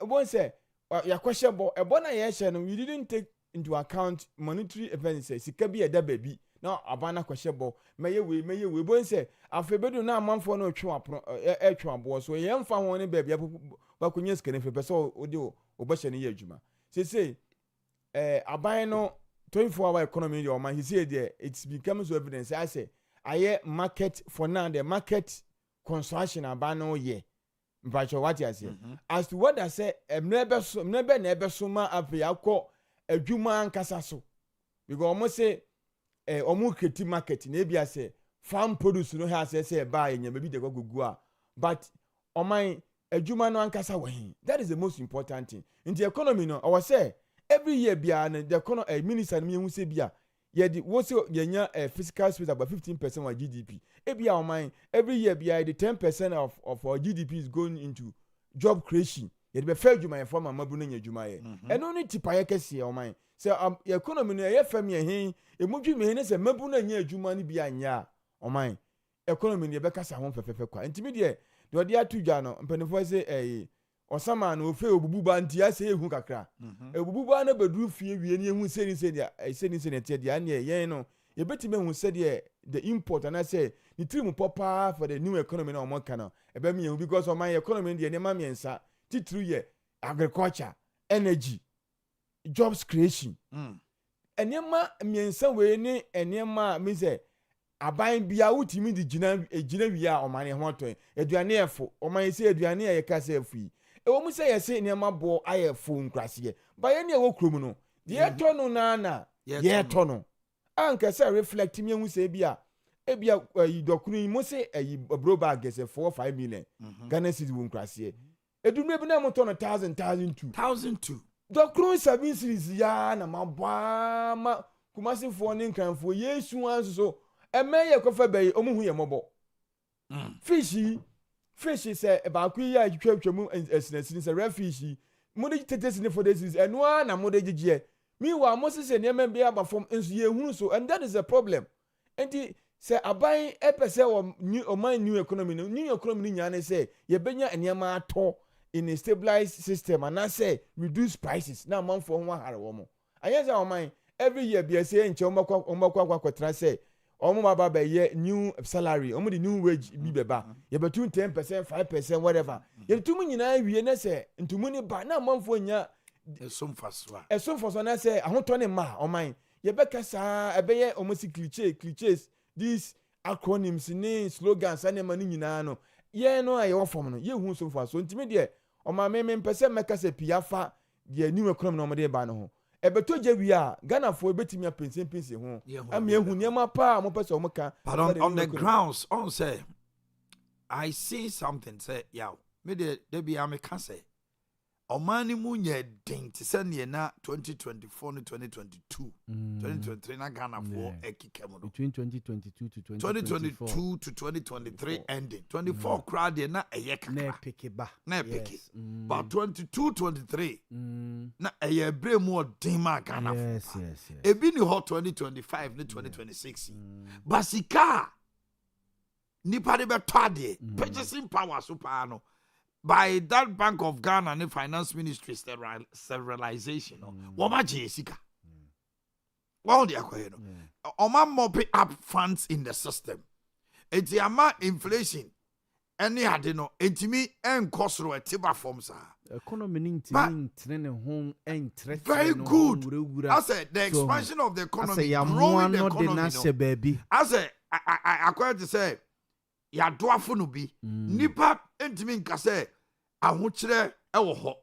One say your question about a bona yesha we didn't take into account monetary events say sika bi eda baby na abana question about meye we bon say afebedu na amanfo no twe apro twe abo so ye mfa ho ne baby ba kunye sika ne fe so odi obahye ne ye adwuma say aban no 24-hour economy your man he said there it's becoming so evidence I say aye market for now the market construction aban no ye mpacho what you say as to what I say never so ma afi akọ adwuma ankasa so because almost say omu kreti market na bia say farm produce no ha say buy nyama bi de gogugu a but oman adwuma no ankasa wahin that is the most important thing in the economy no I was say every year bia the economy minister no hu say bia ye di wo say yenya fiscal space about 15% of GDP ebia oman every year bia the 10% of our GDP is going into job creation ye be fair adwuma ye form amabu no nya adwuma ye and only tipa ye kese oman say economy no ye fam ye hin emudwi me hin say mabu no nya adwuma ni bia nya oman economy no ye be kasa ho fefefe kwa ntimi de odi atudwa no mpanifo say osama na ofe obububa nti ase ehu kakra obububa na beduru fie wie ni ehu seni tie dia na yen no ye betime hu se de the import and I say ni trim popa for the new economy na omo kana e be me because of my economy de ne ma miensa titru ye agriculture energy jobs creation enema miensa we ni enema me say aban bia wutimi di gina wi a omane ho ton aduane efo oman say aduane ye ka say afi ewo mu say yesi nneema bo ayefo nkrase ba ye ne ewo krom no de to no na ye to no anka say reflect me hu say bia ebia idokunu mu say bro bag say 4-5 million Ghana city wo nkrase edumre bi na mo to no 1000 dokunu 7 series ya na mabwa ma kumasi fo ne nkanfo yesu anso so emeye kofa bayi omuhu ye mobo fish say ba ku ya twatwam esinasin say red fish mo de tetesine for this eno na mo de gigye mi wa mo se ne me bia ba fom enso ye hunu so and that is a problem enti say aban epese o new economy ni nyane say ye benya enema ato in a stabilized system and I say reduce prices na man for ho hare wo mo ayesa o man every year bia say enche omakwa kwatra say omo baba be ye new salary omo the new wage bi beba ye betu 10% 5% whatever ye tumu nyina wie na say ntumu ni ba na manfo nya esomfaso na say ahoto ne ma oman ye beka sa ebeye omo si clichés these acronyms ni slogans ane ma ni nyina no ye no aye wo form no ye hu somfaso ntimi de oma me mpese meka se piafa de new economy no mo de ba no ho ebeto jewia Ghana for betimi apensen ho am ye hu niam pa mo pese o mo ka but on the grounds on say I see something say yaw me de bia me ka say omani mu nye den ti se ne na 2024 no 2022 2023 na Ghana for ekikemo no between 2022 to 2022 to 2023 ending 24 crowd na eyeka na peke but 22 23 na eyebre mu odin ma Ghana for ebi ni hot 2025 ni 2026 basika nipa de beto ade purchasing power so pa no by that Bank of Ghana and the Finance Ministry sterilization, Woma Jessica. Well, they are Oma mopping up funds in the system. It's the amount inflation. Any had no intimi and cost a tiba forms are. Economy home and very good. I said the expansion of the economy, growing the economy. Baby. I said I quite to say. Ya dwafo no bi nipa entimi nkase ahokyere ewo ho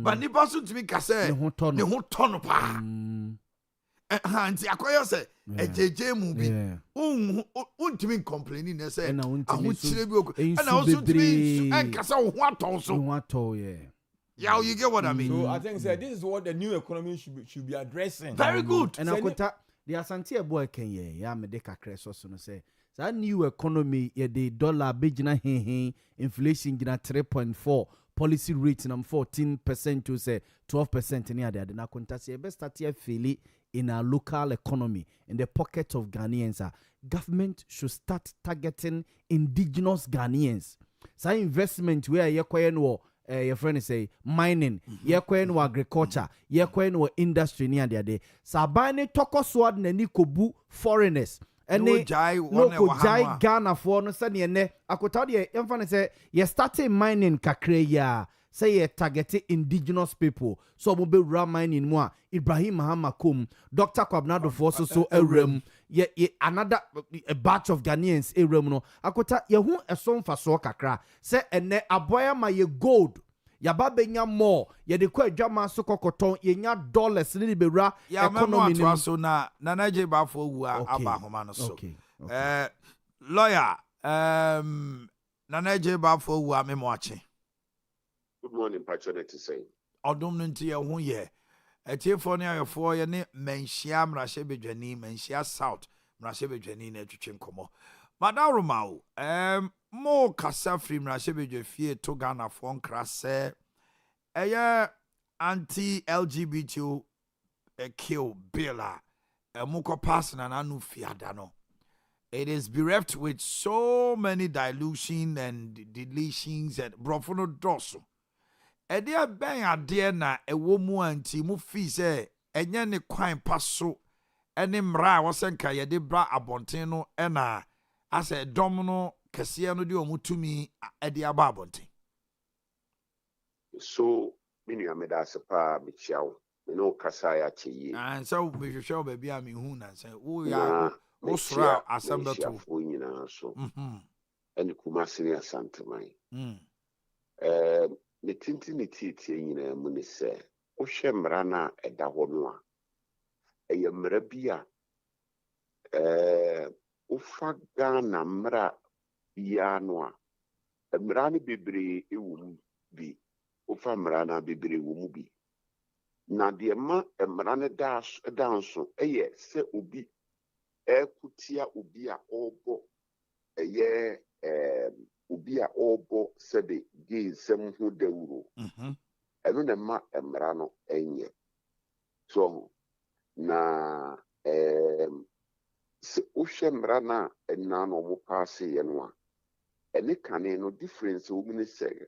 ba nipa so ntimi nkase ne ho tono pa anti akoyo se ejeje mu bi untimi complaining na se ahokyere bi oku na o so ntimi nkase wo ho aton so yeah, you get what I mean. So I think this is what the new economy should be addressing. Very good. And akota the asante boy kenye ya me de kakre so no say that new economy ye the dollar bejina inflation gina 3.4 policy rate number 14% to say 12% in there na konta say best start here fairly in our local economy in the pocket of Ghanaians. Government should start targeting indigenous Ghanaians. say investment where ye koye no your friend say mining, ye koye no agriculture, ye koye no industry ni ade. Sabane toko sword na ni kobu foreigners. No jai Ghana for no sani ene akota de emfa say ye starting mining kakra ya say ye targeting indigenous people so mo be ra mining mo Ibrahim Mahamakum Dr. Kwabnado for so erem ye another a batch of Ghanaians erem no akota ye hu esom fa so kakra say ene aboya ma ye gold yaba benya more ye de kwa adwama so kokoton ye nya dollars ni be ra economy ni so na nanaje ba fo Owia aba homa no so lawyer nanaje ba fo Owia me mo ache. Good morning, Patrick to say. Odom no nti ye ho ye etiefo ne ayefo ye ne menhia mrahye bedwani menhia south mrahye bedwani na atwetwe nkomo madam romao mo kasa free mrahye bedwafie to Ghana for nkra se eye anti LGBT kill bill mo ko pass na anu fiada no. It is bereft with so many dilution and deletions and brofono doso. Edia ben ade na ewo mu anti mu fi se enye ne kwan paso ene mra wosenka ye de bra abonten no na ase dom no kese no de omutumi ede aba abonten. So minu ameda sepa bichiao me no kasa ya cheyi and so be hwehwe baby am hu na say wo ya wo sra asamba to fo nyina so ene kuma sini asanteman ne tinti ne titie nyina mu ne se wo hwe mra na eda ho no a eye mra bi a wo fa Ghana mra ya no a mra ne bebre ewu bi wo fa mra na bebre ewu mu bi na de ma mra ne danso eye se obi kutia obi a obo eye obi a obo se de gay sem hu dawuro eno na ma mra no enye so na se ohwe mra na na no mo pass ye no a ene kane no difference o mini se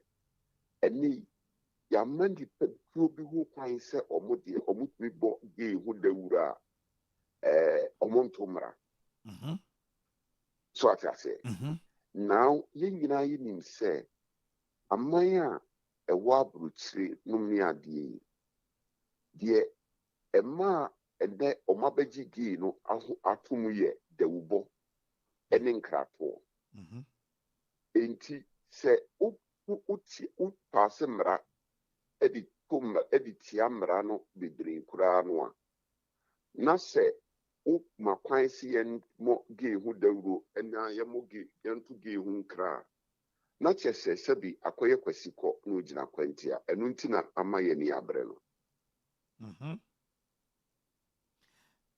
ene ya mandi pe bi hu kwan se omode omutumi bo gay hu dawuro a omontomra so atase now ye nyina ye nim se amanya ewo abruchire numni ade die ema ede omabeji gi no atum ye dawubo ene nkrato enti se uti passe mra edi tiamra no bebre kura no a na se makwan si yen mo ge hu dawuro ena ye mo ge yentu ge hu nkra na chese sebi akoye kwasiko no gina kwantia enu ntina ama ye ni abre no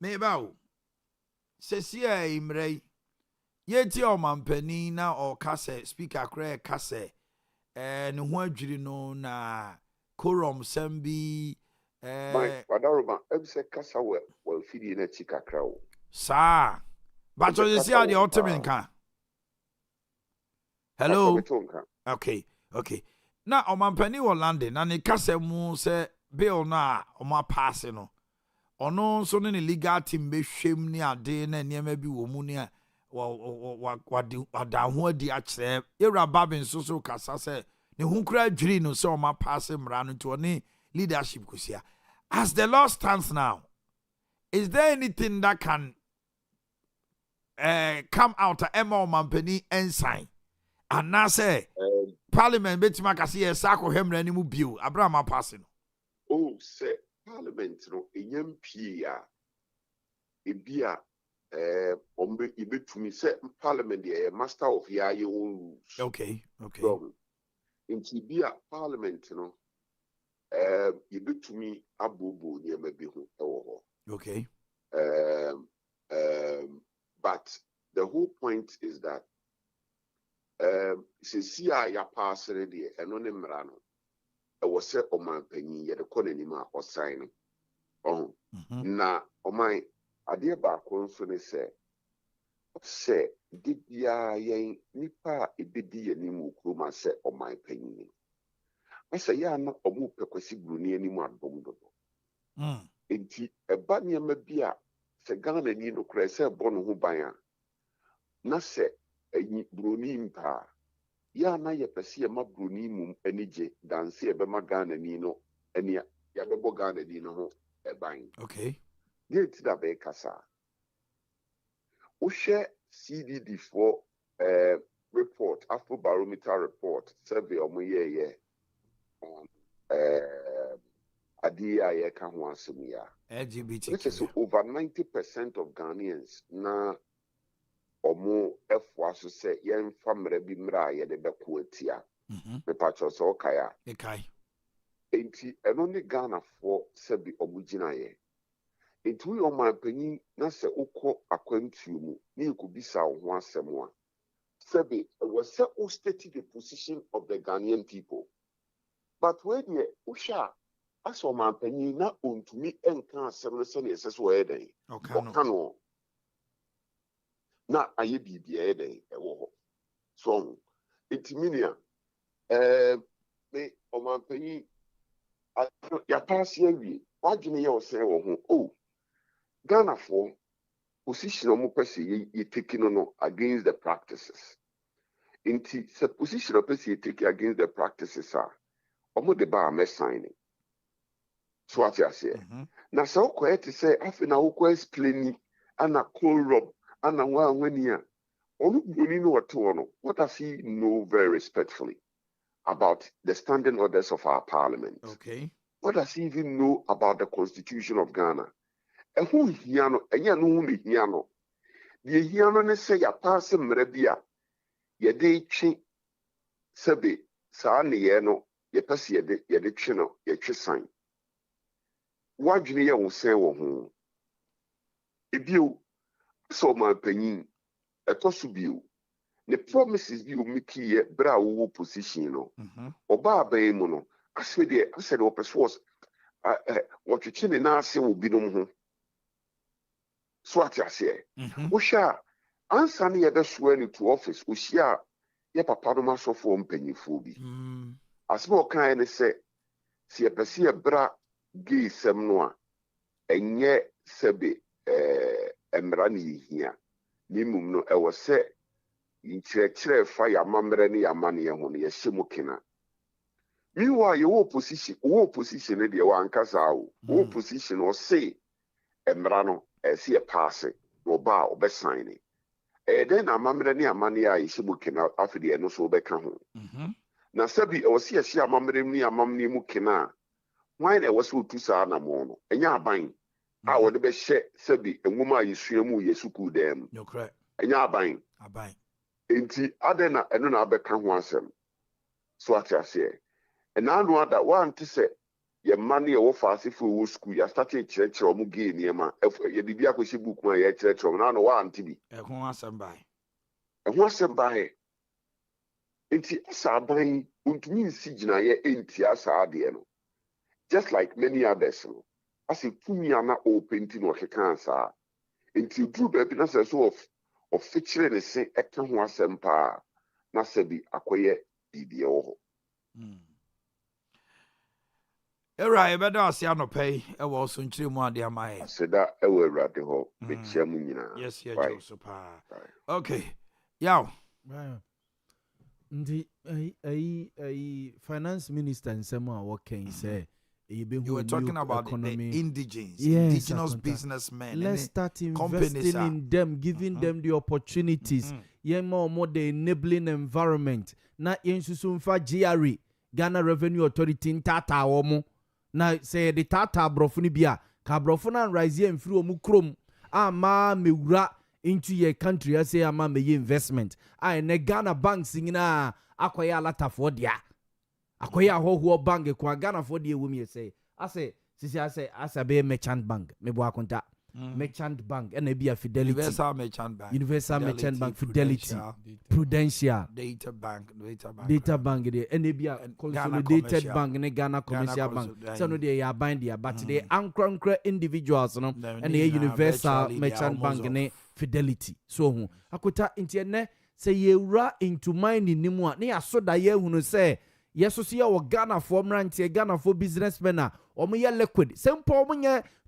me bawo sesi a imrei yeti o mampani na o kase speaker kra kase ne ho adwiri no na korom sambi wadaroma ebse kasa we fidi na chikakra wo sa but you see how the ultimate can hello okay na omampani wo lande na ne kasa mu se bill na o ma pass no ono so ne legal team be hwem ni ade na niam bi wo mu ni a wada ho adi a kire ewra babin so kasa se ne hu kra adwiri no se o ma pass mra no to ne leadership kusia. As the law stands now, is there anything that can come out of Emma Mampany and sign? And now say Parliament betima kasi e sako hemra ni mu bill Abraham passing. Oh, say Parliament no enyam pia ebia ombe ibetumi say Parliament the master of your own rules. Okay. Inti bia Parliament no yebetumi abobo niema bi ho ewo ho. Okay. But the whole point is that se sia ya paasere de eno ne mra no ewo se omanpanyin ye de konanima o sign no na oman ade ba ko nso ne se sɛ de biara yɛn nipa a ebedi yɛn anim wɔ kurom asɛ ɔman panyin asɛ yɛ ana ɔmo pɛ Kwasi Buroni anim adom dodo enti ɛba nneɛma bi a sɛ Ghana ni no kora sɛ ɛbɔ no ho ban a na sɛ Buroni mpa yɛ ana yɛpɛ sɛ yɛma Buroni mum ani gye danse yɛbɛma Ghana ni no ani yɛbɛbɔ Ghana ni no ho ɛban yɛ nti da bɛyɛ saa wohwɛ CDD for report, Afrobarometer report, survey ɔmo yɛyɛ Ade Kyeɛ ka ho asɛm yi a LGBT which is over 90% of Ghanaians na ɔmo ɛfoa so sɛ yɛmfa mmerɛ bi mmerɛ a yɛde bɛko atia mepatwɛ sɛ ɔkae a enti ɛno ne Ghanafoɔ sɛbi ɔmo gyinaeɛ enti woyɛ ɔmanpanyin na sɛ wokɔ akwantuo mu na yɛkɔbisa wo ho asɛm a sɛbi ɛwɔ sɛ wo state the position of the Ghanaian people but wei deɛ wohwɛ a asɛ ɔmanpanyin na ɔntumi ɛnka asɛm no sɛdeɛ ɛsɛ sɛ wɔyɛ dɛn ɔka no na ayɛ biribi ɛyɛ dɛn ɛwɔ hɔ so enti minia me ɔmanpanyin yɛapaase awie wadwene yɛ ɔsɛn wɔ ho Ghanafoɔ position ɔmo pɛ sɛ yɛteki no against the practices nti sɛ position ɔpɛ sɛ yɛteki against the practices a ɔmo de ba a mɛsign so ate aseɛ na sɛ wokɔɛ te sɛ afei na wokɔ explain ana Rob ana wani a ɔno Buroni no ɔte hɔ no what does he know very respectfully about the standing orders of our parliament what does he even know about the constitution of Ghana ɛho hia no ɛnyɛ no ho ne hia no deɛ hia no ne sɛ yɛapaase mmerɛ bi a yɛde twe sɛbe saa nneyɛɛ no yɛpɛ sɛ yɛde twe no yɛtwe san wadwene yɛ wo sɛn wɔ ho ebio sɛ ɔmanpanyin ɛtɔ so bio ne promises bi ɔmekiyɛ berɛ a wowɔ position no ɔbaa bɛn mu no asɛ deɛ wɔpɛ so wɔtwetwe ne naase wɔ binom ho so ate aseɛ wohwɛ a ansa ne yɛbɛsoa no to office ohyia a yɛ papa no masɔfoɔ mpanyinfoɔ bi asɛm a ɔkaeɛ ne sɛ yɛpɛ sɛ yɛbra gay sɛm no a ɛnyɛ sɛbe mmara ne yɛhia ne mmom no ɛwɔ sɛ nkyerɛkyerɛ fa yɛamammerɛ ne yɛamanneɛ ho no yɛhyɛ mu kena meanwhile yɛwɔ opposition no deɛ wɔankasa o wɔwɔ opposition ɔse mmara no ɛsɛ yɛpaase na ɔba a ɔbɛsign ne ɛyɛ dɛn na amammerɛ ne amanneɛ a yɛhyɛ mu kena afei deɛ ɛno so wobɛka ho na sɛbi ɛwɔ sɛ yɛhyɛ amammerɛ mu ne amanneɛ mu kena a hwan na ɛwɔ sɛ ɔtu saa anammɔ no ɛnyɛ aban a wɔde bɛhyɛ sɛbi nwoma a yɛsua mu yɛ sukuu dan mu ɛnyɛ aban enti adɛn na ɛno na abɛka ho asɛm so ate aseɛ ɛna ano ada wante sɛ yɛmma ne yɛwɔ faasefo wɔ sukuu yɛastate kyerɛkyerɛ ɔmo gay nneɛma yɛde bi akɔhyɛ book mu a yɛkyerɛkyerɛ ɔmo na ano wante bi ɛho asɛm baeɛ enti asa aban ɔntumi nsi gyinaeɛ ɛntia saa adeɛ no just like many others no asɛ tumi a na ɔpɛnti na ɔkeka saa enti duru baabi na sɛ so ɔfekyere ne se ɛka ho asɛm paa na sɛ bi akɔyɛ biribi ɛwɔ hɔ Era yɛbɛda ase anɔpɛ yi ɛwɔ so nkyerɛ mu ade ama yɛ aseda ɛwɔ Awurade hɔ mekyia mu nyinaa yes yɛgye so paa okay yaw nti finance minister nsɛm a wɔkɛn sɛ you were talking about the indigenous businessmen. Let's start investing in them, giving them the opportunities. More the enabling environment. Na yensusumfa GRE, Ghana Revenue Authority in Tata omo. Na say the Tata brofuni bia ka brofuna rise and free omu krom. Ama mewura into your country. I say ama me investment. Ne Ghana bank singina akwaya lata for dia. Akoya ho bank kwa Ghana for the women say. I say, sisi I say be merchant bank. Me bo akonta. Merchant Bank, and maybe a Fidelity. Universal Merchant Bank, Fidelity, Prudential, Data Bank, and maybe a Consolidated Bank, and a Ghana Commercial Bank. So no, they are binding, but they anchor individuals, and a Universal Merchant Bank and Fidelity. So, Akuta internet say ye ra into mind in Nimua, near so that ye who say. Yes, so see our Ghana for Ranty, Ghana for businessmen, or me liquid. Same poor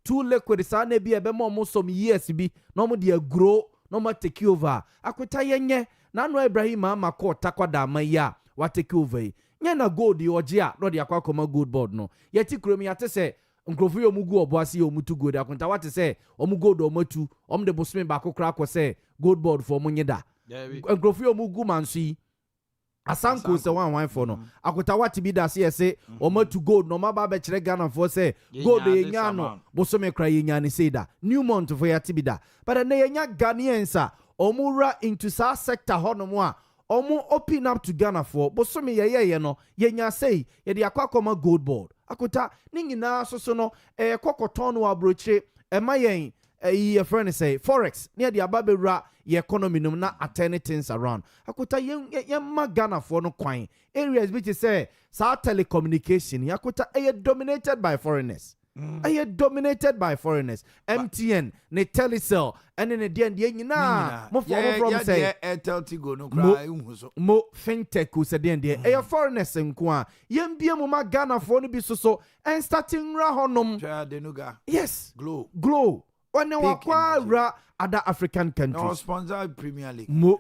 too liquid, son, be a bemo some years be, no more dear grow, no more take you over. I could tell ye, Nano Ibrahim, Mamma called Takwada, my ya, what take you over. Yana go the Ojia, not the Aquacoma good board, no. Yet you me at say, Uncrofio Mugu, Boissy, or Mutu good. I can what to say, Omugo do Motu, the Busman Bako crack was say, good board for Munyeda. Uncrofio Mugu Mansi. Asanko se one for no. Akuta wati bi da say omo to gold no ma ba be kire Ghana for say gold ye nya no bosome kra ye nya ni say da new month for yati bi da but na ye nya Ghanaians omura into sa sector hono mo a omo open up to Ghana for bosome ye no ye nya say ye de akwa gold board akuta ni nyina so no kokoton no abrochire ma yen your friend say forex near the ababera your economy no na turning things around akuta yen Ghana for no kwan areas which say sa telecommunication yakuta dominated by foreigners dominated by foreigners MTN ne Telecel and in the end nyina mo from say Airtel Tigo no cry mo fintech ku say the foreigners nko a yen bia mo ma Ghana for no bi so and starting ra honom yes glow when wakwa other African countries. No sponsor Premier League. Mo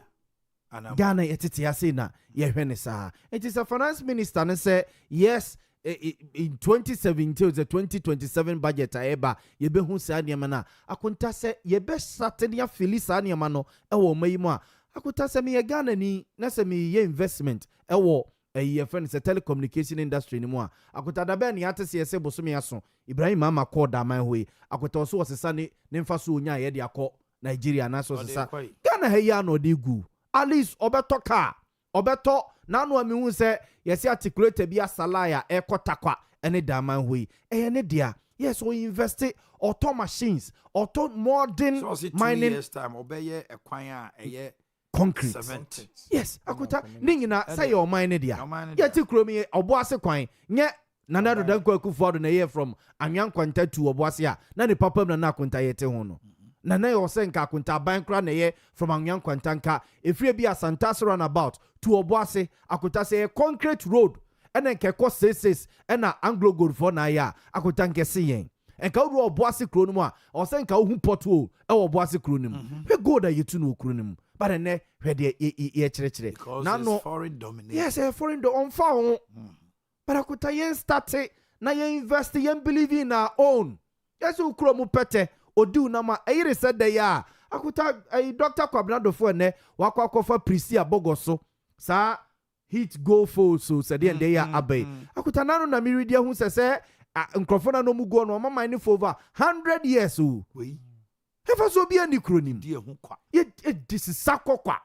Ghana yetiti ase na yehwene saa. It is a finance minister and say yes in 2017 the 2027 budget eba yebe hu saa niam na akunta se yebe satedia felisa niam no ewo mayimu a akunta se me Ghana ni na se me ye investment ewo your friend is a telecommunication industry anymore. Akuta da ben yate se yese bosome aso Ibrahim Mama called da man hui akuta so was sane nemfa so nya ye de akọ Nigeria na so sesa Ghana he ya no de gu at least obeto car obeto na no ami hu se yese articulate bi asalaya ekotakwa ene da man hui ne dia yes we invest auto machines auto modern so mining 2 years time obeye ekwan a concrete cement. Yes akuta ningina say your mine dia yeti kromi oboase kwan nye nana do dan kwaku for na year from anwan kwanta to oboase a na ne papa na kwanta yete ho no nana yo se nka kwanta ban kra na ye from anwan kwanta nka efie bi asanta runabout to oboase akuta say concrete road ene nke ko 66 ena Anglo Gold for na ya akuta nke se yen enka wo oboase kro no mu a o se nka hu porto e oboase kro no mu we gold ayetu no kro no mu but ne hwede ye chire na no foreign domination yes foreign on fa but akuta yen start na yen invest yen believe in our own yes ukro mu pete odi na ma ayire said the ya akuta Dr. Kwabnado for ne wakwa for Prisia Bogoso sa hit go full so said the ya abai akuta nano na miridia hu se nkrofona no mu go no mama ni for over 100 years o hefa so bia ni kronim die ho kwa this is sakokwa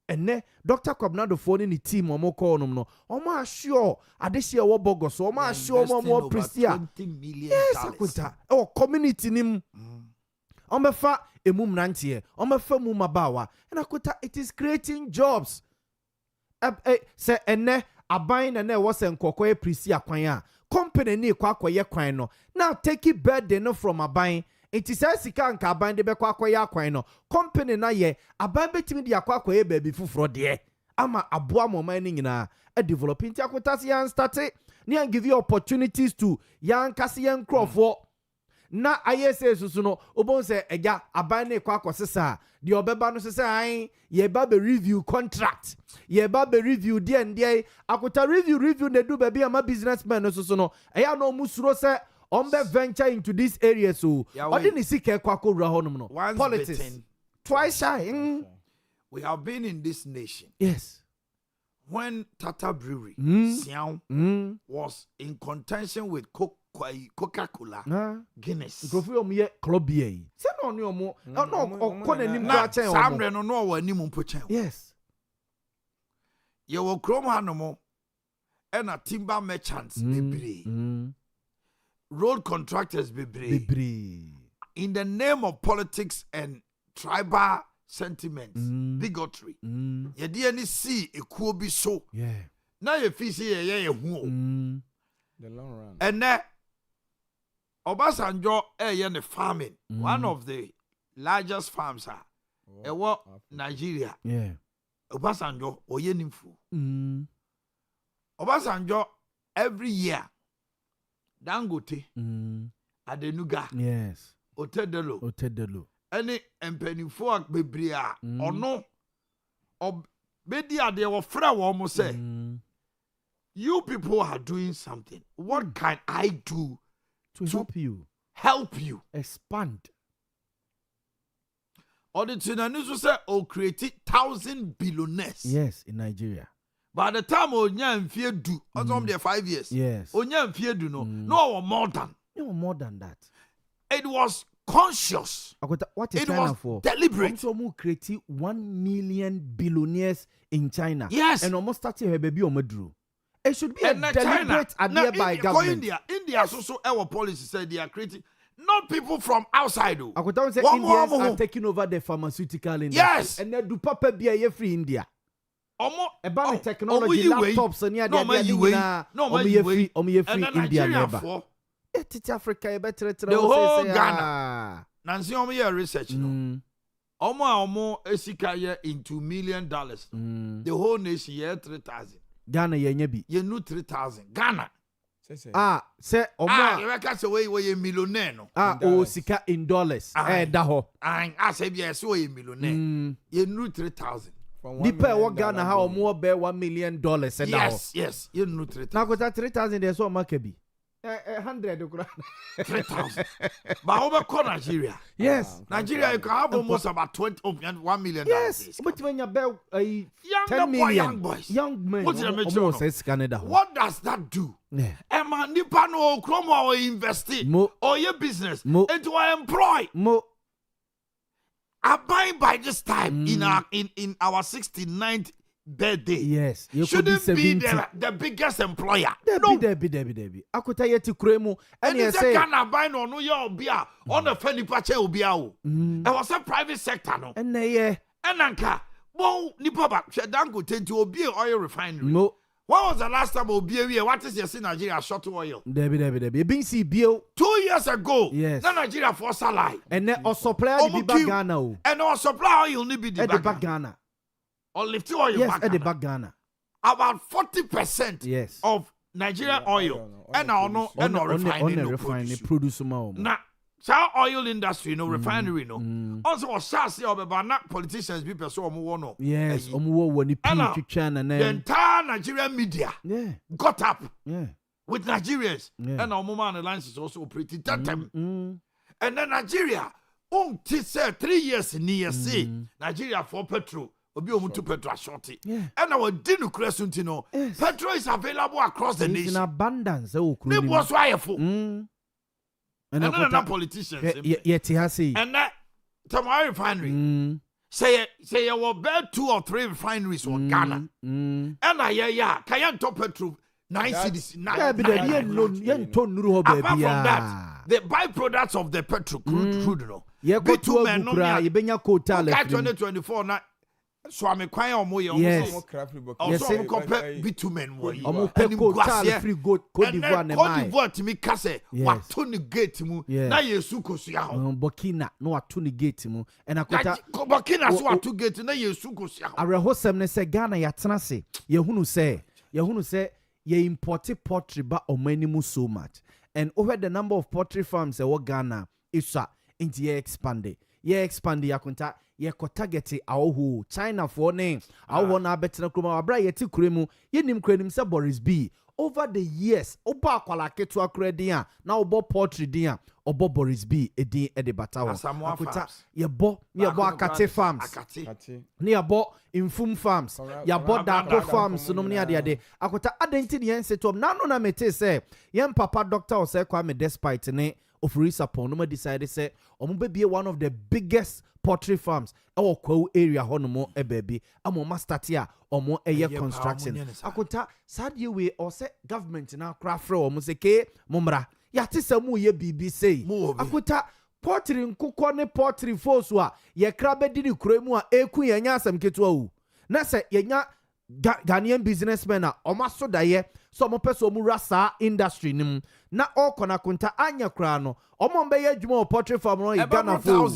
ene Dr. Kwabnado for ni team omo call no omo assure adehia wo Bogoso omo assure omo Prisia $20 million yes akuta community nim omefa emum nantie omefa mu mabawa and akuta it is creating jobs say ene aban na wo se nkokọ Prisia kwan a company ni kwa akoye kwan no now take it birthday no from aban it is sika nka aban de bekọ akoye kwan no company na ye aban betimi de akoye baby fufuro de ama aboa moman ni nyina a developing ti akotase yan start ni an give you opportunities to yan kase yan crofo na ayese susu no obon se eja aban ne kwa akosesa de obeba no se an ye ba be review contract ye ba be review de ndie akota review ne do ba bi ama businessmen no susu no eya no musuro se ombe venture into this area so odi ni sika kwa akowura honum no politics twice shy we have been in this nation yes when Tata Brewery Siao was in contention with Coca-Cola, Guinness. Gofu omo ye club ye. Se no ni omo no okọ nanim na chen omo. Samre no no wa nim mpochen. Yes. Ye wo krom hanomo e na timber merchants bebre. Road contractors bebre. in the name of politics and tribal sentiments, bigotry. Yɛde ani si ekuo bi so. Na ye fi si ye hu. The long run. And then Obasanjo ne farming, one of the largest farms Nigeria. Yeah. Obasanjo oye nimfu. Obasanjo every year Dangote Adenuga. Yes. Otedelo. Any empenifo bebria ono obedi ade wo fra wo mo say you people are doing something. What can I do to help you? Help you expand. Or the Chinese say oh create 1,000 billionaires. Yes, in Nigeria. By the time Onya Mfie do, also there 5 years. Yes. Onya Mfie do no more than. No more than that. It was conscious. What is it China was for? Deliberate. Almost create 1 million billionaires in China. Yes. And almost started her baby on Madru. It should be and a deliberate idea by government. India also our policy said they are creating not people from outside. I could say Indians are taking over the pharmaceutical industry. Yes. And they do papa be free India. About technology, laptops, and India. It's Africa, better. The whole Ghana. Nancy, research. Omo esika into $1 million. The whole nation year 3,000. Ghana yenyebi. You know 3,000. Ghana. Say Omo. You can't say we a millionaire no. Sika in dollars. Daho. I say yes, we a millionaire. You know 3,000. Nipa what Ghana how more bear $1 million. Yes. You know 3,000. Now got 3,000 there's what market 100 3,000. But over Nigeria. Yes. Nigeria you can have almost about 1 million. Yes. But when you bear 10 million young men. What does that do? Emma nipa no kromo or invest or your business into employ. Abide by this time in our 69th birthday. Yes. Shouldn't be the biggest employer. Debbie. Akuta yeti kuremu. And you say Ghana buy no your beer on the funny pache ubia. It was a private sector no. And anka bo nipa ba shedango tenti obi oil refinery. No. When was the last time obi we what is your Nigeria short oil? Debbie. Being see bio 2 years ago. Yes. Na Nigeria for salary. And then our supplier the back Ghana. And our supply oil need be the back Ghana. Or lift oil yes, back at the back Ghana. About 40% yes. of Nigerian oil and our refinery produce more. Now, oil industry, refinery, Also, Shasi or not politicians, people so no. Yes, the entire Nigerian media got up with Nigerians. And our Moma Alliance is also operating that time. And then Nigeria, 3 years in ESC, Nigeria for petrol. Obi omutu petrol shorty. And our dinu kresuntino. Petrol is available across the nation. In abundance. They was why and then politicians. And that Tamari refinery. Say you will bear 2 or 3 refineries on Ghana. And can top petrol 9 cities. Apart from that, the byproducts of the petrol crude bitumen no 2024 na so am kwan omoye also compare bitumen wo yi Cote d'Ivoire timi kase wato ni gate mu na yesu kosia ho Burkina no wato ni gate mu and akota Burkina so wato gate na yesu kosia ho arehosem ne se Ghana yatena se yehunu se ye import poultry ba omanimu so much and over the number of poultry farms in Ghana is into ye expand yakunta ye ko target awo China for name awo na betina kroma abra ye ti kuremu ye nim kranim se Boris B over the years oba akwala keto akredi a na obo poultry din a obo Boris B edin e de batawo akunta ye bo akate farms ne ye bo infum farms ye bo dako farms no ne ade akunta adenti ne yensetom na no na mete se yen papa doctor o se kwa me despite ne Ofurisa Ponoma decided say be one of the biggest poultry farms our Kwa area honomo e baby amoma start here omo eye construction akota sadie we or say government na craft from say ke momra yate samu ye bibi say akota pottery nkukɔ ne pottery force a yɛkra bɛdi ne kuro mu a eku yɛnya asɛm ketewa wu na sɛ yɛnya Ghanaian businessmen a ɔma so daeɛ so ɔmo pɛ so ɔmo wura saa industry nim na ɔkɔ na konta anya koraa no ɔmo bɛyɛ adwuma wɔ pottery farm no yɛ Ghana for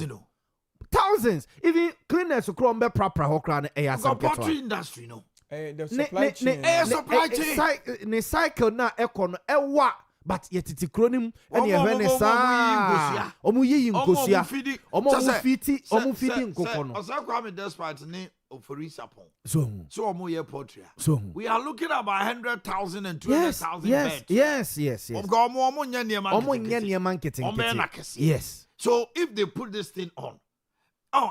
thousands even cleaners kura ɔmo bɛ prapra hɔ koraa no ɛyɛ asɛm ketewa pottery industry no the supply chain supply chain ne cycle na ɛkɔ no ɛwa but yɛtete kuro nim ɛne yɛhwɛ ne saa ɔmo yiyi nkosua ɔmo fidi nkokɔ no ɔsɛ Kwame Despite ne Ofori Sapon so ɔmo yɛ pottery so we are looking at about 100,000 and 200,000 beds yes ɔmo nyɛ nneɛma nkete yes so if they put this thing on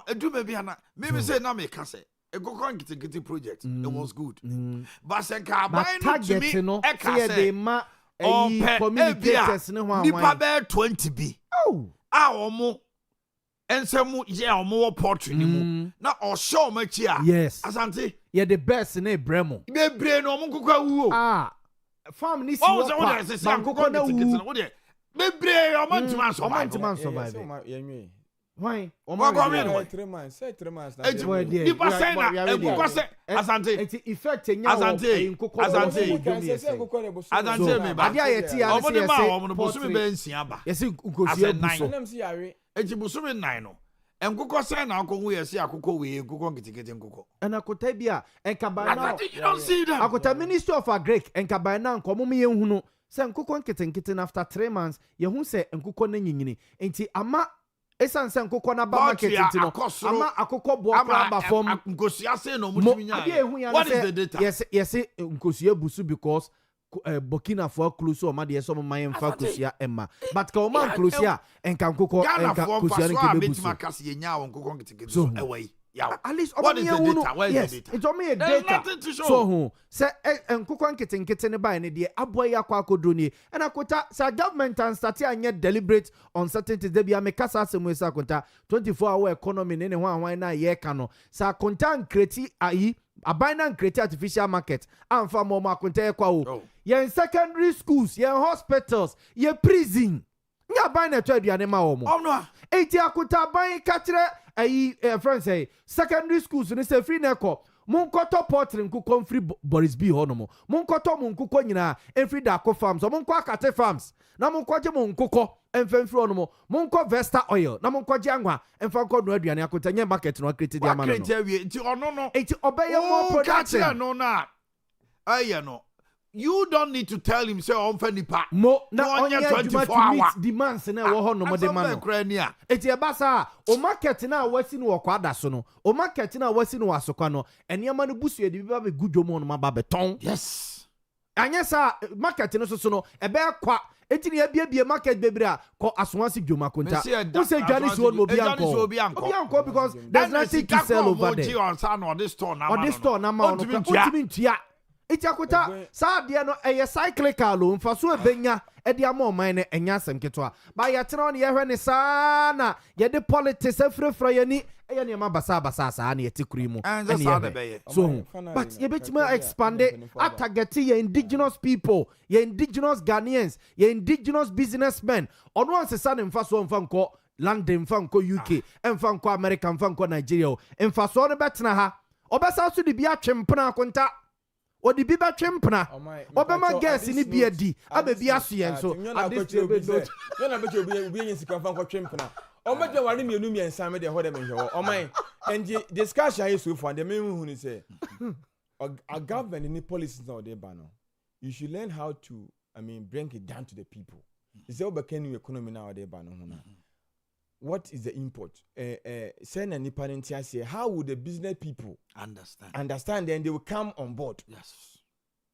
eduma bi ana maybe say na me ka say ekokɔ nkete project it was good but sɛ ka buy no to me eka say communicators ne ho nipa bɛɛ 20 bi ɔmo ensɛm yɛ ɔmo wɔ pottery ne mu na ɔhyɛ ɔmo akyi a yes asante yɛ the best ne bremo bebree no ɔmo nkokɔ wuo farm ni si wɔ pa nkokɔ na wu bebree ɔmo ntoma survive why ɔmo 3 months nipa sɛ na nkokɔ sɛ asante effect nya wɔ nkokɔ asante me ba ade ayɛ ti ya ɔmo de ma ɔmo no bosu me bɛ nsia ba yɛsi nkosua bu so nam si yare eti bosu me 9 no nkokɔ sɛ na akɔ hu yɛsi akokɔ wee nkokɔ nketekete nkokɔ ɛna kota bi a enkaban na you don't see them akota Ministry of Agric enkaban na nkɔmɔ mu yɛn hunu sɛ nkokɔ nketenkete na after 3 months yɛhu sɛ nkokɔ na nyinyini enti ama esan sɛ nkokɔ na ba market nti no ama akokɔ bo aba fam nkosua sɛ no mutumi nya what is the data yes nkosua busu because Burkina for close or ma de so ma yem fa kosua emma but ka o man close a enka nkokɔ enka kosua ne ke bebusu ma kase yenya won nkokɔ nkete so ɛwai at least what is the data where is the data it's only a data so ho say nkokɔ nkete ne buy ne de aboy akwa akodro ne and akota sa government and start anya deliberate uncertainties de bia me kasa asemu esa akota 24-hour economy ne ho anwan na ye ka no sa akota kreti ayi abina create artificial market amfa mo akonta ekwa o yen secondary schools yen hospitals yen prison nya abina to aduane ma wo mo no eti akota aban ka kire ayi friends say secondary schools ni se free na ekọ monkoto pottery nkukọ free Boris B ho no mo monkoto mo nkukọ nyina free Dako farms monko akate farms na monko je mo nkukọ emfa free no mo monko Vesta oil na monko je anwa emfa nko no aduane akota nya market no create dia ma no enti ono no enti obeye more production no na aye no you don't need to tell him say on nipa mo na onye 24 hours demands na wo ho no mo demand no eti e basa o market na wasi no kwada so no o market na wasi no wasokwa no enema no busu edi biba be gudwomo no maba beton yes anya sa market no so no e be kwa eti ne bia market bebre a ko asonwase dwoma konta who say dwane so no obi anko because there's nothing to sell over there on this store na ma no ultimate ntua itiakuta saa de no eye cyclical o mfa so ebenya e de ama oman ne enya asem keto ba ye tena on ye hwe ne saa na ye de politics afrefra ye ni eye ne ma basa saa na ye tikuri mu so but ye betima expand atageti ye indigenous people ye indigenous Ghanaians ye indigenous businessmen ono ansesa ne mfa so mfa nko London mfa nko UK mfa nko America mfa nko Nigeria mfa so no betena ha obesa so de bia twempena akonta odi bi ba twempena obema gas ni bi adi abebi aso yen so yo na beche obi yen sika fa nko twempena omeje ware mienu miensa me de ho de me hwe oman and discussion here so for the me hu ni say a government ni policies now dey ban no you should learn how to bring it down to the people is say obekani economy now dey ban no what is the import send any parent here how would the business people understand then they will come on board yes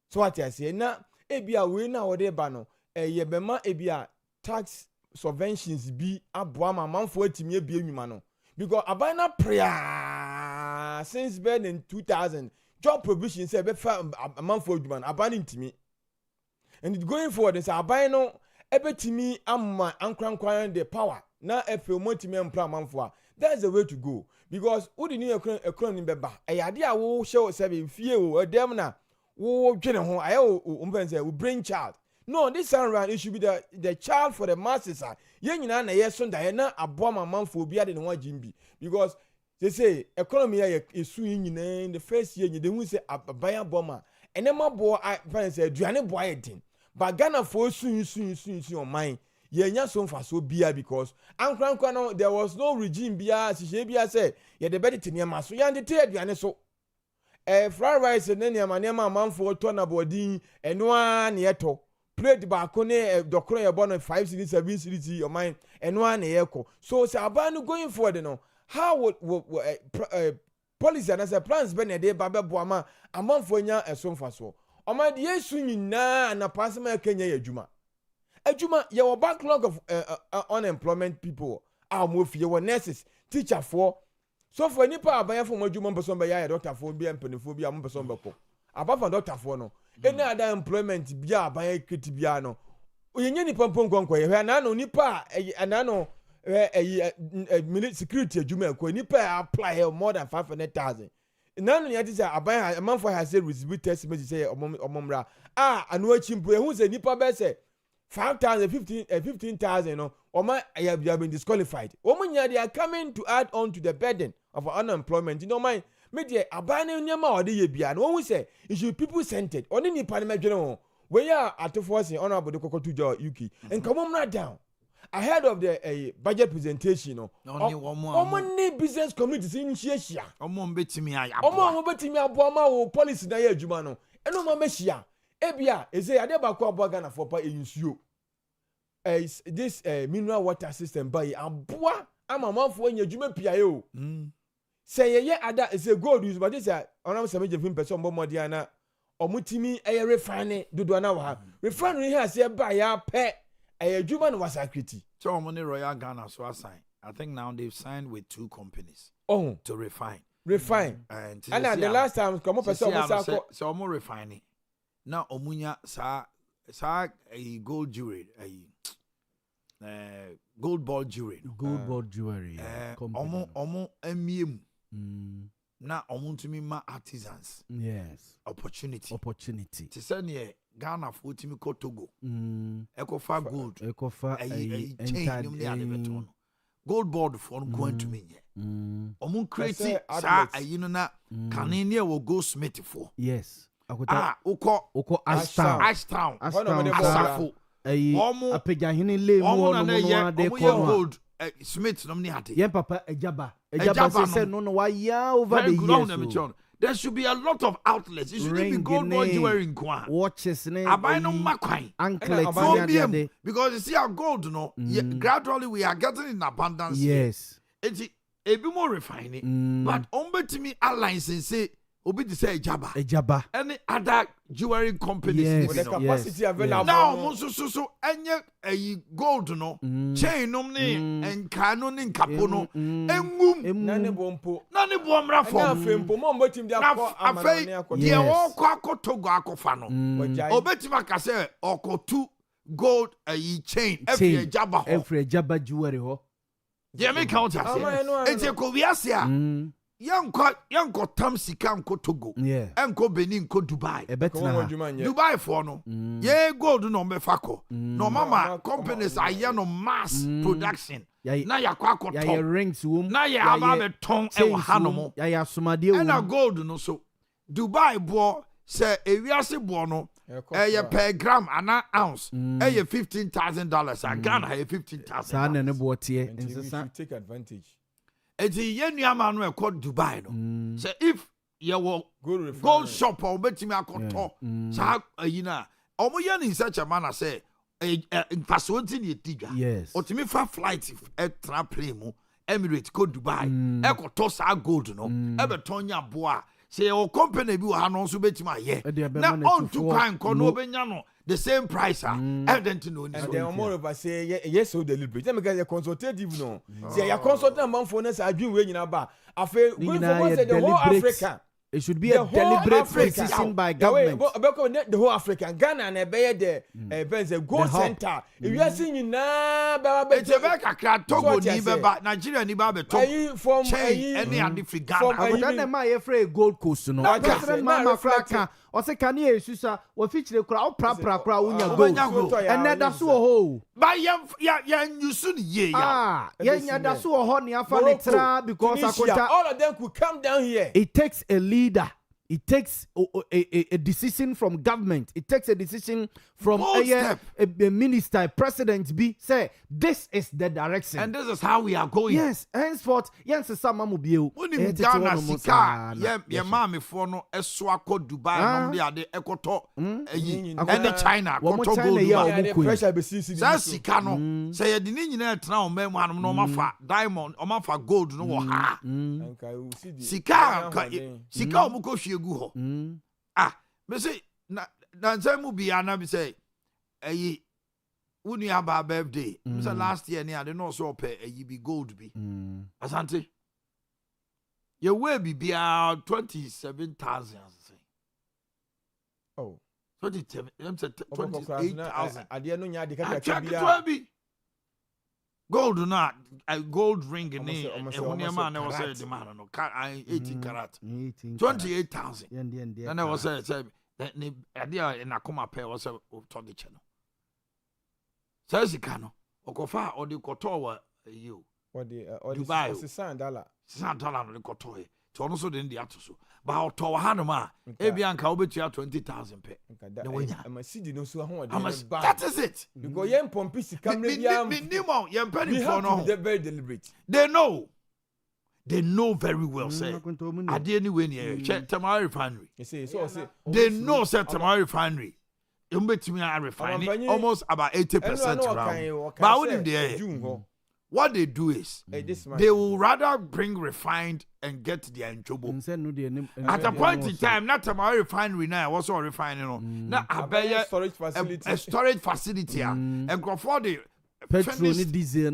so what I say na ebia we na ode ba no yebema ebia tax subventions bi aboa manfo atimi ebia nwuma no because abana prayer since been in 2000 job provision say be fa manfo adwuma abana ntimi and going forward say abana no ebetimi amma ankrankwan the power na efe motimi empra manfo a that's the way to go because who the new economy beba eyade a wo hye o 7 fie o dem na wo dwene ho aye o mpen say wo brain child No, this time around it should be the child for the masses. Yen na yes son da na aboa man for obi ade ne ho jimbi because they say economy is in the first year they won say abaya bomber enema boy I say aduane boy din but Ghana for soon on mine yenya so mfa so bia because ankran no there was no regime bia sihye bia say ye the better tiniama so yan de te aduane so fried rice ne niama amanfo to na bodin eno a ne yeto plate ba ko ne dokoro ye bono 5 cedis 7 cedis on mine eno a ne yeko so say abanu going forward no how would policy and as a plans be ne de ba be boama amanfo nya eso mfa so o ma de yesu nyina na pasema Kenya adwuma your backlog of unemployment people mo fie were nurses teacher for so for nipa aban for adwuma person be ya doctor for bi empanifo bi am person be ko abafa doctor for no any other employment bi aban kriti bia no oyenye nipa mponkonko ye hwe na no nipa na no security adwuma ko nipa apply more than 500,000 na no yati say aban amanfo has say receive test message say omomra anu achimpo ehun say nipa be say 5,000 15,000 no oma have been disqualified omunya they are coming to add on to the burden of unemployment you know my media abane nyama ode ye bia no won say it should people centered oni nipa ne medwene ho we are atofo honorable de kokotu jo UK and come on down ahead of the budget presentation no omoni business community in hia betimi aboama wo policy na ye adwuma no eno ma mehia ebia eze ade ba ko aboa Ghana for pa ensuo this mineral water system by aboa amamanfo anya adwuma piaye o say ye ada is a gold use but this onam 7% mbomodi ana omutimi refine dodo na wa refinery here say ba ya pe adwuma no wasakriti so money Royal Ghana so assign I think now they've signed with 2 companies to refine and the last time come person so mo refining na omunya sa gold jewelry gold ball jewelry omo emiem na omo ntumi ma artisans yes opportunity to say ne Ghana for timi ko Togo ekofa gold chain num ne ade beton gold board for going to me omo create sa ayino na kanene e wo goldsmith for yes uko Ashtown asafo apejahene le mu no de gold Smith no ne ade yen papa ejaba say no wa ya over the years there should be a lot of outlets it should be gold jewelry in Kwa watches ne abai no makwan anklet because you see our gold no gradually we are getting in abundance yes it's ebi more refining but ombetimi alliance say obi to say ejaba any other jewelry companies with the capacity available now so enye gold no chain no ne enka no ne nkapo no engum nane bompo mra fo na fempo mo mbotim dia akọ amanane akọ ye wo kwa Togo akofa no obetim aka say okotu gold chain every ejaba jewelry ho ye make count as e ko wiase a yanko tam sika nko Togo enko Benin nko Dubai Dubai for no ye gold no mefako no mama companies aye no mass production na yakwa ya rings wom na ya aba beton e wo hanomo ya somade wom na gold no so Dubai bo se ewiase bo no ye per gram ana ounce ye $15,000 a Ghana ye $15,000 sa na ne bo tie insisa take advantage eti yenuama no ekọ Dubai no say if ye wo gold shop or betimi akoto sa ayina omo ye ni such a manner say impasonti ni etidwa yes otimi fa flight tra plane mu Emirates ko Dubai ekoto sa gold no ebeton nya boa say o company bi wo ha no so betimi aye na on to kwan ko no obenya no the same price evident no ni and then more over say yes so deliberate them because consultative no say your consultant man for na sa adwin we nyina ba afa going for say the whole Africa it should be a deliberate decision by government the whole African Ghana na be the gold center if you are seeing na ba it's a back akra Togo ni be ba Nigeria ni ba be top from any and free Ghana but then ma ye free Gold Coast no president Mama Africa ɔse kanea esusa wɔfikyire kora wo prapra kora wonya gold ɛnɛ da so wɔ hɔ ba yɛn yusu ne yie ya yɛnya da so wɔ hɔ ne afa ne tra because akota all of them could come down here. it takes a leader. It takes a decision from government. It takes a decision from a minister, a president. Say this is the direction, and this is how we are going. Yes, henceforth, yes, some mobile. When in Ghana, Sika, your mommy for no Eswako Dubai, no de Ekoto, and China, pressure be Sika no. Say you didn't now, man, no mafa diamond, or mafa gold, no ha. Sika, Muko gu hɔ me say na nsa mu bia na be say ayi woni aba birthday me say last year ne ade no so pɛ ayi bi gold bi asante ye we bi bia 27,000 say oh 27 28,000 ade no nya ade kaka bia gold na gold ring ni ehune ma na was say the man no 18 karat 28,000 and I was say ni ade na koma pay was say to the channel say sika no okofa odi koto wa you odi Dubai $6 no koto e to no so de ndi ato so ba oto wa hanu ma e bia nka obetua 20,000 pe na wonya ama sidi no so ho that is it because yen pompi sika mre bia minimum yen penny for no they very deliberate they know very well say ade anyway near Tamale refinery they know say Tamale refinery umbetimi a refine almost about 80% around but wouldn't they what they do is they will rather bring refined and get their enjobo. At a point in time, not a refinery now, also a refining. Now, a storage facility. And go for the petrol, diesel,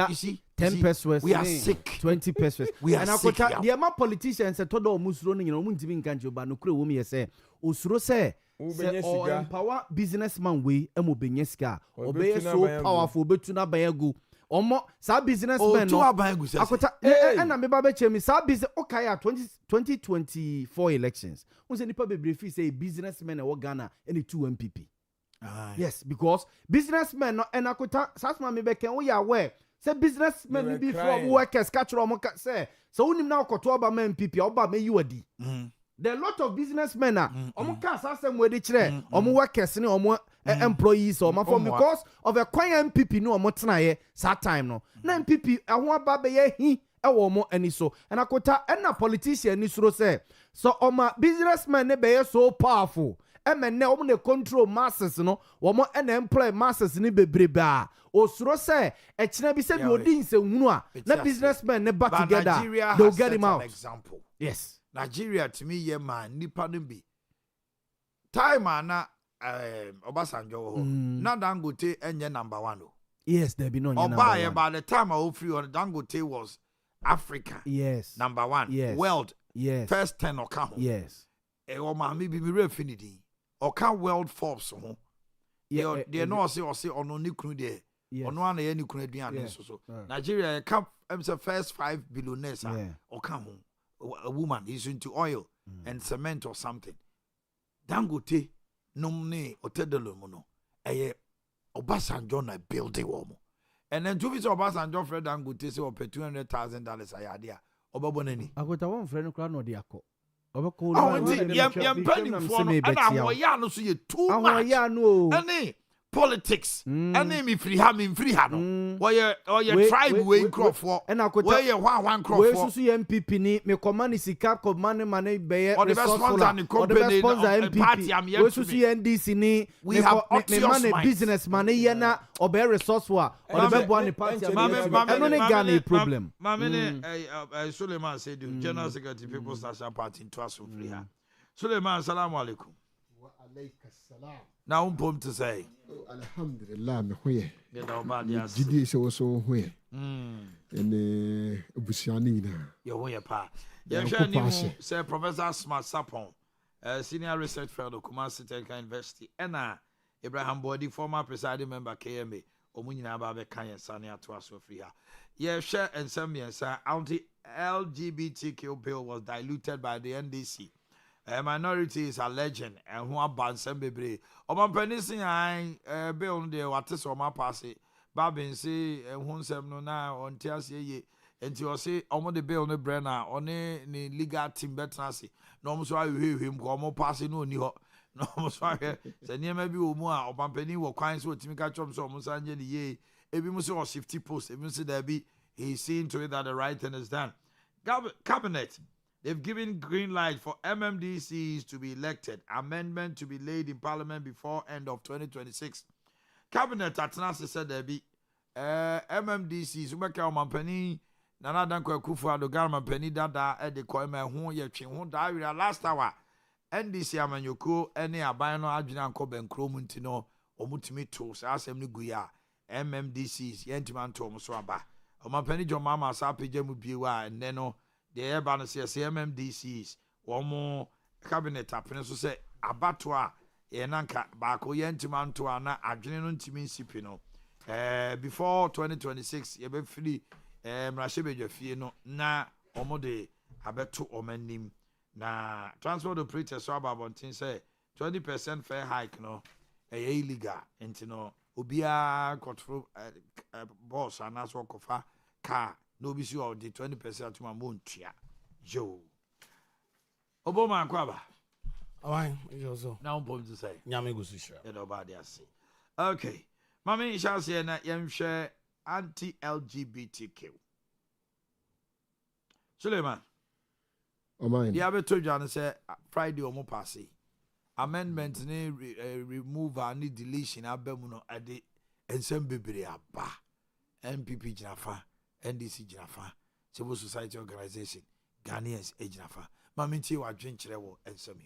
you see, 10 pesos. We are sick. 20 pesos. We are sick. The amount politicians said, "Todo musro ni no munti binkanjo ba no kure wo mi say osuro say or empower businessman we emo benye sika obey so powerful betuna bayagu omo sa businessman no akota na me ba be chemi sa business okay 2024 elections won say nipa bebre fi say businessmen e wo Ghana any 2 MPP yes because businessmen no enakota sasma me be ken we aware say businessmen be from workers catch ro say so unim na okoto oba MPP oba me yiwadi there are a lot of businessmen omo ka asasem we de kire omo workers ni omo employees omo from because of a kwan MPP no omo tenaye that time no na MPP ehwo aba be ye hi ewo omo ani so na kota na politician ni suro say so omo businessmen ne be ye so powerful emene omo ne control masses no omo na employ masses ni bebreba osuro say e kina bi se bi odi nsehunu a na businessmen ne back together they'll get him out example yes Nigeria to me ye man nipa no bi time ana Obasanjo na Dangote enye number 1 o yes there be no number 1 by the time I free on Dangote was Africa yes number 1 yes world yes first 10 oka ho yes o ma mi bi refinity oka world Forbes ho they no say ono ni kunu de ono ana ye ni kunu aduane so Nigeria cap first 5 billionaires oka ho a woman is into oil and cement or something. Dangote nomne otedelo mono. Eye Obasanjo na building womo. And then two bits of Obasanjo Fred Dangote say ope $200,000 ayadia. Obaboneni. Agota one friend kra no de akọ. Obako no. Yam penny for no. And ahoya no so ye too much. Ahoya no. Ani politics ene mi free ha no we tribe we crop for we ye one crop for we susu MPP ni me command sika command money be resourceful or the sponsor MPP we susu NDC ni we have money business money ye na obe resourceful or the bo ni party eno ne Ghana problem mame Suleiman said General Secretary People's National Party into us free ha Suleiman assalamu alaikum wa alaikum assalam now pom to say alhamdulillah me hoye jidi se wo so hoye ene obusiani na yo hoye pa ye hwe ni mu say Professor Smart Sapon senior research fellow Kumasi Technical University ena Abraham Body former presiding member KMA Omunina Babe Kanye Sania to us for free. Yeah, share and send me anti-LGBTQ bill was diluted by the NDC. A minority is a legend, and who are banned some baby. Oman Penisi, I bill the what is on my passy. Babin say, and who some no now on Tiasi, and you say, Omo the bill no brenner, on a legal team betanasi. No, so I hear him go more passing no new. No, sorry, say near maybe Omoa or Pampeni or Quines would Timika Chomso, Musanje, ye, every Musso or 50 posts, if Mr. Debbie, he's seen to it that the right thing is done. Cabinet. They've given green light for MMDCs to be elected. Amendment to be laid in Parliament before end of 2026. Cabinet Atanase said there be MMDCs. Umeka Omanhene Nana Dankwa Akufo-Addo Omanhene Dada Ade Kyeɛ ho ye twe ho da last hour. NDC amanyoko ene aban no adwena nkɔ bankro mu ntino omutimi to sa asɛm no guya MMDCs yentima nto omo so aba. Omanhene John Mama sa pagya mu biewa enne no the eba no say MMDCs womo cabinet apene so say abato a ye nanka baako yentima nto ana adwene no ntimi nsipi no before 2026 ye be free mrashebedwa fie no na omo de abeto omanim na transport operator so ababontin say 20% fair hike no illegal enti obia control boss anaso kofa car no be sure the 20% to my montua yo oboma kwaba awai so now point to say nyame go so shira nobody ase okay mama shall say na yemhwe anti-LGBTQ Suleiman Omanhene yeah, I told you say Friday or more passy. Amendment ni remove any deletion abemuno ade ensem bebre aba. MPP jinafa, NDC jinafa, civil society organization, Ghanaians jinafa. Maminti wa dwenkyere wo ensem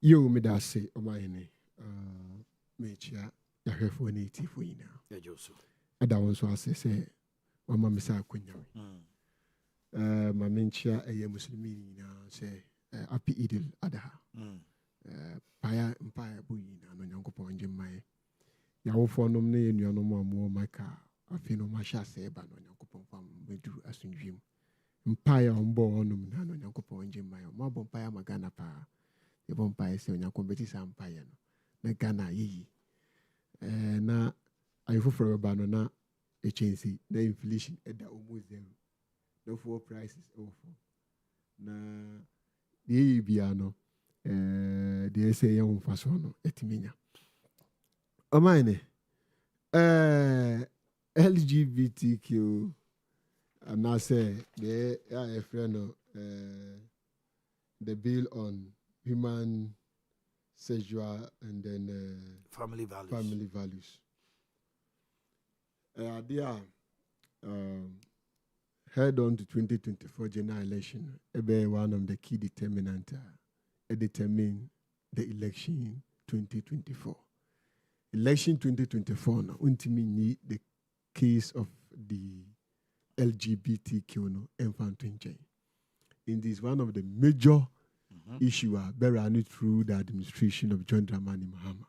yo me da say Omanhene me chia ya hwefo ni tifo ina. Ya joso. Ada won so ase say mama me sa akonyawe. Maminchia a Muslim say Happy Idil Adha. Paya Empire Buina, no Yankopon Jemai. Yaw for nomne and Yanoma more Maka, a fino Masha Seba, no Yankopon Fam, Medu Asunjim. Empire on board no Yankopon Jemai, Mabon Paya Magana Pa, the Bompire say Yankobetis Empire, no Gana ye. Na I for a banana, a chancy, the inflation at the almost there. No four prices awful. Na the biano the say young fasono etiminya. Omanhene LGBTQ and I say the a friend of the bill on human sexual and then family values. They are head on to 2024 general election, one of the key determinants determine the election 2024. Election 2024 now, ultimately the case of the LGBTQ no infantry. In this one of the major issue bearing through the administration of John Dramani Mahama.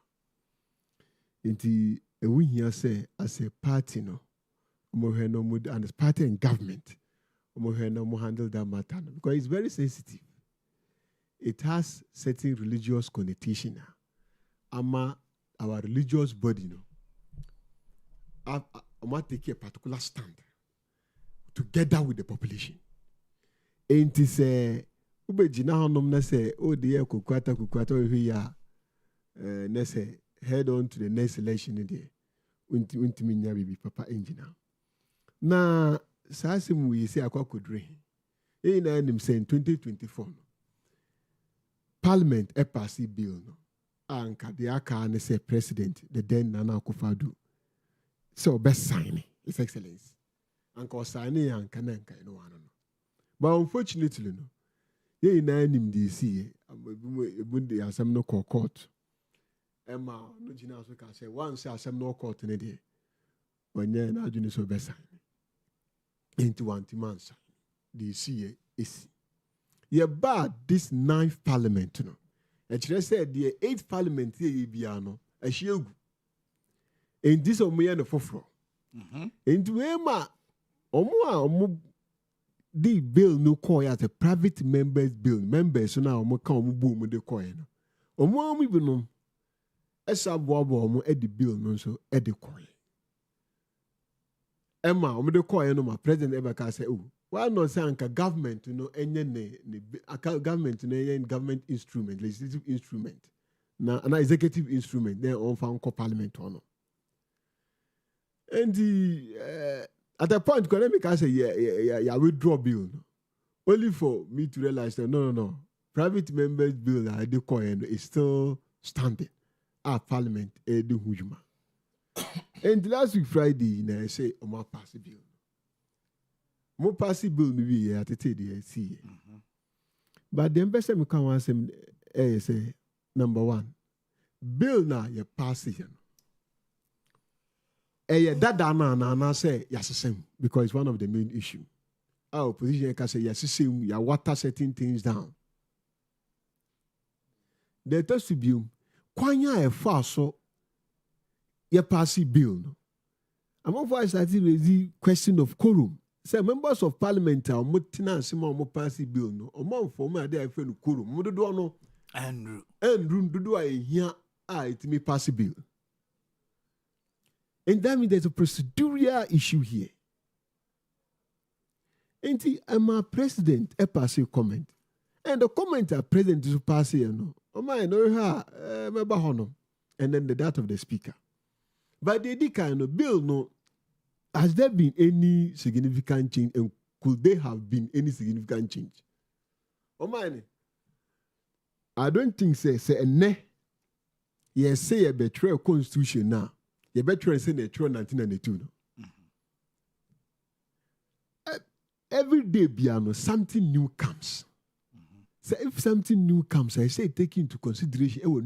We here say as a party no. And as party and government, handle that matter because it's very sensitive. It has certain religious connotation. Our religious body, take a particular stand together with the population. And to say, oh dear, kukwata head on to the next election there. Untiminya bibi papa engineer. Na sasem we say akwa kodre na nim say in 2024 parliament e pass bill no anka the aka ne say president the then Nana Akufo-Addo so best sign his excellency anka sign anka na anka no one no but unfortunately no na nim DC ebu asem no court Emma no jina so ka say once asem no court ne dey onye na adwene so best sign into one months. The CA is yeah, but this 9th parliament, no. And she said the 8th parliament here, Biano, a shield. And this on me and the 4th. Into Emma, Omo the bill no coin as a private members bill. Members so now Omo come boom with the coin. Omo we no. Esa boabo Omo the bill no so the coin. Emma Omo the coin no ma president ever can say oh. Why not say anka government government government instrument, legislative instrument, na an executive instrument, then on found parliament or no. And at a point, I say yeah, withdraw bill. No? Only for me to realize that no. Private members bill I do coin is still standing. Parliament do hujuma. And last week Friday, I say Oma pass the bill. Mo pass bill no be at the see. But the ambassador me can want say number 1. Bill na ye pass here. That na say yes same because it's one of the main issue. Our opposition can say yes same ya water certain things down. The test to be kwanya e fa so ye pass bill no. Among for I started the question of quorum. Say members of parliament are mutina sima mo pass bill no. Omo for me ade afa no quorum. Mo do no Andrew do I here it may pass bill. And that means there's a procedural issue here. And I'm a president, a passive comment. And the comment are president to pass here, no. Oh my, no, and then the that of the speaker. But the kind of bill, no, has there been any significant change, and could there have been any significant change? Oh my, I don't think say ne. Yes, say a betrayal constitution now. You better say the 1992. No? Every day, piano, something new comes. So if something new comes, I say take into consideration. I'm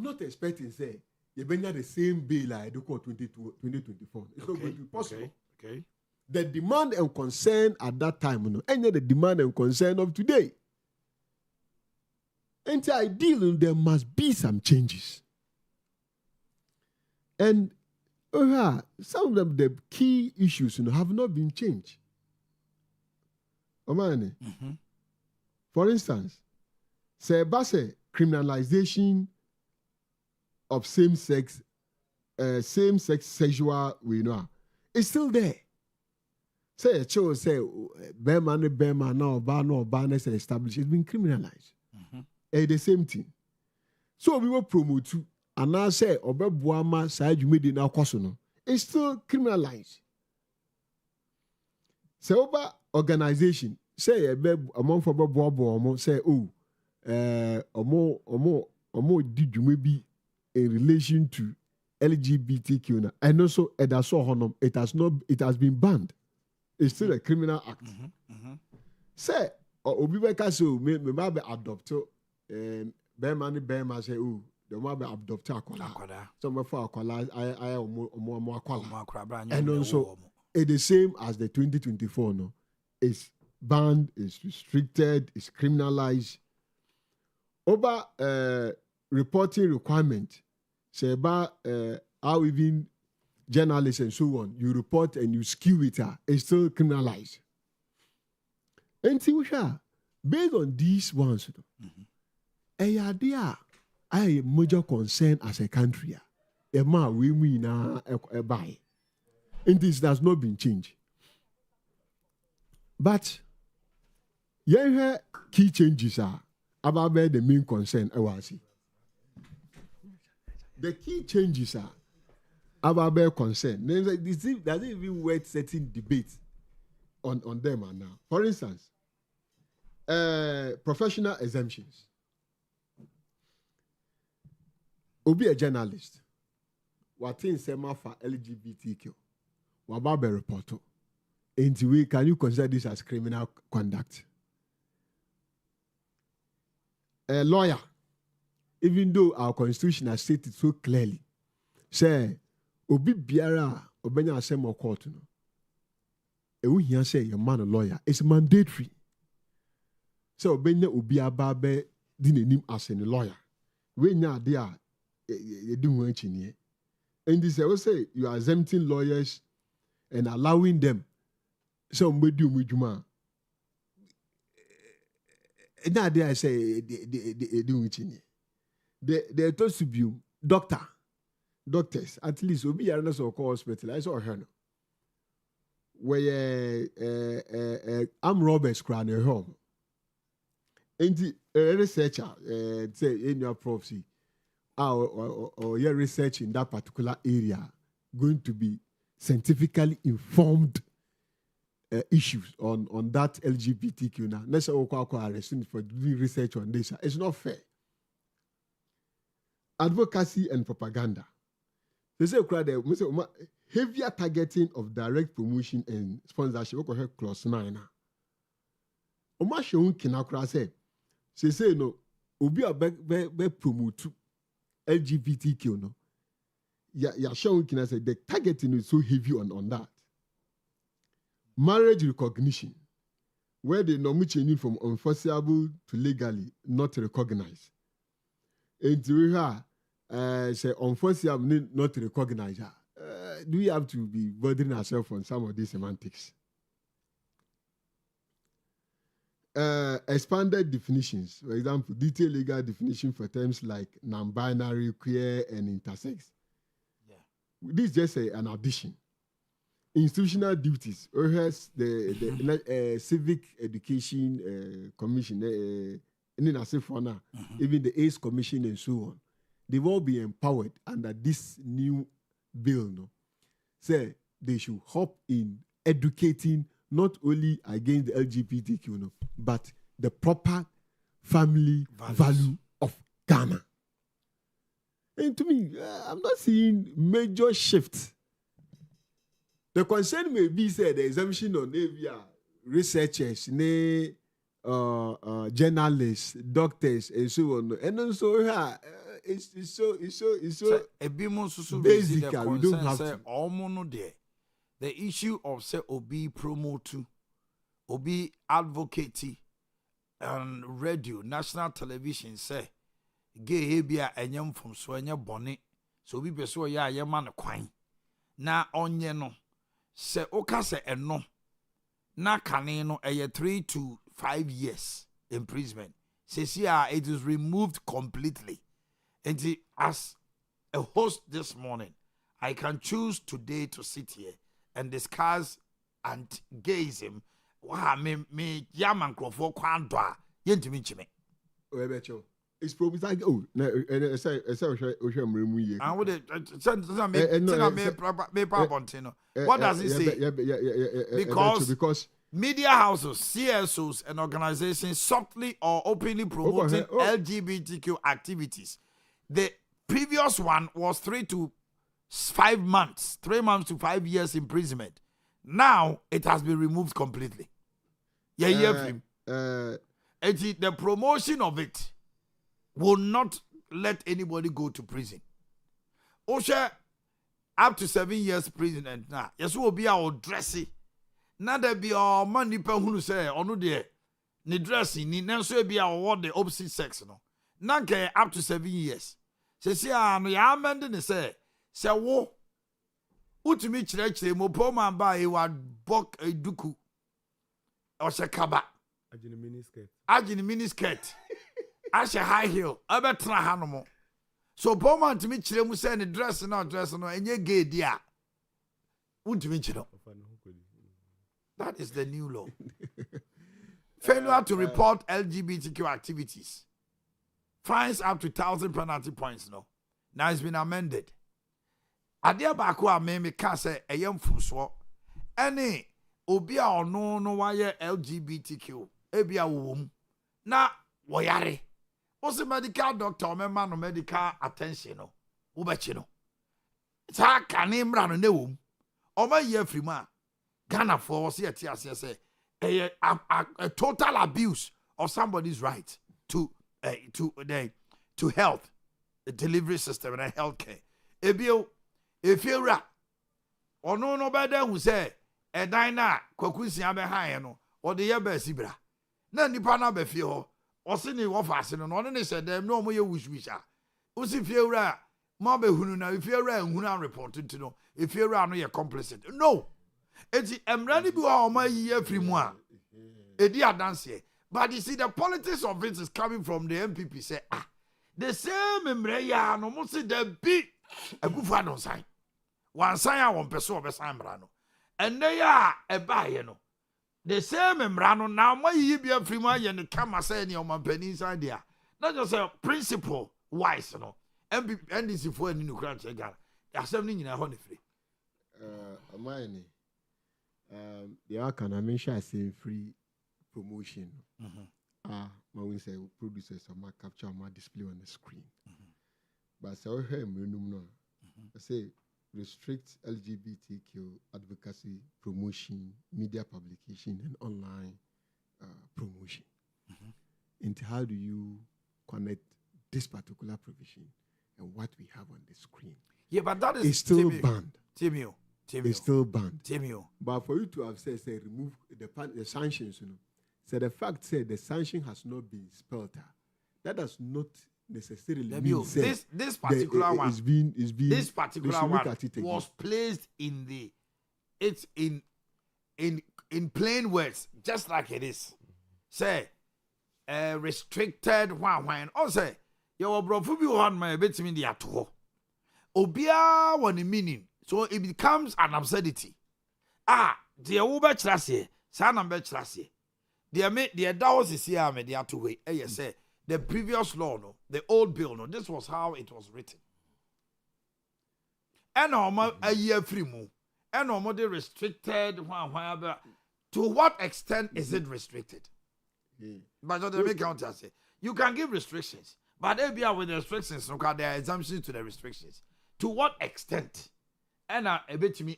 not expecting say you bring the same bill like the 2024. It's not going to be possible. Okay. The demand and concern at that time, and the demand and concern of today. And ideally, there must be some changes. And some of the key issues have not been changed. Omanhene. For instance, say criminalization of same-sex sexual is still there. Say a child say Bear now Barnes established, it's been criminalized. The same thing. So we will promote to and now say Obebuama side you made in our question. It's still criminalized. Say over organization, say among for Bobo say omo did you maybe in relation to LGBTQ and also it has been banned. It's still a criminal act. Say Obibeka so me adopt Bear say the mob adopt akwala. Some for akwala I akwala. And also it's the same as the 2024 no. It's banned, it's restricted, it's criminalized. Over reporting requirement, say about how even journalists and so on, you report and you skew it, it's still criminalized. And see, based on these ones, I major concern as a country. We now buy. And this has not been changed. But key changes are about the main concern. The key changes are about their concern. Does it even worth setting debate on them and now? For instance, professional exemptions. Obi a journalist. What in sema for LGBTQ? What about the reporter? Can you consider this as criminal conduct? A lawyer, even though our constitution has stated so clearly, say Obi biara obenya asem court no. Ewu here say your man a lawyer. It's mandatory. So obenya obi ababe di nenim as a lawyer. We nya dia ye di ho anchi nie. And this I say you are exempting lawyers and allowing them. So Medjuma. And now I say they do it. They told to be doctors, at least will be a so called hospital. I saw her. Where I'm Robert's crown at home. And the researcher say in your prophecy, or your research in that particular area going to be scientifically informed issues on that LGBTQ now. Let's say arresting for doing research on this. It's not fair. Advocacy and propaganda. They say heavier targeting of direct promotion and sponsorship. Clause 9. Oma showun kinakura say no obi a be promote LGBTQ no. Ya showun kina say the targeting is so heavy on that. Marriage recognition, where they normally change from unforeseeable to legally not recognized. And we have say unforeseeable not recognized. Do we have to be bothering ourselves on some of these semantics? Expanded definitions, for example, detailed legal definition for terms like non-binary, queer, and intersex. Yeah. This is just an addition. Institutional duties, or has the Civic Education Commission, even the AIDS Commission and so on, they will be empowered under this new bill. No, say they should help in educating not only against the LGBTQ, no, but the proper family value of Ghana. And to me, I'm not seeing major shifts. The concern may be said the exemption on researchers, journalists, doctors, and so on. And also, it's so basic. We don't have to. The issue of say obi promote, obi advocate, and radio, national television say gay hebia enyam from so enya bone. So obi beso ya yema no kwan. Na onye no se oka se eno na kane no 3 to 5 years imprisonment. Says it is removed completely. And as a host this morning, I can choose today to sit here and discuss and gaze him. Wow, me yaman crofo kwandwa yentimi chime. It's probably like I say I would what does it say? Because media houses, CSOs, and organizations softly or openly promoting LGBTQ activities. The previous one was 3 to 5 months, 3 months to 5 years imprisonment. Now it has been removed completely. The promotion of it will not let anybody go to prison. Osha up to 7 years prison and now yes will be our dressy. Now there be our money per who say or no there ni dressing ni nanso be our what the opposite sex no. Now up to 7 years. Say no ya amend ne say wo utumi chire mo po man ba e wa bok eduku o se kaba agini mini skirt ashe high heel abetra hanomo so po man tumi chire mu say ne dress no enye gay dia utumi chire. That is the new law. Failure to report LGBTQ activities. Fines up to 1,000 penalty points. No, now it's been amended. Adia bakwa me can say a young fuswo. Any obia or no wire LGBTQ. Ebia womb. Na wayare. Also medical doctor man no medical attention no. Ubachino. It's a canim ran ne womb. O ma ye free man. Ghana for say a total abuse of somebody's right to health, the delivery system and healthcare. Ebio, if you ra, or no better who say a dina kwakusi abe no or the yebe sibra. Na nipa na be fie ho, or sini wo fase no no ne said them no mo ye wisha. Usi fie ra Mabe hunu na if you ra hunu reported to no if you ra no you complicit. No. Eti emrani bi wa oma yi afri mu a. Edi adanse. But you see the politics of it is coming from the MPP say the same emre ya no mo se da bi akufa don sign. Wan sign a won pese obesan emra no. Enne ya eba ye no. The same emra no na mo yi bi afri mu aye ne kama say ne o mampani inside there. Not just a principle wise no. MPP NDC for any new crunch again. Asem ni nyina ho ne free. Omanhene the can mention say free promotion. My we say producers or capture or display on the screen. But so here no. I say restrict LGBTQ advocacy, promotion, media publication, and online promotion. And how do you connect this particular provision and what we have on the screen? Yeah, but that is it's still banned. Timio. It's still banned. Timio. But for you to have said, say remove the sanctions, so the fact said the sanction has not been spelled out. That does not necessarily mean this particular one is being this particular one was placed in the in plain words, just like it is. Say restricted one. Also, your brother be one my bit mean the ato. Obia one meaning. So it becomes an absurdity. The Uber Chassis, San Amber Chassis. The dollars is here, the other way. Say the previous law, no, the old bill, no, this was how it was written. And a year free move. And the restricted to what extent is it restricted? But the make counter say you can give restrictions, but they be with the restrictions, no, there are exemptions to the restrictions. To what extent? And a bit to me,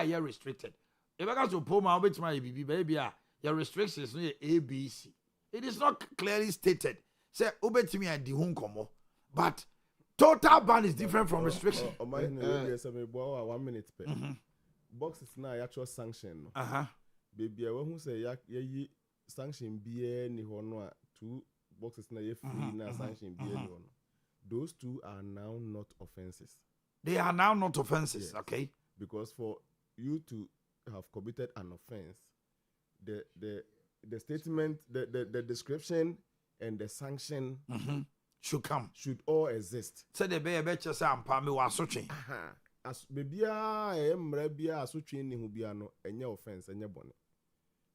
you're restricted. If I got to pull my bit my baby, your restrictions A, B, C. It is not clearly stated. Say, obey to me and the home como. But total ban is different from restriction. 1 minute. Box is now actual sanction. Baby, I who say ya sanction be ni hono 2 boxes na ye free na sanction be ni hono. Those 2 are now not offenses. They are now not offenses, yes. Okay? Because for you to have committed an offense, the statement, the description, and the sanction should all exist. So the be better say ampa me was switching. As bebia emre bia asotwe ni hu bia no enye offense enye bone.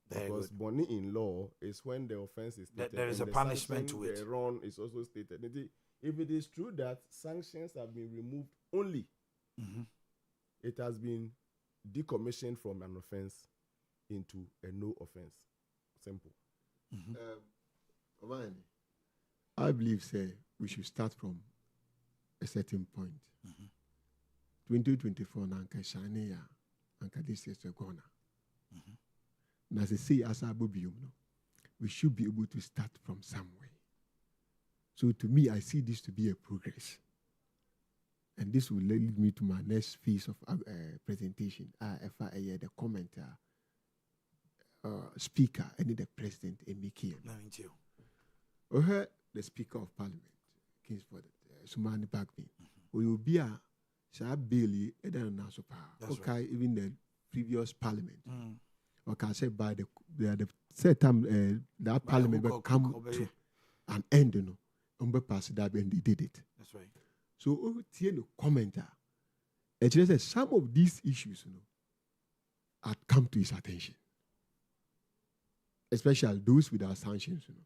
Because bone in law is when the offense is stated. There is a punishment to it. The wrong is also stated. If it is true that sanctions have been removed only, it has been decommissioned from an offense into a no offense. Simple. I believe, say, we should start from a certain point. 2024, Nanka Shania, Nanka this year's Gona. And as I say, as I we should be able to start from somewhere. So to me, I see this to be a progress. And this will lead me to my next phase of presentation. The commenter, speaker, and the president, Emiki. The Speaker of Parliament, Kingsford, Sumani Bagby. We will be a Bailey, okay, even the previous Parliament. Okay, I said by the set time that Parliament will come to an end, you know, pass that and they did it. That's right. So, the commenter, and she said some of these issues, you know, had come to his attention, especially those with our sanctions, you know.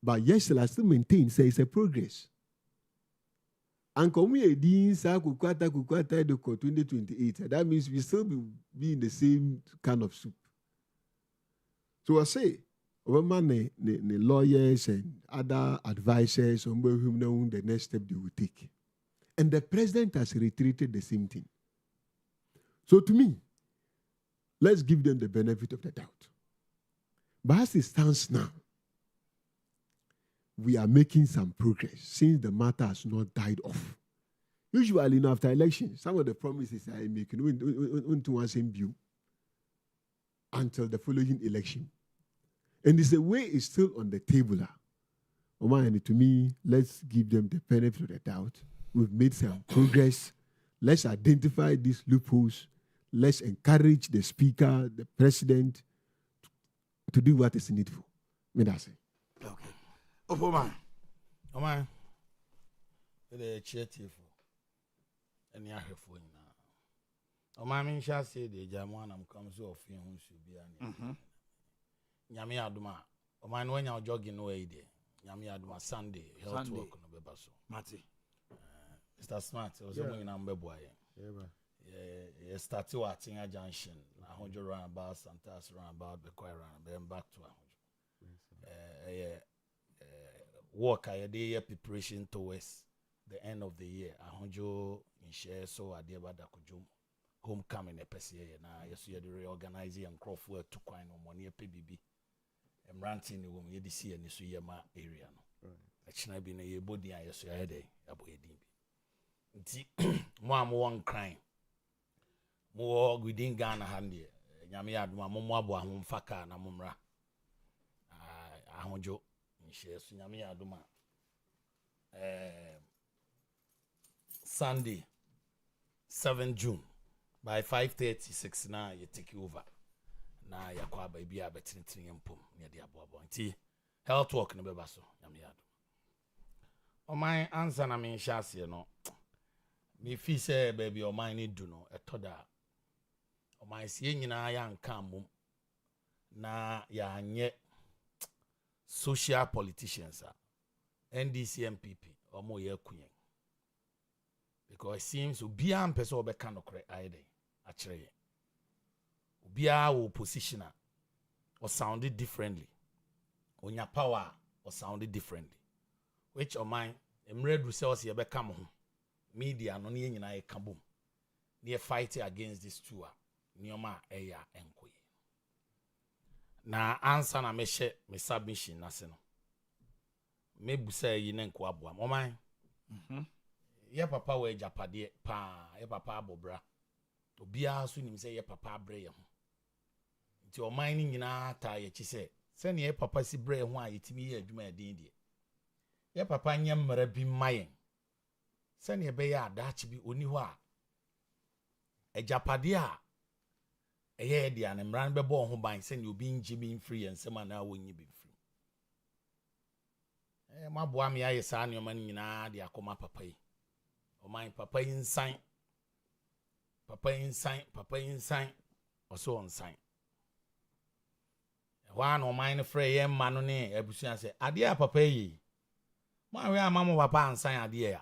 But yes, I still maintain, say it's a progress. And come we din sa kukwata do 2028. That means we still be in the same kind of soup. So I say, when the lawyers and other advisors on whom know the next step they will take. And the president has reiterated the same thing. So to me, let's give them the benefit of the doubt. But as it stands now, we are making some progress since the matter has not died off. Usually, after elections, some of the promises I make into one same view until the following election. And it's a way is still on the table. Omanhene, to me, let's give them the benefit of the doubt. We've made some progress. Let's identify these loopholes. Let's encourage the speaker, the president, to do what is needful. Me that's it. Okay. Opoma. Oman. The cheerful. And ya have for now. Oman mean shall say the Jamanam comes off him who should be an Yami Aduma. Oman when you're jogging away there. Yami Aduma Sunday, health work on the Bebaso. Mati. Mr. Smart, or something number boy. Yeah, started watching a junction. 100 roundabout, Santas roundabout, Bequia round, then back to 100. Work I day preparation towards the end of the year. 100 in share so I dear Badakujum homecoming a PCA. Now, yes, you the reorganizing and Crawford to coin on money PBB. I'm ranting the woman you see and you my area. Actually, I've been a body I saw a day. One crying. More within Ghana handy. Yami Aduma Momwabo and Faka and Mumra. Ahonjo in shares Yami Aduma. Sunday, 7 June, by 5:36 now you take over. Now you kwa baby a betting and pum near the above. Health work in the Bebaso, Yami Aduma. Oh, my answer, I mean, Shasi, no. Me fi say baby o man need do no etoda o man sie nyina ya nka mum na ya anye social politicians NDC MPP o mo ye kunyen because it seems obi am pese obeka nokre aide a kire ye obi a wo position or sounded differently onya power or sounded differently which o man emre du se o se be kam ho media no ne nyina e kabom ne fight against this two nioma eya enkoye na answer na me hye me submission na se no me busa yi ne nko aboa moman ye papa we japade pa ye papa abobra obia so nim se ye papa abre ye ho nti oman ni nyina ta ye chi se ne ye papa si bre ho a yetimi ye adwuma edin die ye papa nyem mara bi mayen sani ebe ya adachi bi oni ho a ejapade a eye de an mran be bo ho ban sani obi nji bi mfiri ensema na wonyi bi mfiri mabo am ya yesa ne man nyina de akoma papa yi o man papa yi nsan oso onsan wa no man ne frɛ ye mma no ne abusua sɛ ade a papa yi ma we amamo papa ansan ade ya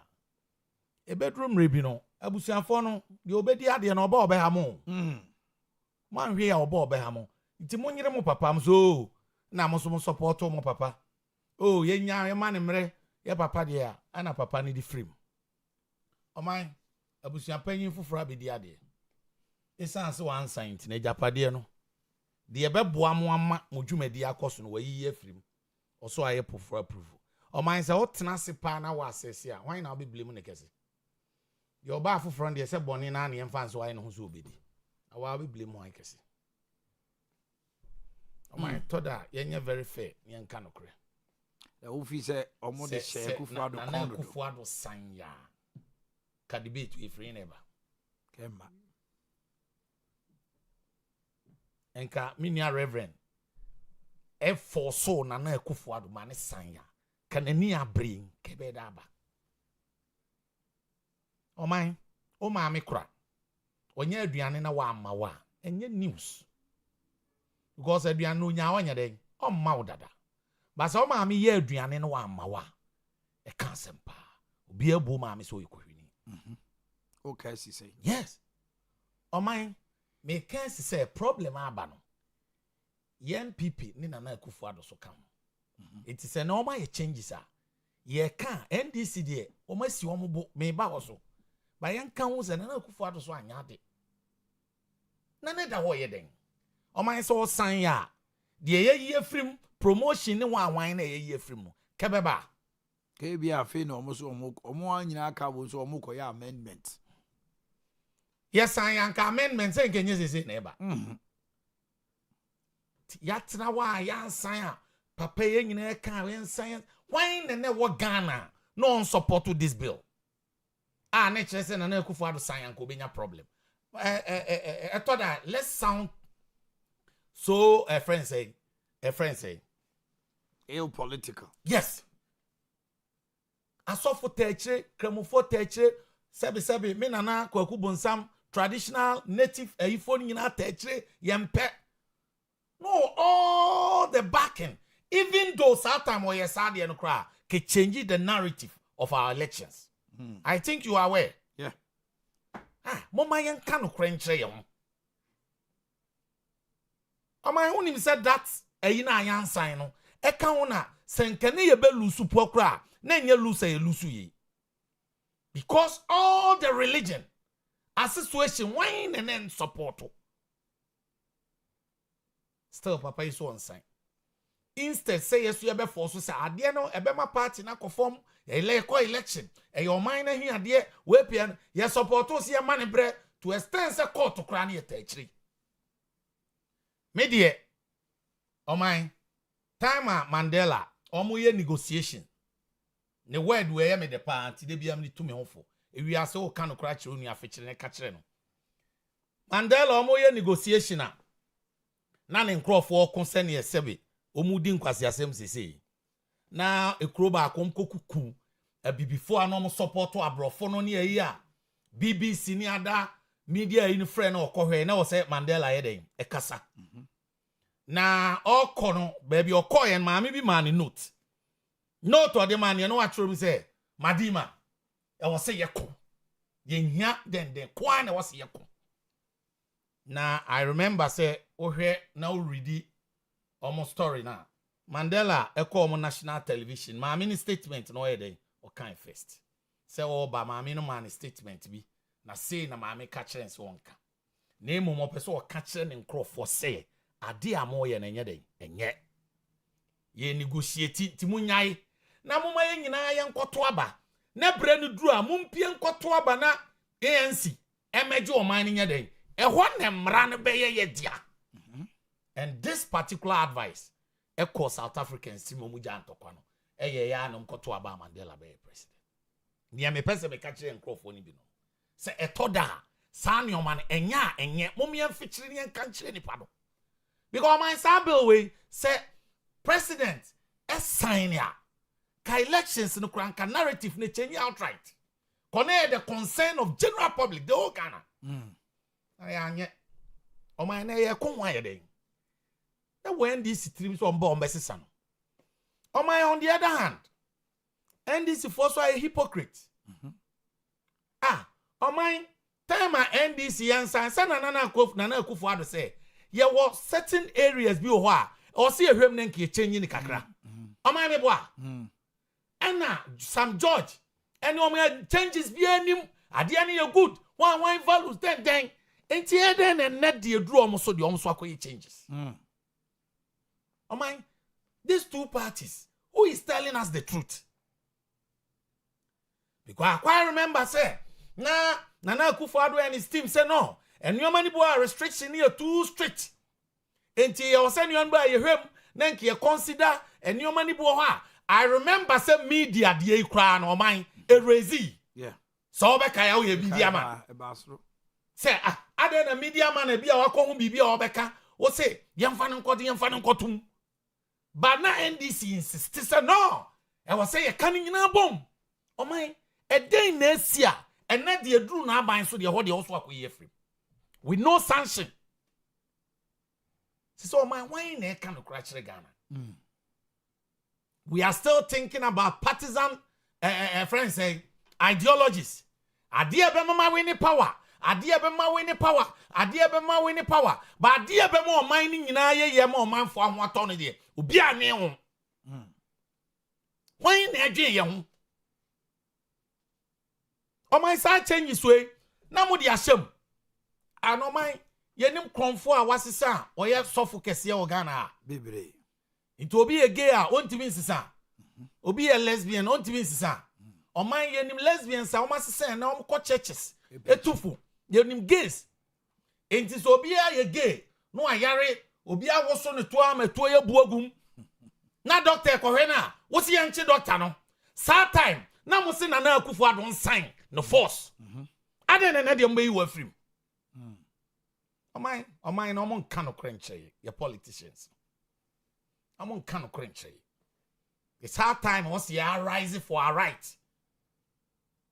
a bedroom rebi no abusuafo no de obedi ade na oba obeha mo man hwe ya oba obeha mo nti monyere mo papa m so na mo so mo support mo papa oh ye nya ye man mre ye papa de ya ana papa ni di frame o man abusuapanyin foforo abedi ade esanse wan saint na japade no de ye beboa mo ama mo dwumadi akoso no wayi ye frame oso aye poforo approve o man se wotena se pa na wa asese a wan na obi blame ne kese your bar for front, yes, a bonny nanny and fans why no who's obedi. I will be blame my case. Oh, my toda, you're very fair, young canocre. The officer almost the share Kufuado sign ya. Can debate if we never came back. And ka minia reverend F4 so nana Kufuado man sign ya. Can any bring kebedaba? O man, o mami kra. Onye aduane na wa amma wa. Enye news. Because aduane no nya wanya den. O ma udada. But so mami ye aduane na wa amma wa. E kan sempa. Obi ebu mami so ekohwini. Okay, si say. Yes. O man, me can say problem aba no. Ye MPP ni Nana Akufo-Addo so kam. It is a normal changes a. Ye kan NDC de o ma si omo bo me ba wo so. Ba yan kan wo se Nana Akufo-Addo so anya de. Na ne da wo ye den. O man so san ya. De ye film promotion ni wan na ye film no. Kebeba. Kebi afi na omo so omo anyina aka bo so omo koya amendment. Yes, I am amendment say nkenye sese na eba. Ya tena wa ya san a papa ye nyina ka we nsan why nene wo Ghana no support to this bill ne chere say Nana Akufo-Addo sign and ko benya problem I thought that let's sound so a friend say ill political. yes asofo techre kramofo techre sebi me Nana Kwaku Bonsam traditional native ifo nyina techre yempe no all the backing even though Satam or Yesadi and Kra can change the narrative of our elections. I think you are aware. Yeah. Mama yan kanu krenche yon. Ama unim said that yina yan sign no. Eka una senkene ye be lusu pokra na nye lusu ye lusu ye. Because all the religion a situation wine and then support. Still papa is one sign. Instead say yes you be force say ade no ebe ma party na conform election e your mind na here ade we pian ye support us ye man bre to extend say court to kra na ye tachiri me de o man time Mandela omo ye negotiation ne word we ye me de party de biam ni to me hofo e wi ase o kan kra chiro ni afechire ne ka kire no Mandela omo ye negotiation na ne nkrofo concern ye sebe omudi nkwasi asem sese na ekroba akom kokuku before anom support abrofo no ne ayi a BBC ni ada media in friend na okohwe na wo say Mandela yeden ekasa na okono baby okoyen maami bi man note to the man ye no atro mi say Madima e wo say yeko ye hia den kwa na wo say yeko na I remember say ohwe na o ready almost story now. Mandela eko omo national television. Maami statement no yede o kan first. Say ba maami no man statement bi. Na say na maami ka kire nse wonka. Na emu mo pese o ka kire ne nkrofo say ade amo ye na enye den. Enye. Ye negotiate ti munyai. Na moma ye nyina ye nkoto aba. Na bre no duru a mumpie nkoto aba na ANC emeje o man nye den. Ehwo ne mra no be ye dia. And this particular advice, echo South Africans, Simomuja and Tokwano, ya no mkoto aba Mandela be president. Niya me pese me kachire nkrofo bi no. Se etoda, san yo man enye, momi en featuring en kanchire ni pado. Because my sabil way say president sign ya. Ka elections no kranka narrative ne change outright. Kone the concern of general public, the whole Ghana. Anye. O my na ye konwa ye den. When these streams on bomb on the other hand, and this is also a hypocrite. On my time NDC answer, Nana Akufo-Addo say, there were certain areas be or see a remnant changing the kakra. On my meboa. And now some George, and on changes be him, Adiani good, one values then, and then and net the draw almost so the almost changes. Oh my, these two parties, who is telling us the truth? Because I quite remember say, Nana Akufo-Addo and his team say no, and your money boy restriction here too strict. And you send you by your home, then you consider and your money boy. I remember say media the crown or mine erase. Yeah. So Obeka ya media man. Say I then a media man be our come be Obeka. O say yamfan nkotum. But now NDC insists say no. I was say a canning in a bomb. Oh my, a day next year, and not the drew now buying so the whole also free. With no sanction. So my why ne kind of crash Ghana. We are still thinking about partisan friends say ideologies. Adia be mama winning power. Adia be ma winning power. Adia be ma winning power. But adia be more mining in ye more man for what on it. Ubia ne ho. Why na adwe ye ho? O my side changes way. Na mo di ahyem. Ano man ye nim kronfo a wasesa o ye sofo kese o Ghana bebre. Into obi a gay a ontimi nsisa. Obi a lesbian ontimi nsisa. O man ye nim lesbians a o masesa na o ko churches. Etufu ye nim gays. Enti so obi a ye gay no ayare obi a woso ne to amato ye buagum. na doctor kɔhwɛ na wo si yɛnche doctor no saa time na mo se Nana Akufo-Addo sign no force ade na de mba yi wa film ɔman na ɔmo nka no krenche ye politicians ɔmo nka no krenche it's hard time ɔmo se ya rise for our right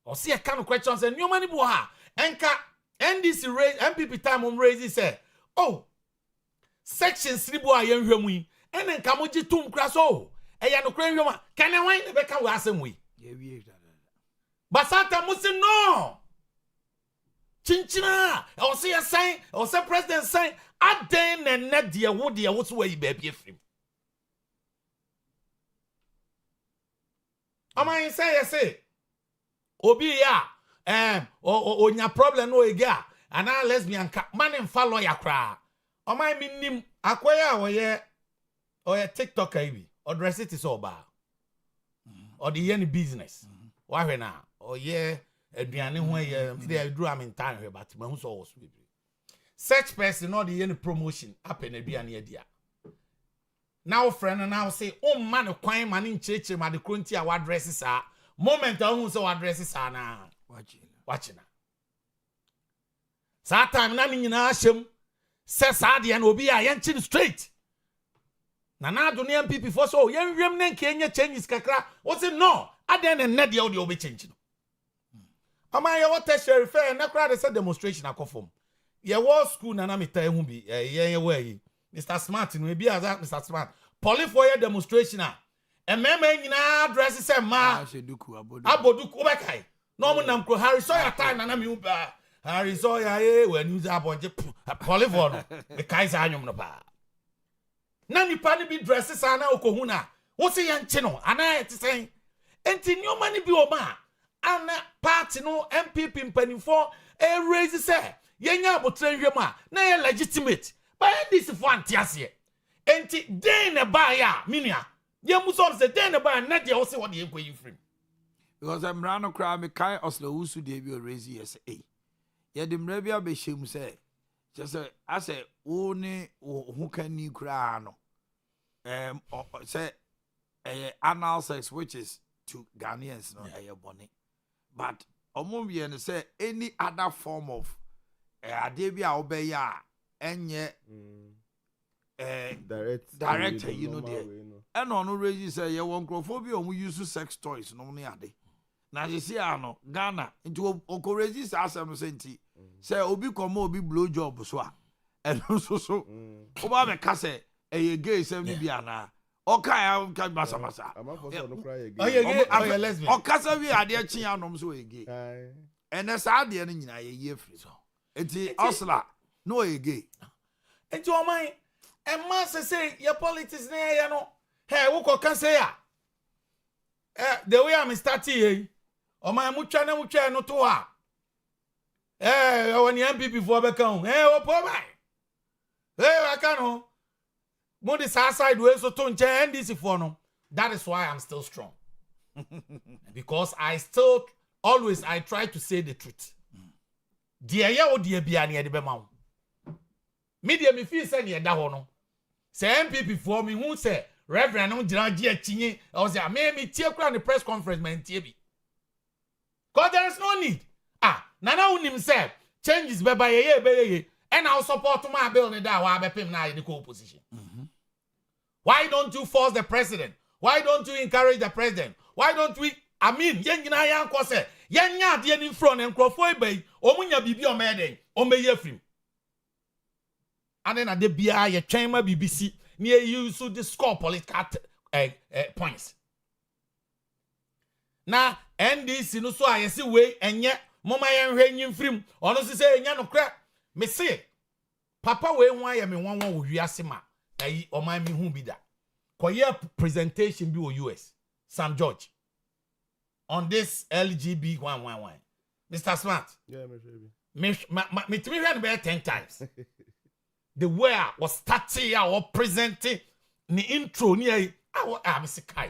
ɔse ya ka no krenche say nyoma ni bo ha enka NDC raise MPP time raise say oh sections ribo a yenhwɛ mu yi ene nka mo gi tum kra so eya no kra nhwɛ ma kane wan ne beka wo asɛm wi basata mo se no chinchina I say a sign I say president sign aden na na de wo de wo so wa yi ba bia frim Oman say obi ya onya problem no ega ana lesbian ka man mfa lawyer kra Oman mi nim akoya oye TikTok ibi address it so ba or the any business wa hwe na oye aduane ho ye dey duru am in time hwe but ma hu so was we such person or the any promotion happen aduane adia now friend now say o man kwan man ncheche ma de kronti a wa address sa moment a hu so wa address sa na watch na sa time na ni nyina ahyem se sa de na obi a yenchi straight Nana Ado ne MPP for so yenwem ne nkenya changes kakra wo say no aden ne de o de obi change no ama ye what sheriff na kra de say demonstration akofom ye war school na meta ehu bi ye we Mr Smart no bi as Mr Smart poli for ye demonstration a emema nyina address say ma aboduku obekai no mo nam kro Harry so ya time na me hu ba Harry so ya we news abonje poli for no me kai sa anyum no ba na nipa ni bi dresses ana okohu na wo se yenche no ana etisen enti nyoma ni bi o ma ana party no MPP mpanimfo raise say yenya abotre nhwem a na ye legitimate but this for antiase enti den na ba ya minia ye muso say den na ba na de wo se wo de ekwayi free because I'm rano cry me kai oslo usu de bi raise yes eh ye de mra bi abehiem say just I say one who can ni kra no say anal sex which is to Ghanaians no boni but omum ye say any other form of ade bi a obeya enye director you know there and on raise say ye won crofobia omu use sex toys no ne ade na je see ano Ghana into okoraise asem senti say obi komo obi blow job so a eno so oba be ka say eye gay sem ni bia na okay ka masa lesbian okasa wi ade chi anom so eye gay ene sa ade no nyina ye free so enti osla no eye gay enti o man e ma say your politics na ye no hey wo ko kan say ya the way I'm starting here o man mutwa no to a when the MPP for be kan o po ba I can mo this side way so to nche NDC for no that is why I'm still strong because I still always I try to say the truth dear ya o dear bia na de be ma media me feel say na da ho no say MPP for me who say reverend no gira gi achinye I say me tie kura the press conference man tie bi because there is no need nana unim say changes be by ye and I'll support my bill in that why be na in the opposition. Why don't you force the president? Why don't you encourage the president? Why don't we yen nyina yan ko say yen nya de ni front en krofo ebay omunya bibi o meden o meye frim. And then ade bia ye twen ma BBC na you so the score political points. Na NDC no so ayese we enye moma yen hwe nyim frim ono so say enya no kra me say papa we hu aye me won wo wiase ma ayi o man me hu bi da koye presentation bi o US Sam George on this LGB 111 Mr. Smart me timi hwe be 10 times the way I was starting or presenting the intro ni I me say kai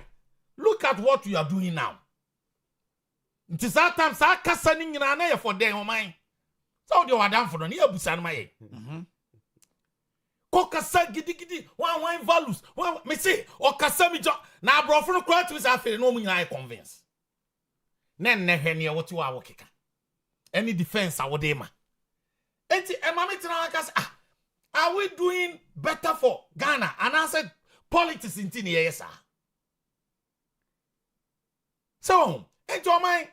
look at what you are doing now it is that time sa kasa ni nyina na ye for dem o man so de wadam for no ye busa no maye kasa gidi one values one me say o kasa mi jo na abrofo no kwat mi say afere no mu nyina convince nen ne hwe ne wote wa wokeka any defense awode ma enti e ma me tena aka say are we doing better for Ghana? And I said politics in tini yes sir. So into my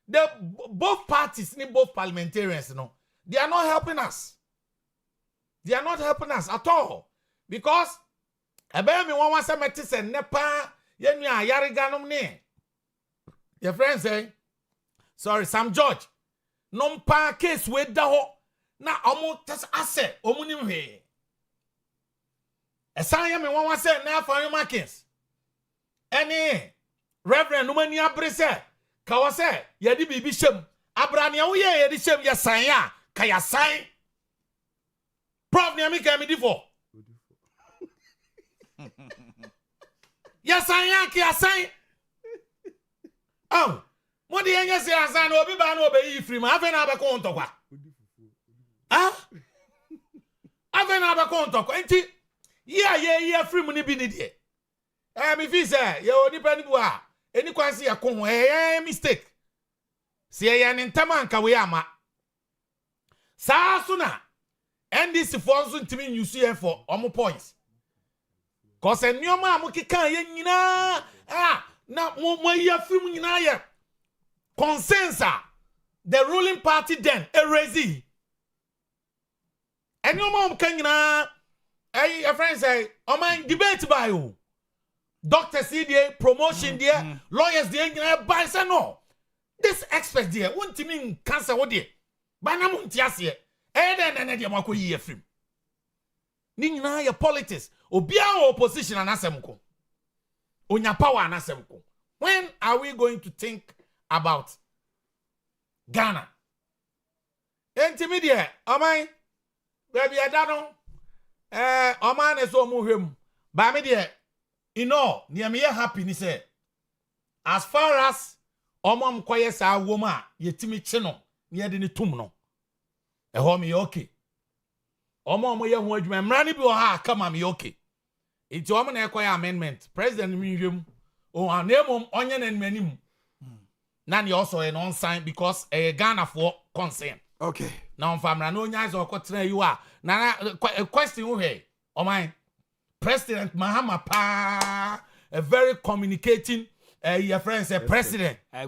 the both parties, both parliamentarians, they are not helping us. They are not helping us at all. Because me one say metis and nepa yenu ayariganum ne. Your friend say, sorry, Sam George. Nompa case we da ho na omo tes asset omunim hwe. Esanya me one say na for markets. Any Reverend Numani Abrese ka wo say ye di bibi shem abrane wo ye di shem ye san ya ka ya san prof ne mi ka mi di for ya san ya ka ya san oh mo di enye se asan no obi ba no obeyi free ma afa na be ko ntokwa afa na be ko ntokwa enti ye free mu ni bi ni de me fi say ye oni pa ni bu a eni kwansi ya ko ho mistake si ye ne ntama nka we ama saa so na NDC for so ntimi nyusu ye for omo points cause enioma amukika ye nyina na mo ye film nyina ye consensus the ruling party then erase enioma amukika nyina a friend say o man debate by you doctors there, promotion there, lawyers there, by say no. This expert there, won't mean cancer what there. Bana muntiasie. Then dia mako yi film. Ni nyina ya politics. Obia opposition anasem ko. Onya power anasem ko. When are we going to think about Ghana? Intermediate, amai baby adano. Oman so mu hwem. Ba me there near me happy ni say as far as omom koye sa woma yetimi chi no ne de ne tum no e ho me okay omom ye ho adwuma mrani bi o ha kama me okay enti om na ekoye amendment president mi hwem o anemom onye na manim na ne also e non sign because Ghana for concern okay na on famra na onya zo kwotena yi wa na question wo he o man President Mahama Pa, a very communicating your friend say president. Hey,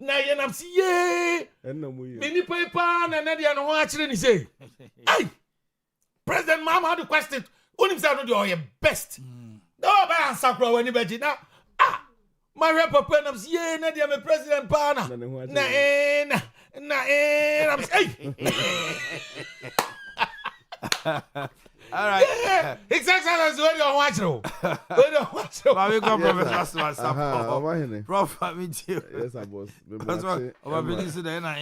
na yenam si ye. Many paper na na dia no ho akire ni say. Hey, President Mahama had the question. Unim say no do your best. No ba answer kro wani beji na my papa na si ye na dia me president pa na. Na hey. All right. Yeah. Exactly. Where you watch no? We go Professor Omanhene. Prof, I mean you. Yes, I was. That's what I'm being said na.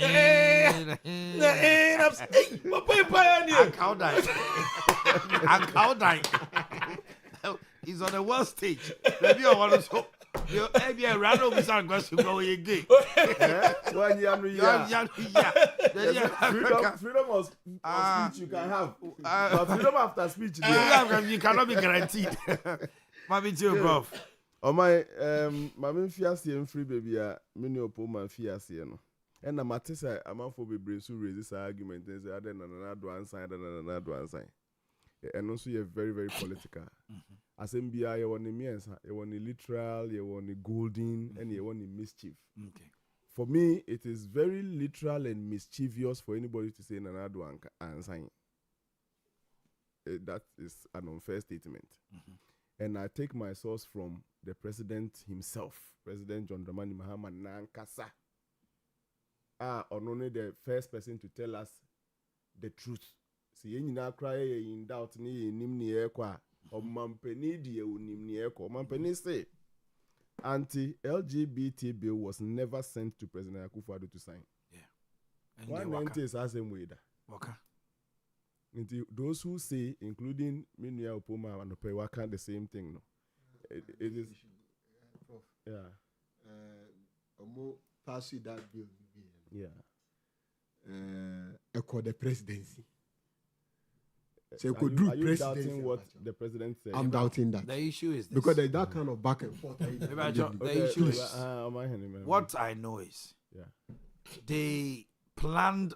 He's on the world stage. Maybe I want to show. You maybe a random bizarre question go again. Freedom of speech you can have. But freedom after speech you cannot be guaranteed. Maybe too, Prof. Oh my fiancé and free baby many opo man fiancé no. And na matisa amanfo bebre so raise this argument and say other than another one side. And also you're very, very political. As MBI, you want the miensa, you want the literal, you want the golden, and you want the mischief. Okay. For me, it is very literal and mischievous for anybody to say Nanado and sign. That is an unfair statement. And I take my source from the president himself, President John Dramani Mahama Nankasa. Only the first person to tell us the truth. See, you na cry in doubt ni nimni ekwa. Omampeni die unimni eko. Omampeni say anti-LGBT bill was never sent to President Akufo-Addo to sign. Yeah. 190 is the same way. Waka. Those who say, including Minya Opoma and Waka, the same thing. No, it is. Prof. Yeah. Omo pass that bill. Yeah. Echo the presidency. So Are could you, do are you presidency. doubting what the president said? I'm doubting that. The issue is this. Because there's that kind of back and forth. The issue is Omanhene, man. what I know is Yeah. they planned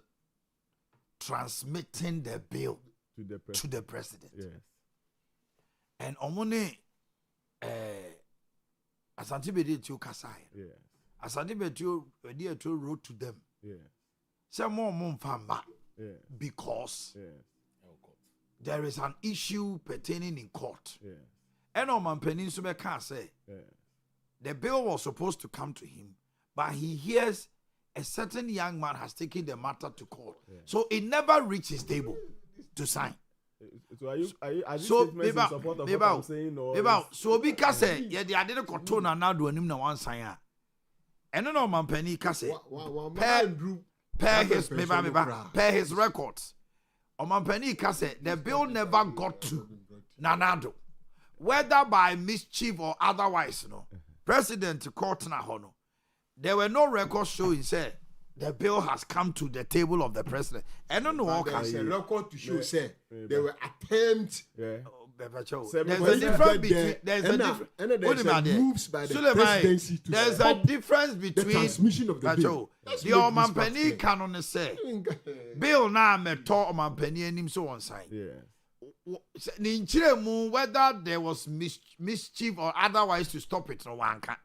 transmitting the bill To the to president. the president. Yes. And Omone Asante Bedi to Kasai. Yes. Asante Bedi to wrote to them. Yes. Some more mumfamba Yes. because Yes. there is an issue pertaining in court. Yes. And Oman Peninsula can say Yes. the bill was supposed to come to him, but he hears a certain young man has taken the matter to court. So it never reached his table to sign. So are you So statements in support of what I'm saying or so obi ka say ye de ade ko to na na do anim na wan sign a eno na Oman Pani ka say per his records Oman Pani ka say the bill never got to Nanado, whether by mischief or otherwise, President court na ho no. There were no records showing say the bill has come to the table of the president. And no all can There's a record to show say there were attempts. Yeah. There's a difference between there's a moves by the presidency to there's a stop difference the between transmission of the bill. the Oman Penny canon say bill na me to Oman Penny anim so on side. Whether there was mischief or otherwise to stop it no one can.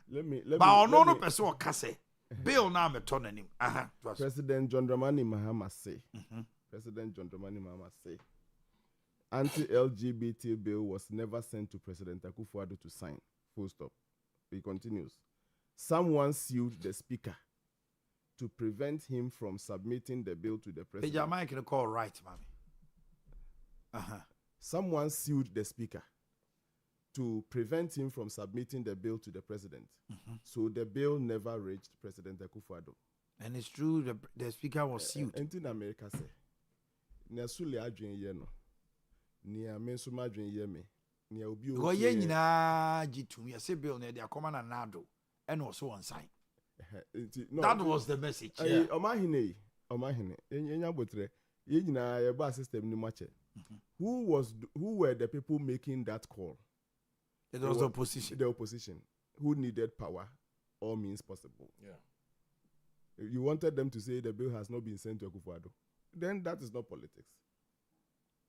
But no person will say bill na me to anim. President John Dramani Mahama say. President John Dramani Mahama say. Anti-LGBT bill was never sent to President Akufo-Addo to sign. Full stop. He continues. Someone sued the speaker to prevent him from submitting the bill to the president. Jamaica can call right, mommy. Someone sued the speaker to prevent him from submitting the bill to the president. So the bill never reached President Akufo-Addo. And it's true, the speaker was sued. In America, say, Nesule adwin ye no. Nia me so madwin ye me. Nia obi o. Go ye nyina jitum ye say bill na dey akoma na nado. And also on sign. That was the message. Omanhene, enya botre. Ye nyina ye ba system ni mache. Who were the people making that call? It was the opposition. The opposition who needed power, all means possible. Yeah. You wanted them to say the bill has not been sent to Akufo-Addo. Then that is not politics.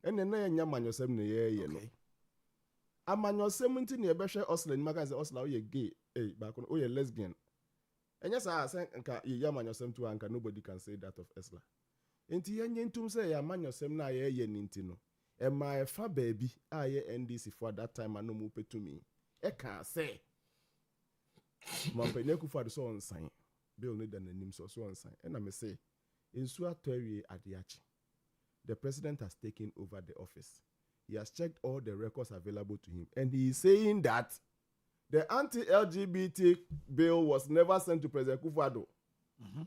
And then you manyosem ne ye no. Amanyosem nti ne be hwe Osla ni maka say Osla o ye gay, back on o ye lesbian. And yes I say nka ye manyosem to anka nobody can say that of Osla. Nti ye nyentum say ya manyosem na ye nti no. E ma e fa baby a ye NDC for that time anomu petumi. E kan say Mampene Akufo-Addo so on sign. Bill need an anim so on sign. And I me say insu atwawie adiachi. The president has taken over the office. He has checked all the records available to him. And he is saying that the anti-LGBT bill was never sent to President Akufo-Addo.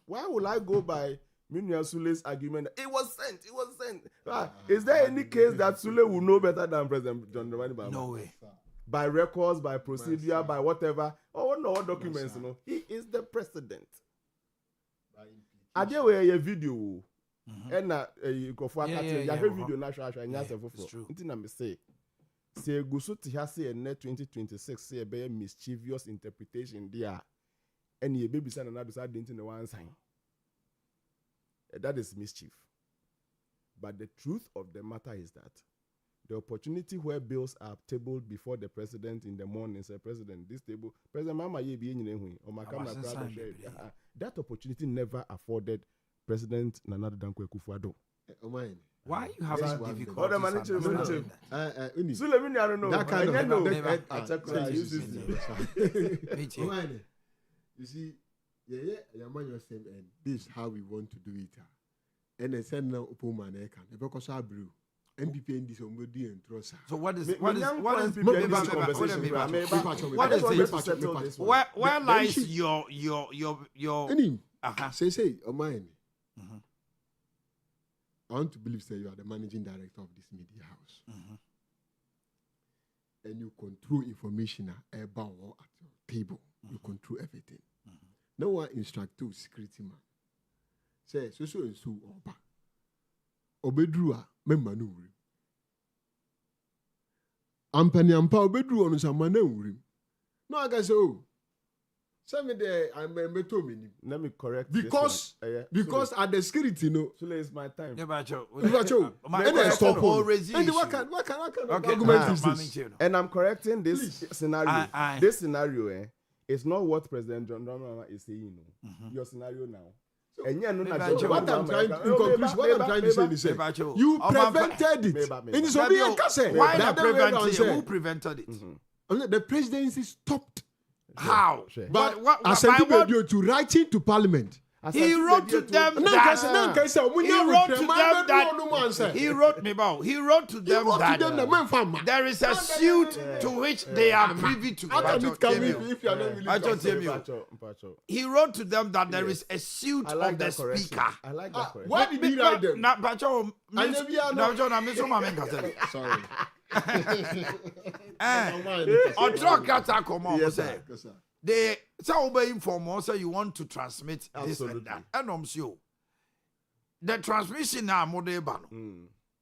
Why would I go by Minya Sule's argument? It was sent. Is there any case that Sule will know better than President John Dramani Mahama? No way. By records, by procedure, by whatever. Oh, no documents, you know. He is the president. Ade we video. And you go for a video national and yes, for na me say go so to have say net 2026 say a mischievous interpretation there and ye baby son and say didn't in one sign. That is mischief. But the truth of the matter is that the opportunity where bills are tabled before the president in the morning, say President, this table, President Mama ye be in or my camera that opportunity never afforded President Nana Dankwa Akufo-Addo. Why you have that difficult? So let me know. That kind of you see, yeah, man, you're saying, and this is how we want to do it. And then send now Opoman Ekan, because I brew. MPP in this somebody and trust. So what is where lies your say Omanhene. I want to believe say you are the managing director of this media house. And you control information about at your table. You control everything. No one instruct to security man. Say so and so oba. Obedrua member no. ampani ampa obedru onu samana nwurim. No I can say oh. Send me there I'm beto me. Let me correct because Sule. at the security Sule is my time. Yeah, Bacho. And stop all. And what can argument is this? And I'm correcting this scenario. This scenario it's not what President John Dramama is saying. Your scenario now. And what I'm trying to say is you prevented it. And so why not prevent it? Who prevented it? The presidency stopped. How? But to writing to Parliament. He wrote to them that there is a suit to which they are privy to. He wrote to them that there is a suit of the speaker. I like that correction. Why did he write them? Sorry. They say obeying for more, say you want to transmit this and that. And I'm sure the transmission now model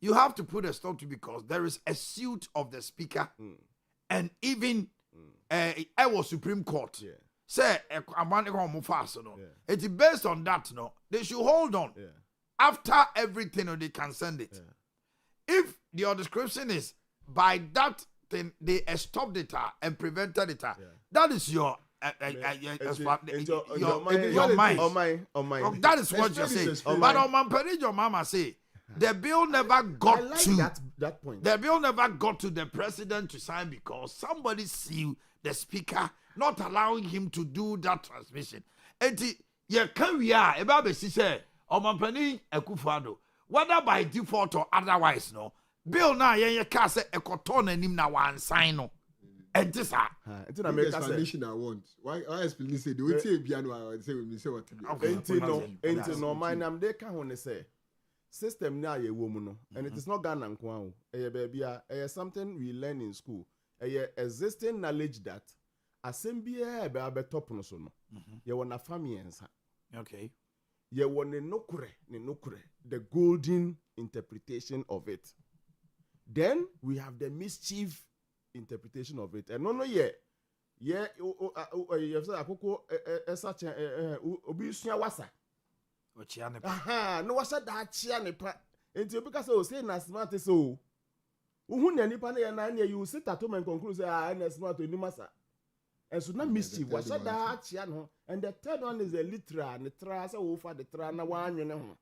you have to put a stop to because there is a suit of the speaker and even our Supreme Court. Say a man it's based on that, no. They should hold on. After everything they can send it. If your description is by that thing they stopped it and prevented it, that is your mind. That is what you say. But on my page, your mama say the bill never got to that point. The bill never got to the president to sign because somebody sued the speaker, not allowing him to do that transmission. And you can we are about the say on my penny Akufo-Addo, whether by default or otherwise, no bill now you can say a cotton and him now one sign no. And this it's an explanation I want. Why explain say the way piano I say we say what Enti no mind am dey can when say system na ye wo mu no and it is not Ghana nko an e baby a something we learn in school existing knowledge that assembly e be top no so no ye wona famiensa okay ye wona nokure the golden interpretation of it. Then we have the mischief interpretation of it. And no you have said akoko such obi sua wasa no wasa da chia nepa enti obi ka say na smart so uhu na nipa na you sit at home and conclude say na smart oni masa and so na mischief wasa da chia no. And the third one is the literal say wo fa the tra na wa anwene ho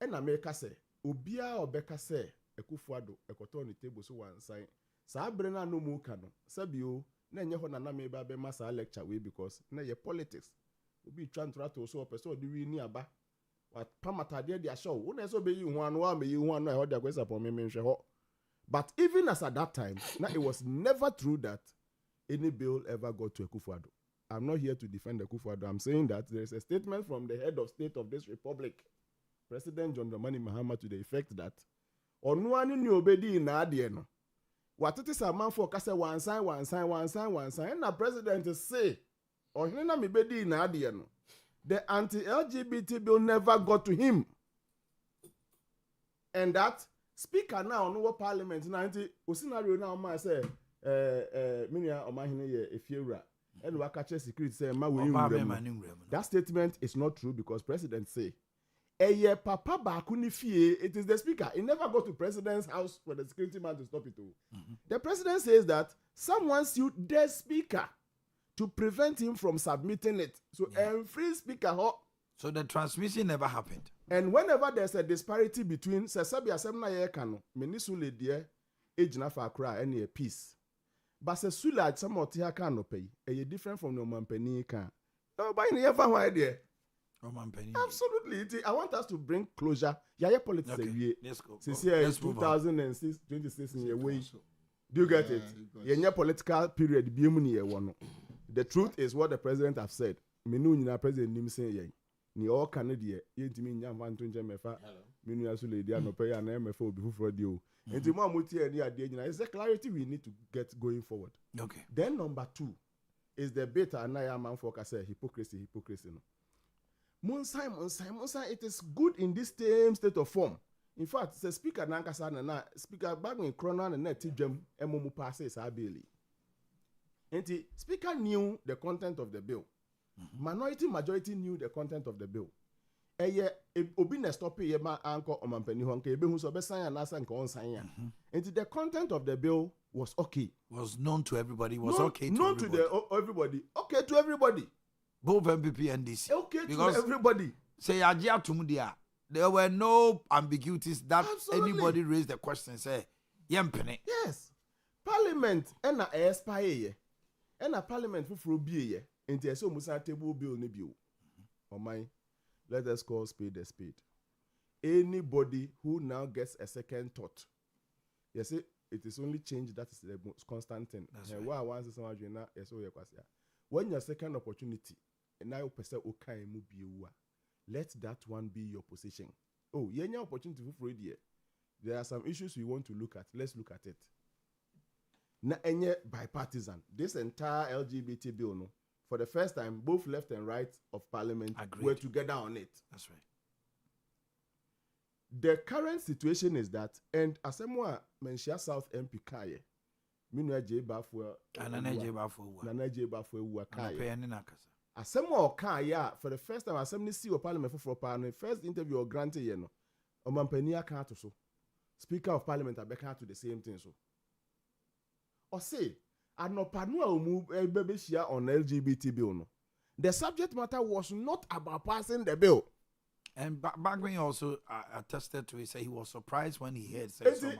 and na make say obia obeka say Akufo-Addo ekoto on the table so one sign sa abre na no mu ka no sabio na enye ho na na me ba be masa lecture we because na ye politics obi twa to so person odi wi ni aba what pamatade dia show wo na so be yi ho anu wa me yi ho anu e ho dia kwesa pon me nhwe ho. But even as at that time now it was never true that any bill ever got to Akufo-Addo. I'm not here to defend Akufo-Addo. I'm saying that there is a statement from the head of state of this republic, President John Dramani Mahama, to the effect that Onuani ni obedi na ade no. Watete saman for kase one sign, and the president say, Ohene na mi bedi na ade no. The anti-LGBT bill never got to him. And that speaker now no parliament na anti scenario now ma say minia Omanhene Yaw Adu-Boakye and wakache security say ma we that statement is not true because president say papa baako ni fie, it is the speaker. It never go to president's house for the security man to stop it. The president says that someone sued the speaker to prevent him from submitting it. So free speaker. So the transmission never happened. And whenever there's a disparity between Sasabi Asemna Yekano, Menisule dear, Ejna Fakra, and a peace. But Sasula somewhat here can pay, a different from no Mampeni can. Oh, by any ever idea. Absolutely. I want us to bring closure. Yaya politics let's go. Since here 2006, 26 in a way. Do you get it? Yenya political period be one. The truth is what the president have said. Menu na president nim say ye. Ni all Canada yentimi nya fanto nje mefa. Menu aso lady anope ya na mefa obi fufuro di o. Enti mo amuti eni ade nyina. It's the clarity we need to get going forward. Okay. Then number 2 is the beta and I man for say hypocrisy no. Monsa, it is good in this same state of form. In fact, the speaker nankasa na speaker back in Corona and net jam emomu passes are Bailey. And the speaker knew the content of the bill. Majority knew the content of the bill. Obi na stop ye ma anko omampani ho nka ebe hu so be sign and asa nka on sign ya. And the content of the bill was okay. Was known to everybody. Was okay to everybody. Everybody. Okay to everybody. Both MPP and DC. Okay because to everybody. Say Ajia Tumudia. There were no ambiguities that Absolutely. anybody raised the question say yempene. Yes. Parliament na expire ye. Na parliament for bie ye. Enti so musa table bill ne bio. Omai, let us call spade a spade. Anybody who now gets a second thought. You see, it is only change that is the most constant thing. That's right. Why once someone na yes o yekwasa. When your second opportunity, and now you person okai mu biwa. Let that one be your position. Oh, yenya opportunity for Freddie. There are some issues we want to look at. Let's look at it. Na enye bipartisan. This entire LGBT bill, no, for the first time, both left and right of parliament were together on it. That's right. The current situation is that, and asemwa menshia South MP Kyeɛ, minua J Bafo, Nana J Bafo uwa Kyeɛ. Kyeɛ. Asemwa Kyeɛ for the first time, assembly see o parliament for panel. First interview or granted ye no, omampani aka to so. Speaker of Parliament abeka to the same thing so. Or say, anopanu omu ebebeshia on LGBT bill no. The subject matter was not about passing the bill. And Bagwin also attested to it, say he was surprised when he heard.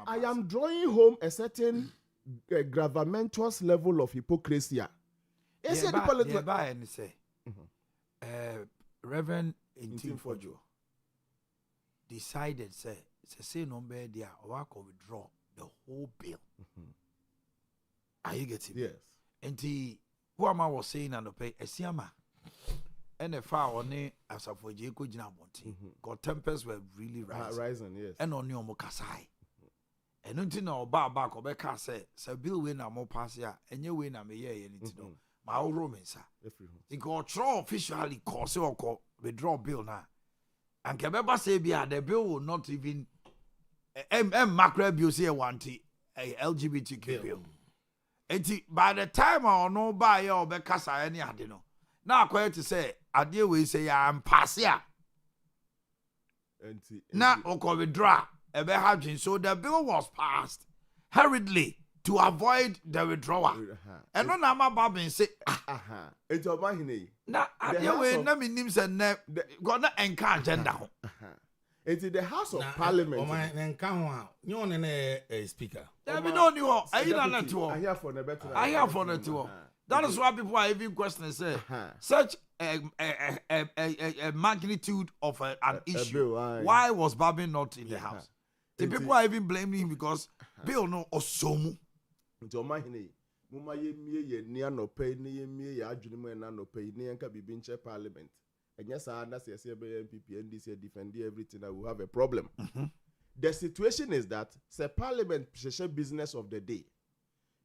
I am drawing home a certain gravamentous level of hypocrisy. Reverend Intim Fojo decided, say no there, or withdraw the whole bill. Are you getting Yes. And who am I was saying and the pay a siama. And the far on it as a for Jacob Jinabonti. Got tempers were really rising. Yes. And on your mokasai. And until now, back or back, say, Sir Bill win a more pass ya, and you win a me ye, you need to know. My old Romans, sir. He got throw officially cause or withdraw bill now. And Kabeba say, the bill will not even macro abuse here want a LGBTQ bill. And by the time I know by your Becassa any I don't know. Now, quite to say, I deal with say I'm passia. Now, or withdraw a behaving. So the bill was passed hurriedly to avoid the withdrawal. And no nama babin say, It's Omanhene. Now, I deal with no names and got not encourage agenda. It's in the House of Parliament. Omanhene Yaw you on a speaker. There be no new. I hear for the better. I hear for the two. That is why people are even questioning say such a magnitude of an issue. Why was Babin not in the house? The people are even blaming him because Bill no osomu. It's Omanhene. Muma ye ye near no pay ni ye adwene na no pay ni enka bibinche parliament. And yes, I understand MPP and this defend everything. I will have a problem. The situation is that the parliament business of the day.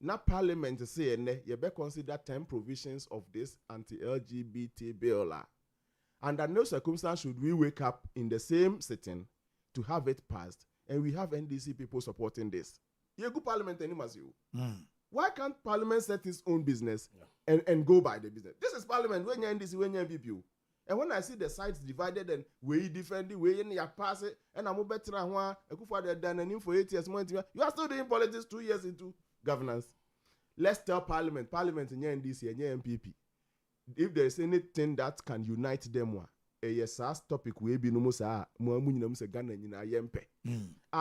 Now parliament say you better consider 10 provisions of this anti-LGBT bill. Under no circumstance should we wake up in the same sitting to have it passed, and we have NDC people supporting this. You go parliament anymore. Why can't parliament set its own business and go by the business? This is parliament when you're NDC, when you're MPP. And when I see the sides divided and we defend it, we in your pass it, and I'm better than one, and for 8 years, you are still doing politics 2 years into governance. Let's tell parliament in your NDC and your MPP. If there is anything that can unite them, yes, topic will be no more,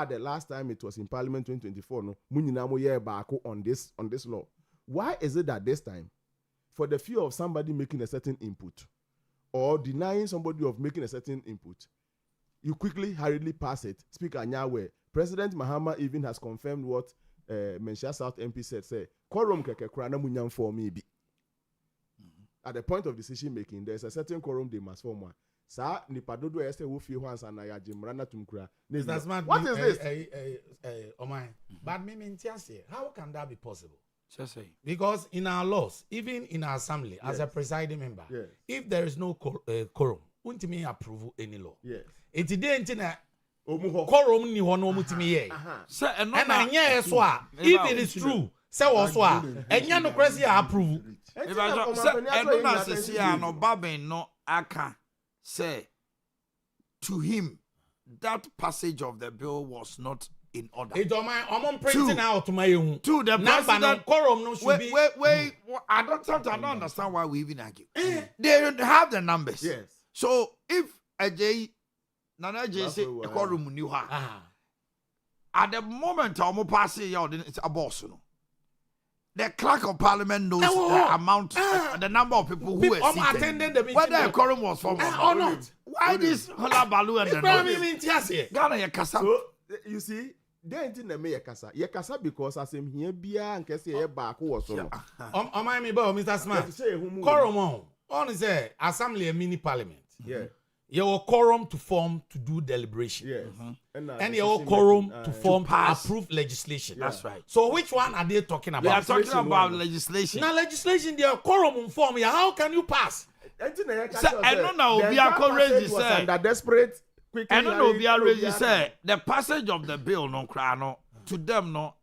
the last time it was in Parliament 2024, no, Muninamo year back on this law. Why is it that this time, for the fear of somebody making a certain input, or denying somebody of making a certain input, you quickly, hurriedly pass it. Speaker Nyawe, President Mahama even has confirmed what Menshia South MP said, say, quorum keke krana munyam for me be. At the point of decision making, there's a certain quorum they must form one. Sa nipadodo este wo fie hwansa na ya jimrana tumkura. What is this? But me ntiase, how can that be possible? Just say. Because in our laws, even in our assembly, as a presiding member, if there is no quorum, won't me approve any law. Yes. It's the Quorum ni hɔ na ɔmutimi yɛ. Sɛ ɛno And na I hear so if it is true, say also enya no crazy approve. sɛ ɛno na sɛsi a no Babin no aka say to him that passage of the bill was not in order. It on printing out my own. To the Number no president. quorum no should be. Wait, I don't understand why we even argue. They have the numbers. Yes. So if Nana J say a quorum knew her. At the moment I'm passing it's a boss. The clerk of parliament knows the amount, the number of people who were seated. Attending the meeting. Whether a quorum was formed or not. Why this hulabaloo and the noise? Ghana yakasa. So you see, they ain't in the me yakasa. Yakasa because as him here bia and kesi ye back who was so. On my me bo Mr. Smart. Quorum on say assembly a mini parliament. Yeah. You have quorum to form to do deliberation. Yes. And you have quorum to form to approve legislation. That's right. So which one are they talking about? They are talking about legislation. Now legislation, they are quorum form. How can you pass? I don't know. We are courageous. Under desperate. I don't know. We are ready. Say the passage of the bill no crano to them no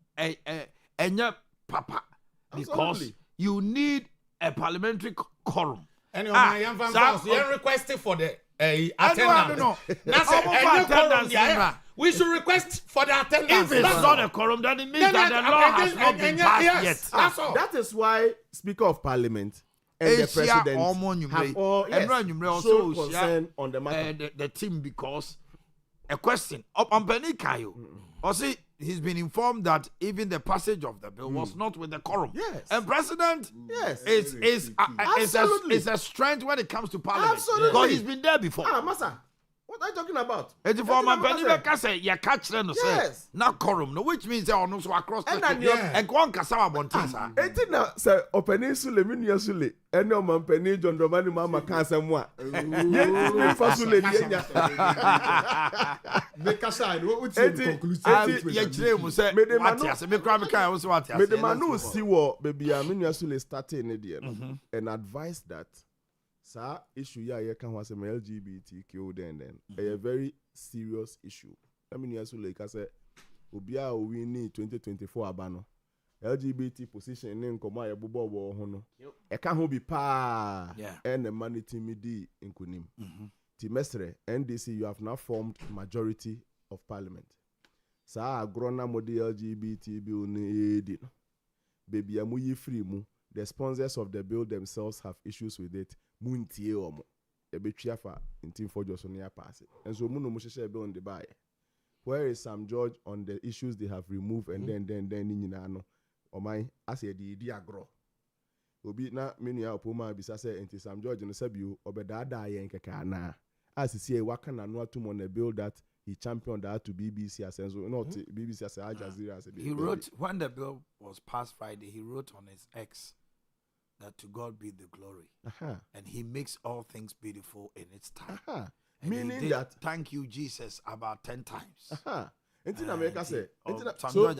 papa because you need a parliamentary quorum. And you're requesting for the attendance. We should request for the attendance. If it's not a quorum, then it means that the law has not been passed yet. That's all. That is why Speaker of Parliament and the President have all shown concern on the matter. The team because a question on Penny Kayo. Or see, he's been informed that even the passage of the bill was not with the quorum. Yes. And President Absolutely. is a strength when it comes to Parliament. Absolutely. Because he's been there before. Massa, what are you talking about? It's for my Penny say you catch them no say not quorum, no, which means they are no so across the and go on Kasawa Bontisa. Eti na say openi sule mi nua sule ene o man pani John Dramani mama kan asem a ye fa sule die nya Me kasa no what you conclude ye kire mu say what ya say me kra me kan so what ya say me de manu si wo baby a mi nua sule starting ne die no and advise that sa issue ya ye kan ho asem LGBTQ then a very serious issue. I mean nua sule ka say obi a o win 2024 abano LGBT position ne nkomo aye bobo wo ho no e ka ho bi pa and the money timidi nkonim ti mesre NDC you have now formed majority of parliament sa agrona modi LGBT bill ne edi no baby amu yi free mu the sponsors of the bill themselves have issues with it muntie omo e betwa fa ntim fojo so ne pass enso mu no mu hye bill on the buy where is Sam George on the issues they have removed and then nyina no Omai as ye di agro obi na menu ya opoma bisa say enti Sam George no sabio obedada ye nkeka na as see e waka na no atum on a bill that he championed that to BBC as not BBC as Al Jazeera as he wrote when the bill was passed Friday he wrote on his X that to God be the glory and he makes all things beautiful in its time meaning that thank you Jesus about 10 times enti na America say enti na so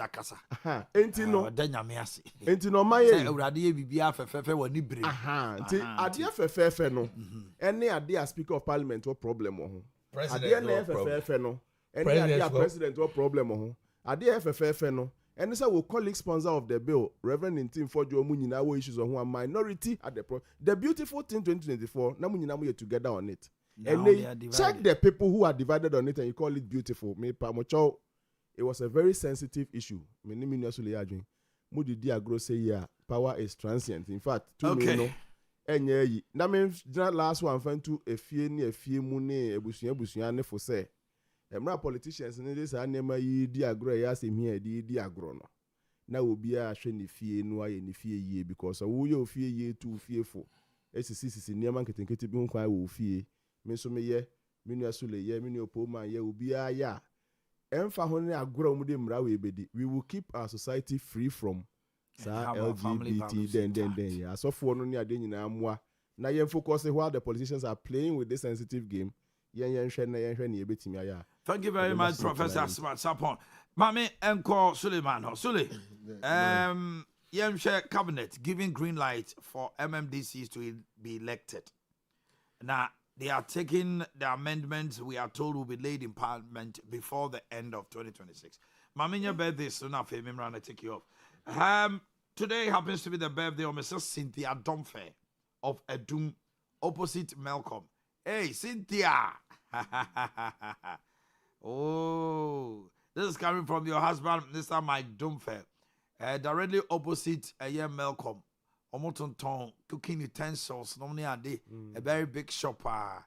enti no danyame ase enti no maye say awurade ye bibia fefefe wani bre enti ade fefefe no ene ade a speaker of parliament what problem ho ade na fefefe no ene ade a president what problem ho ade fefefe no ene say we colleague sponsor of the bill Reverend Ntim Fojo mu nyina wo issues on a minority at the beautiful thing 2024 na mu nyina mu together on it and they check the people who are divided on it and you call it beautiful me pa mocho. It was a very sensitive issue. Many ministers adwin. Mu di agro say ya power is transient. In fact, to me no enye yi. Na me last one fan to efie mu ne ebusua ne for say. Emra politicians ne this anema yi di agro ya say me di agro no. Na obi a hwe ne fie no aye ne fie yie because wo ye ofie yie tu fie fo. Sisi niam nketenkete bi ho kwa wo fie. Me so me ye menu asule ye menu opoma ye obi a ya. We will keep our society free from LGBT then yeah. So for no near now you focus while the politicians are playing with this sensitive game. Thank you very much, Professor Smart Sapon. Mami Enko Suleiman Sule. Cabinet giving green light for MMDCs to be elected. Now they are taking the amendments we are told will be laid in Parliament before the end of 2026. Maminya birthday soon after Mimran, I take you off. Today happens to be the birthday of Mrs. Cynthia Domfe of Edum, opposite Malcolm. Hey, Cynthia! Oh, this is coming from your husband, Mr. Mike Domfe, directly opposite Malcolm. Omotonton cooking utensils, normally a very big shopper.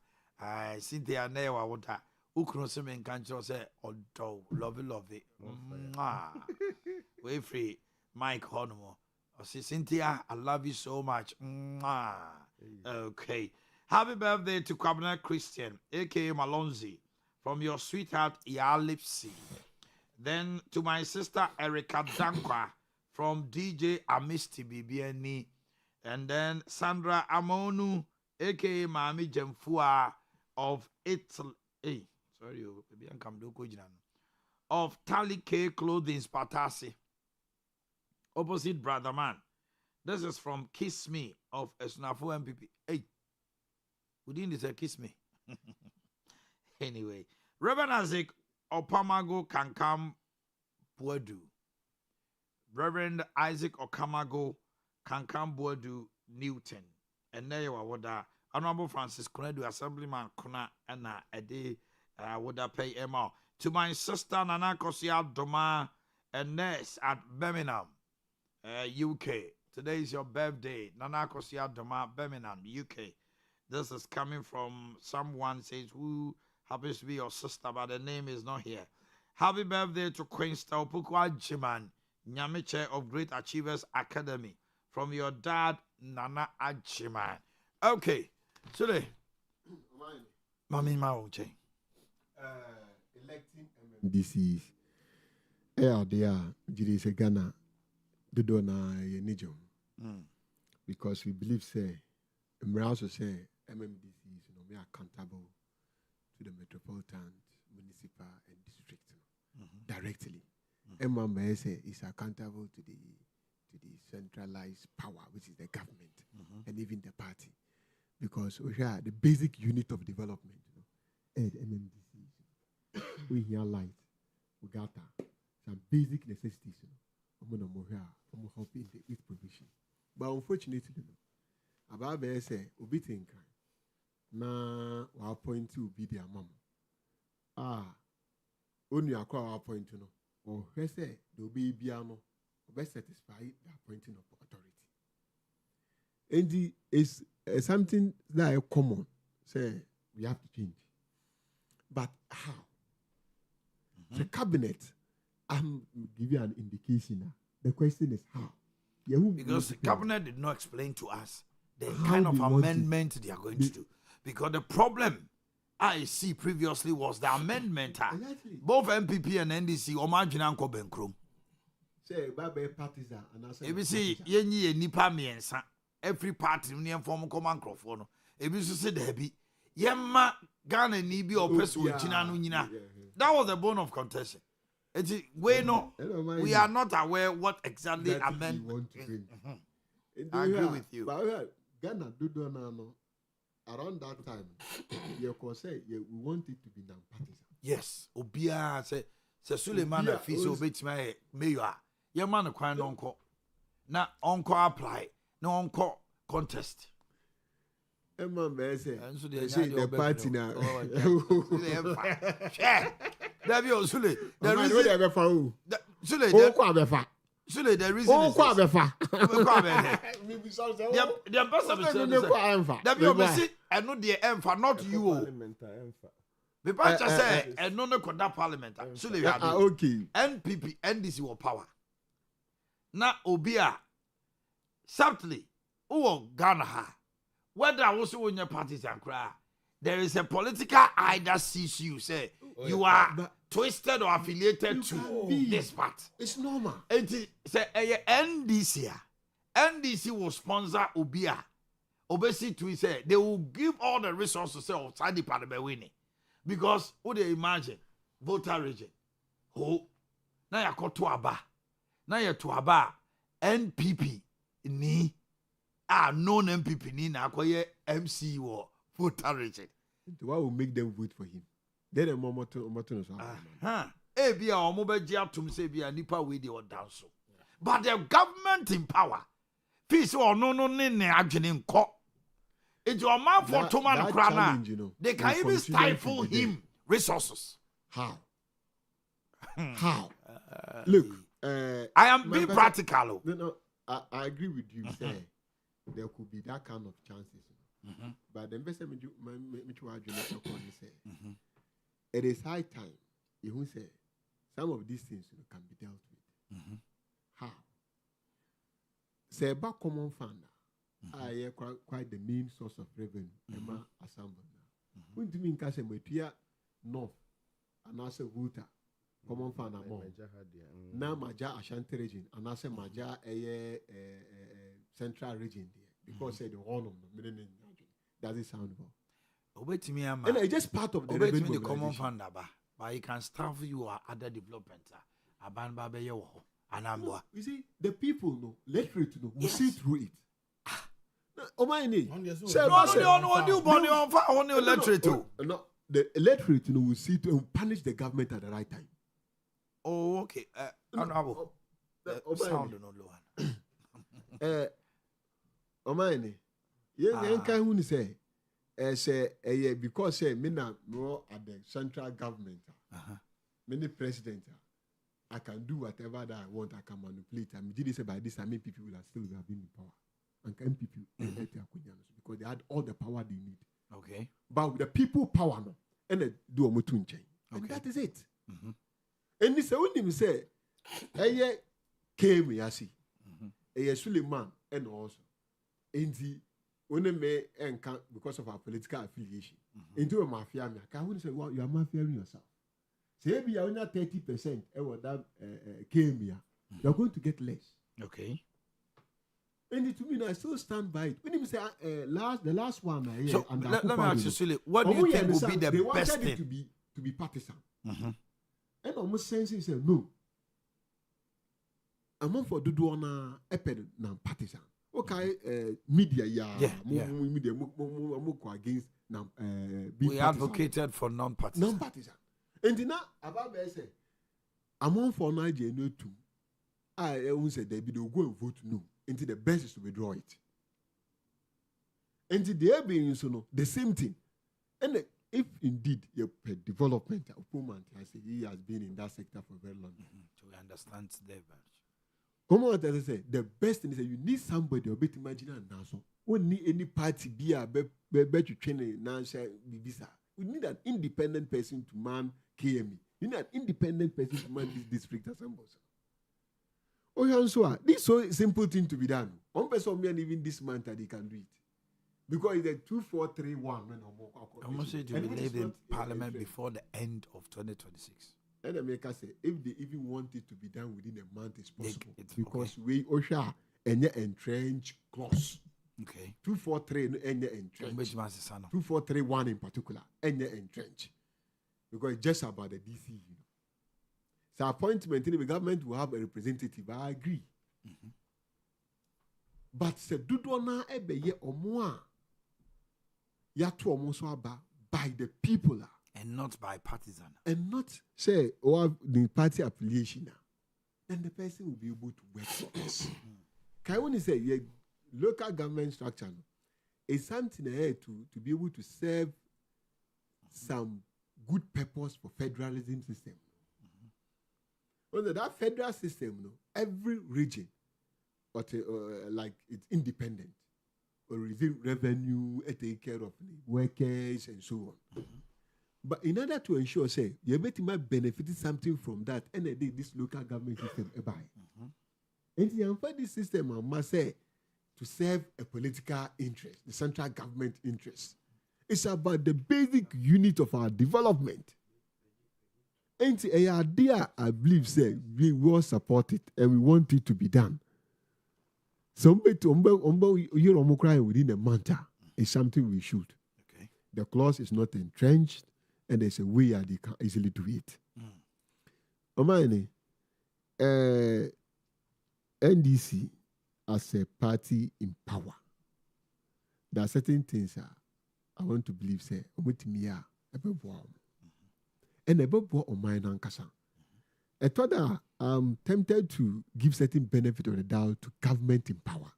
Cynthia Newa water. Ukno semen kancho say, oh, lovey. Way free, Mike Honomo. I say, Cynthia, I love you so much. Okay. Happy birthday to Cabinet Christian, aka Malonzi, from your sweetheart Yalipsi. Then to my sister Erica Dankwa from DJ Amisti BBNE. And then Sandra Amonu, aka Mami Jemfua of Italy. Hey, sorry, of Tally K Clothing Spatasi. Opposite Brother Man. This is from Kiss Me of Esnafu MPP. Hey, we didn't say Kiss Me. Anyway, Reverend Isaac Opamago Kankam Buedu. Reverend Isaac Okamago Kankam Buedu Newton. And there you are, Honorable Francis Kunedu, Assemblyman Kuna, and Ade Kyeɛ Emma. To my sister Nana Kosia Doma, a nurse at Birmingham, UK. Today is your birthday, Nana Kosia Doma, Birmingham, UK. This is coming from someone says who happens to be your sister, but the name is not here. Happy birthday to Queen Staupukwa Jiman, Nyamiche of Great Achievers Academy, from your dad, Nana Ajiman. Okay, so Mami Mauche. Electing MMDCs. There, Jiri Ghana, Dudona Yenijum. Because we believe, say, we also say MMDCs, we are accountable to the metropolitan, municipal, and district directly. MMDC say is accountable to the centralized power, which is the government, and even the party, because we are the basic unit of development. MMDC, we hear light, we got some basic necessities. We help in with provision, but unfortunately, about say we think na our point to be their mom. Only a our point to know, or say do be biano. Best satisfy the appointing of authority. And it's something that is common. Say we have to change. But how? The cabinet, I'm give you an indication now. The question is how? Because the cabinet did not explain to us the kind of amendment they are going to do. Because the problem I see previously was the amendment. Both MPP and NDC, Omanhene Yaw Adu-Boakye. Say Babe partisan and I say if you see yenye nipa miensa every party near form command microphone if you say debi yemma Ghana ni bi oppress we china no nyina that was the bone of contention. We we are not aware what exactly amendment I agree with you. But Ghana do no around that time you can say we want it to be non-partisan. Yes, obia say Suleiman Afisi obetima mayor your man kwan no nko na onko apply na onko contest Emma me say the party na Dabi Osule the reason the person Dabi obesi eno de emfa not you the pastor say eno no koda parliament okay NPP NDC will power na obia subtly Ghana ha whether also when your parties and cry there is a political eye that sees you say you are twisted or affiliated to this part. It's normal. It say NDC will sponsor obia obesi to say they will give all the resources say outside the parliament winning because who they imagine voter region na yakoto aba na yeto aba NPP ni known MPP ni na akoye MC wo voter rigid. What will make them vote for him? Then a moment to Ebia omobeji atum say bia nipa we dey down so. But the government in power. Peace or no ne adwene nko. It's your man for Toman Krana. They can even stifle him resources. How? How? Look, I am being practical. No, I agree with you. Say there could be that kind of chances. But the investor it is high time. You say some of these things can be dealt with. How? Say about common fund. I quite the main source of revenue. Emma Assembly. When do you mean Casa Metia North and also Wuta common fund among now Maja Ashanti region and also Maja central region there because say the one of them does it sound well? Obey to me, and it's just part of the revenue the common fund but you can staff you or other developments. Aban Baba Yo and Amboa. You see, the people know, literate know, will see through it. Omanhene. No, the electorate will see to and punish the government at the right time. Oh, okay. Honorable. Sound no low. Omanhene. Yeah, can who say? Say, because say me na more at the central government. Many president. I can do whatever that I want. I can manipulate. I mean, say by this, I mean people will still have been in power. And MPP because they had all the power they need. Okay. But with the people power no, and they do a mutun change. And that is it. And this when him say, Eye came yasi, Eye Suleiman, and also, and the when they may encounter because of our political affiliation into a mafia. I wouldn't say, well, you are mafiaing yourself. Say if you are only 30%, that came here, you are going to get less. Okay. And to me, I still stand by it. When you say the last one, so let me ask you, Sule, what do you think will be the best thing? To be partisan. And almost sense he said no. I'm for Duduana eped na partisan. Okay, media media against we advocated for non-partisan. Non-partisan. And now about say I'm for Nigeria no too. I won't say they will go and vote no. Into the best is to withdraw it. And the are being the same thing. And if indeed your development of woman, I say he has been in that sector for very long. So we understand the Come on, I say the best thing is that you need somebody or better imagine now. So we need any party be a better training now. We need an independent person to man KME. You need an independent person to man this district assembly. Oh, yeah, this is so simple thing to be done. One person even this month that he can do it. Because it's a 2-4-3-1. I'm going to say to be laid in Parliament before the end of 2026. And America say if they even want it to be done within a month, it's possible. Because we OSHA and entrench clause. Okay. 2-4-3 and entrench. 2-4-3-1 in particular and entrench. Because it's just about the DC. So appointment in the government will have a representative. I agree. But se dudona ebe ye omoa ya to omoso aba by the people and not by partisan. And not say or the party affiliation. Then the person will be able to work for us. Can only say yeah, local government structure is something to be able to serve some good purpose for federalism system. Under that federal system, every region, but like it's independent, or receive revenue, take care of workers and so on. But in order to ensure, say, you might benefit something from that, and this local government system buy. And this system must say to serve a political interest, the central government interest. It's about the basic unit of our development. And the idea, I believe, say we will support it and we want it to be done. Somebody within a month is something we should. Okay. The clause is not entrenched, and there's a way they can easily do it. Omanhene, NDC as a party in power, there are certain things I want to believe say omutimi a ebeboa and ebeboa oman nankasa. I thought that I'm tempted to give certain benefit of the doubt to government in power.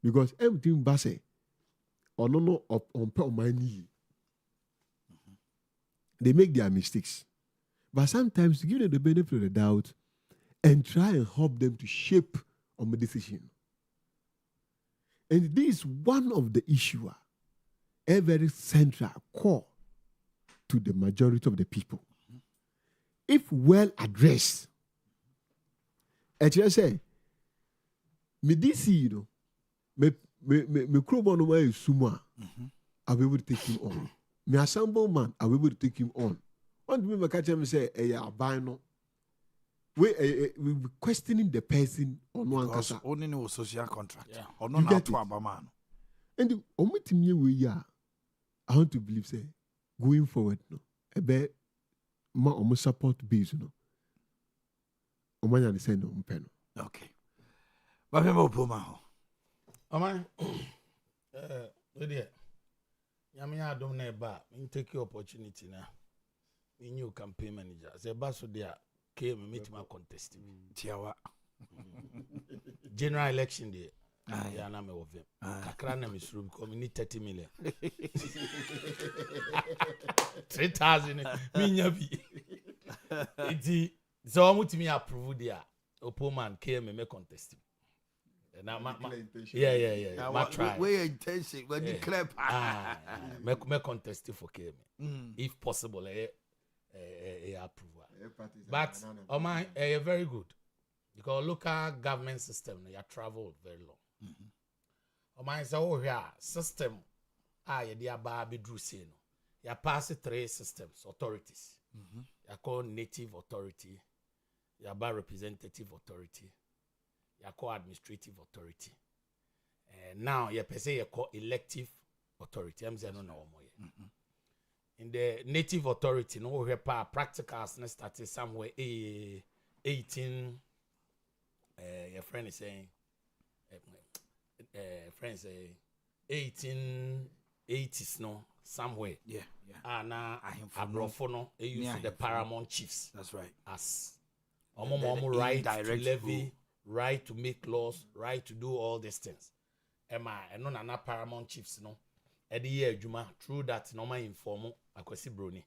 Because everything base on no on money. They make their mistakes. But sometimes give them the benefit of the doubt and try and help them to shape on the decision. And this is one of the issues, a very central core to the majority of the people. If well addressed, actually say, me this you know, me crowbar no way suma, I'll be able to take him on. Me assemble man, I'll be able to take him on. One me catch him say, yeah, bino. We questioning the person on one case. Only no social contract. Yeah. Or no to Abaman. And the only thing we are, I want to believe say, going forward, no, a bit. Ma omo support base no. Omanya de send on pen. Okay. But me poma ho. Oman we there. Nyame adom na eba, me take your opportunity na. Me new campaign manager. Say ba so there came meet my contest. Tiawa. General election day. Yeah, na me of him. Kakra na me suru because me need 30 million. 3,000 me nyabi. Iti so amutimi approve there. Opoman came me contest. Na yeah. Ma try. We intention when you clap. Me contest for KM. If possible approve. But Oman very good. Because local government system you travel very long. Oman say oh here system you dey aba be drew say no. You pass 3 systems authorities. You call native authority, you about representative authority, you call administrative authority. And now you per se you call elective authority. I'm saying no more. In the native authority, no we practicals started somewhere 18 your friend is saying friends say 1880s no somewhere. Yeah. Na Abrofono use the paramount chiefs. That's right. As right to levy, right to make laws, right to do all these things. Emma and no na paramount chiefs no. Edi year juma through that no man informal akwesi broni.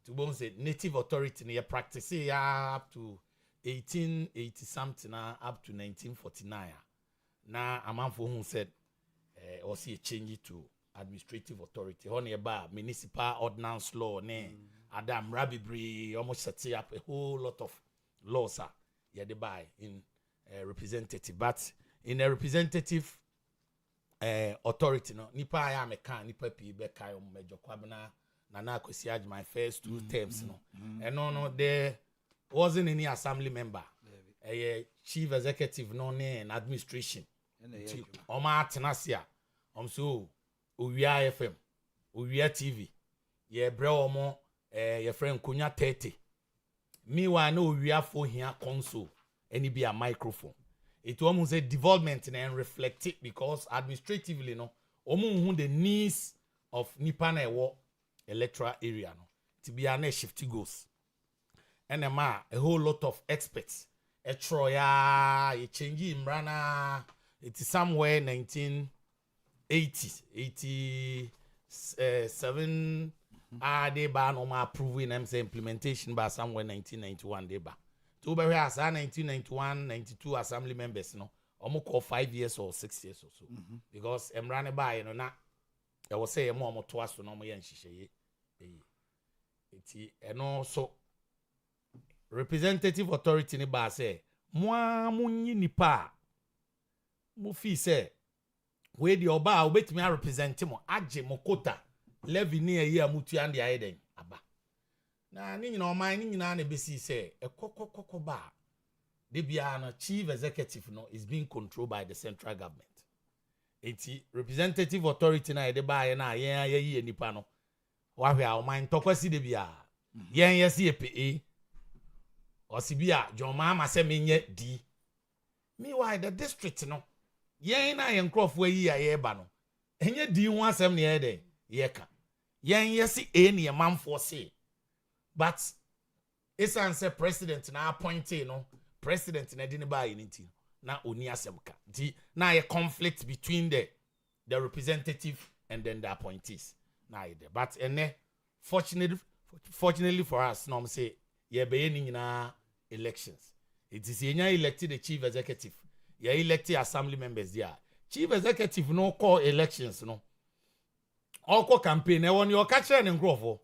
To bon say native authority near practice up to 1880 something up to 1949. Now a man for who said or see a change to administrative authority. Honey about municipal ordinance law ne Adam Rabibre almost set up a whole lot of laws they buy in representative. But in a representative authority no nipa ya meka nipa pi be kai mejo kwabna na na kwesi my first 2 terms no. And no there wasn't any assembly member. A chief executive no ne and administration. Oma tenasia so Owia FM, Owia TV. Ye bre omo your friend Kunya 30. Meanwhile no Owia for here console any be a microphone. It almost a development and reflect it because administratively no omo the needs of Nippon electoral area no to be an shifty goes. And a whole lot of experts. A troya, a change in Brana. It is somewhere 1980s, 87. They ban on my approving them say implementation by somewhere 1991. They ban. To be as 1991, 92 assembly members, no, almost call 5 years or 6 years or so. Because I'm running by, you know, now I will say a more twice to normal and she and also representative authority ni ba say moi munyi nipa mo fi say we the oba obetimi a represent mo age mo quota levy ni ayi amutu and ayi den aba na ni nyina oman ni nyina na besi say ekokokoko ba de bia na chief executive no is being controlled by the central government. Enti representative authority na de ba na yen ayi nipa no wa hwe a oman tokwasi de bia yen yesi epe Osibia, John Mama say menye D. Meanwhile, the district no. Yen na yen crop we ye bano. enye di ho asem ne ye de ye ka yen yesi e ne manfo se but esan say president na appointee no president na di ne ba yinti na oni asem ka di na ye conflict between the representative and then the appointees na ye there but ene fortunately for us no say ye be ni nyina elections it is enya elected the chief executive ye elected assembly members there chief executive no call elections no all call campaign e won your catch ne nkrofo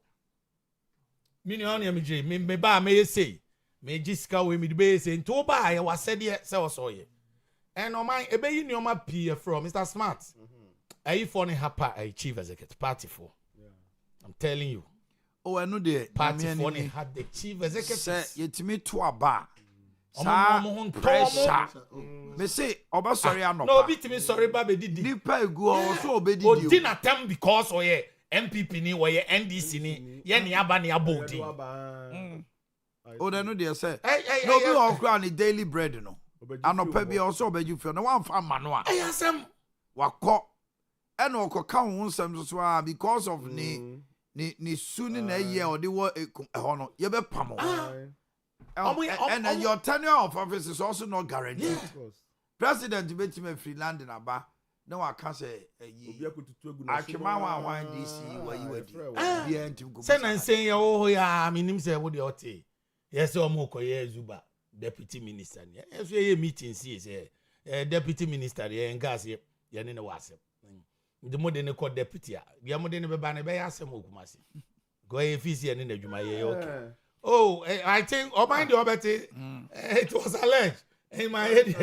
mini on yam je me ba me say me jisika we me be say nto ba ye wasede se osoye and o man ebe yi nioma pie from Mr. Smart ayi for ne hapa a chief executive party for I'm telling you oh eno de party for ne had the chief executive say yetimi to aba sa pressure me say oba sorry anopa no bitimi sorry ba be didi nipa egu o so obedidi o din atam because oye MPP ni wo ye NDC ni ye ne aba ne abodi o de no de say no be all crown ni daily bread no anopa bi o so obeju fe no wan fa ma no a ayasem wakọ ena okoka ho nsem so because of ni suni na ye o de wo ho no ye be pamo and your tenure of office is also not guaranteed. President Betime Freeland in Aba, no, I can't say I came out one DC where you were. Send and say, oh, yeah, I mean, him say, what do you yes, Omoko, Zuba, deputy minister. Yes, we meeting, see, deputy minister, and gas here, Yanina was the modern called deputy, the modern Babana Bay Asamokumasi. Go if he's here in the Jumaye, okay. Oh, I think, oh, mind you, it was alleged in my head,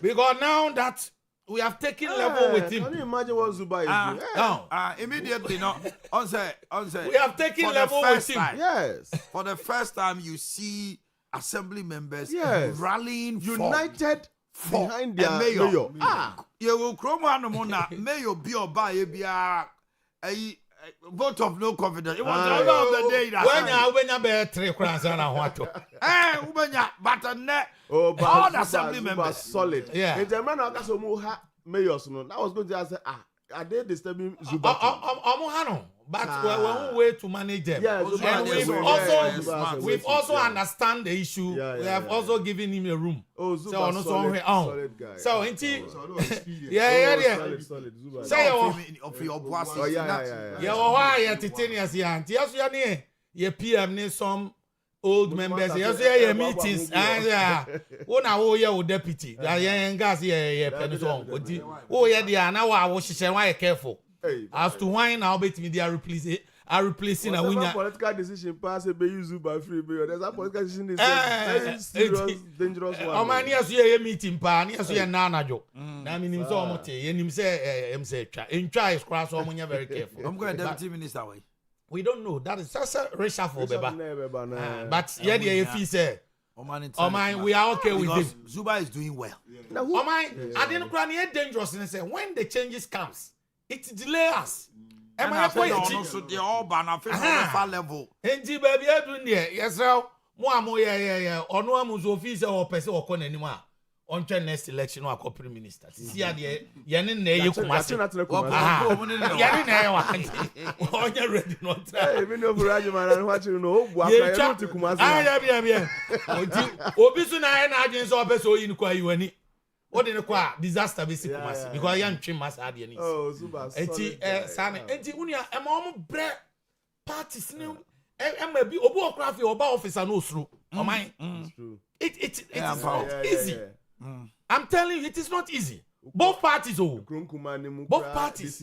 because now that we have taken level with him. Can you imagine what Zuba is doing? Immediately, no. On say, we have taken level with him. Yes. For the first time, you see assembly members rallying united behind their mayor. You will chrome one mayor be or buy a vote of no confidence. It was the of the day that when you bear 3 crowns and a what? But net all the assembly members solid. Yeah. In the man of Kasomuha mayors, no, I was going to ask, are they disturbing Zuba? But we're way to manage them. Yeah, and we've also understand the issue. We have also given him a room. Oh, Zuba, solid guy. So, solid. Say of your boss. Your PM needs some old members. Yes, meetings. Oh, deputy. Oh, yeah, now I was careful. As to why now they are replacing a winner. Political decision pass a use by free mayor. There's a political decision very serious, dangerous one. Oh man, yes, you are meeting pan. Yes, you are nana jo. I mean, him so much. And him say, in try is cross. So many very careful. I'm going deputy minister way. We don't know. That is just a reshuffle, beba. But yeah, if he say. Oh man, we are okay with this. Zuba is doing well. Oh man, I didn't cry near dangerous and say when the changes comes. It delays us. Am I going to the all banner level? And baby, I do there. Yes, sir. More, yeah. Or no one's officer or person or con anymore. On the next election, or corporate minister. See, Yanin, you come. Yanin, on your ready not. Even though Rajaman and what you know, I have to come. Obisuna and agents or person in Quayuani. What in a disaster basic because I am trim mass adianis. Oh, Zuba. Sana, Unia, a mom bread parties new. And maybe Obography or bar officer no through. Oh, my. It is not easy. I'm telling you, it is not easy. Both parties, both parties.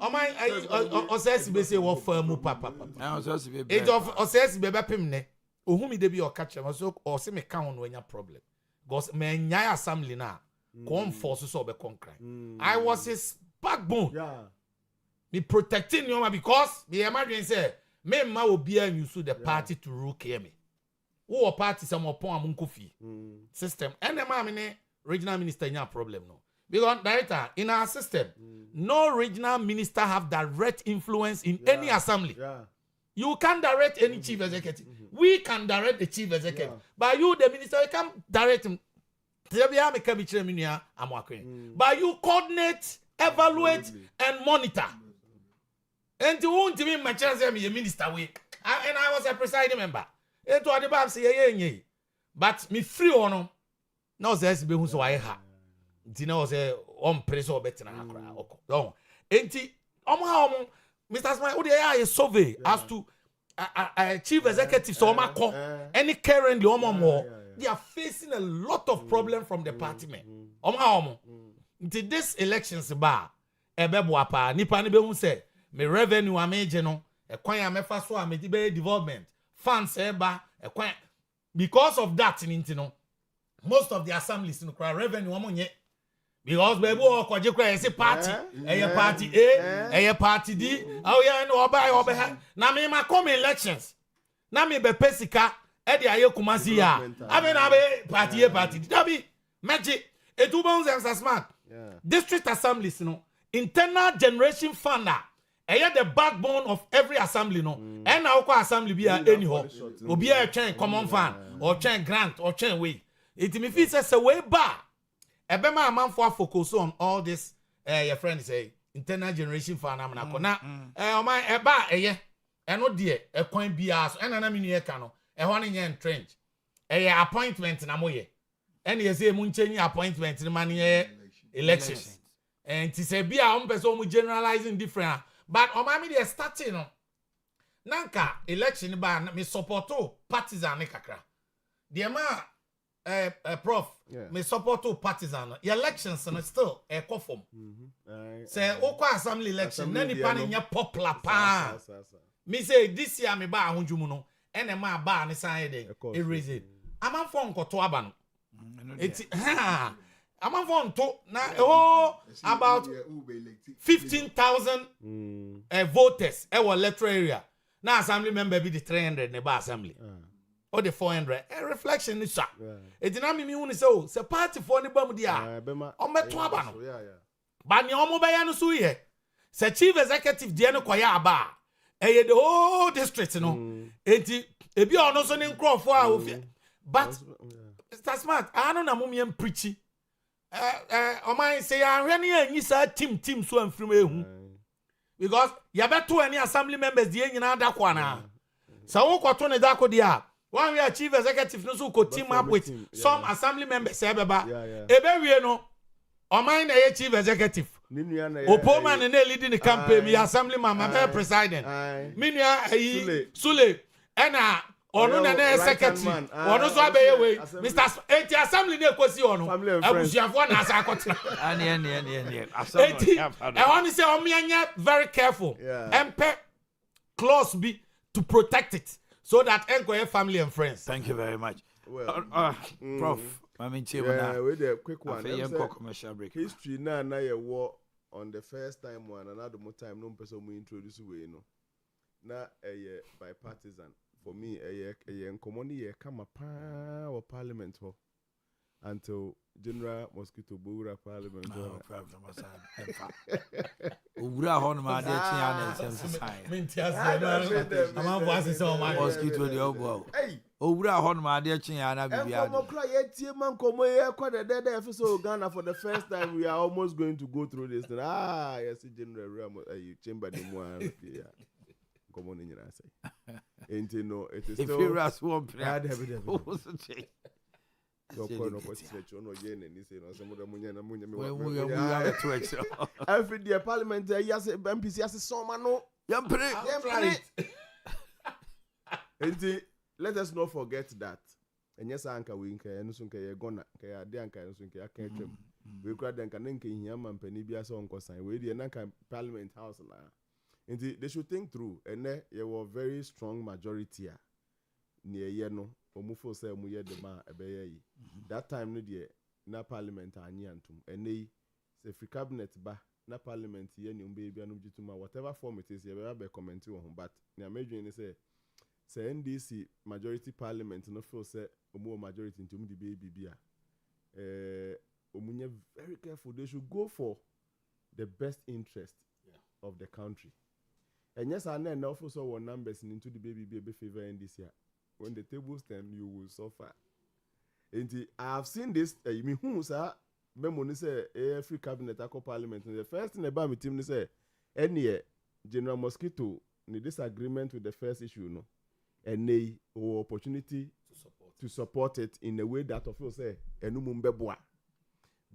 Oh, my, or says, be say, what for papa. It of says, baby, pimne, or whom they be or catch them or see me count when your problem. Because men, ya assembly now. Come forces of the conquer. I was his backbone. Yeah. Me protecting you because the imagine say, me ma will be use the party to rule me. Who party some upon munkufi system. And the mamine regional minister in problem no. Because director in our system, no regional minister have direct influence in any assembly. Yeah. You can't direct any chief executive. We can direct the chief executive. But you, the minister, you can't direct him. But you coordinate evaluate and monitor. And you won't even my chance me a minister way. And I was a presiding member. And to the Bab say, but me free or no. No, there's be who so I ha. Tina was a on press or better than a cry. Enti, Mr. Smile, what is survey as to chief executive so any currently they are facing a lot of problem from the party men. Into this elections bar, ebeboapa nipa ni be hu say me revenue amage no ekwan ya mefa so am be development funds eba ekwan because of that into no most of the assemblies no cry revenue omonye because be bo okoje cry say party party A party D ya no oba na me ma come elections na me be pesika e de aye kumasi ya abi na be party D that be magic etubon them smart district assemblies no internal generation fund the backbone of every assembly no and now assembly be anyhow obi a train common fund or train grant or train way it me feel say way ba ebema amanfo focus on all this your friend say internal generation fund am na kona o man eba eno de ekwan bia so ena na me nu ka no ho ne yen trench appointment na moye ene ye say mu nchenyi appointment ni man ye elections and to say be a person generalizing different but omami dey starting no nanka election ba me support partisan ne kakra the ma prof me support partisan elections no still e conform say okwa assembly election na nipa ne nya popular pa me say this year me ba ahunjumu no ene ma ba ne san dey erase amanfo nkoto aba no eti among to now about 15,000 voters electoral area. Now assembly member be the 300 neighbor assembly. Or the 400. A reflection is sir. It did not mean so. Say party for the bum dia. O me to aba no. But ni omo be ya no so ye. Say chief executive dia no kwaya aba. The whole district no. Enti ebi ono so ne nkrofo a but Mr. Smart, I don't know mummy preachy. Oman say ahwene anyi sa team so amfrim ehu because ya beto any assembly members die nyina da kwa na sa wo kwato ne da ko dia one we chief executive no so ko team up with some assembly members ebeba ebewie no oman na ye chief executive opoma ne leading the campaign me assembly man my president minua Sule ena ono na na secretary ono so abeye we Mr. Eti assembly na ekosi ono abusuafo na asa akotena ani assembly I want to say omianya very careful and clause be to protect it so that enkoye family and friends. Thank you very much. Well, Prof I mean with a quick one commercial break history na ye war on the first time one another more time no person we introduce we no na bipartisan. For me, a common year come a or parliament until General Mosquito Bura Parliament. Ura Honma, Mosquito the old hey, Ura Honma, dear Chiana, Ghana for the first time. We are almost going to go through this. Yes, General Chamber de Moine. Come on in your answer. Ain't no, it is still. If you ask one prayer, every day parliament, yes, MPC has a summer no. Let us not forget that. And yes, Anka Winker, and Sunka Gona, Kaya Danka, and Sunka Kakem. We cried and Kanenki, Yaman, Penibia, Son Cosign, with the Nanka Parliament House. They should think through, and there were very strong majority near Yeno, or Mufo say Muye de Ma Ebeye. That time, no dear, na parliament anyantum, and they say free cabinet ba na parliament yen baby and whatever form it is, you will be commenting on. But the major say NDC majority parliament no feel say more majority into the baby beer. Omunye very careful. They should go for the best interest of the country. And yes, I know also one numbers into the baby favor in this year. When the tables turn, you will suffer. And I have seen this. You mean who sir? memo ni say free cabinet akọ parliament. The first thing about my team ni say any General Mosquito ni disagreement with the first issue no. And they opportunity to support it in a way that of say enu mumbeboa.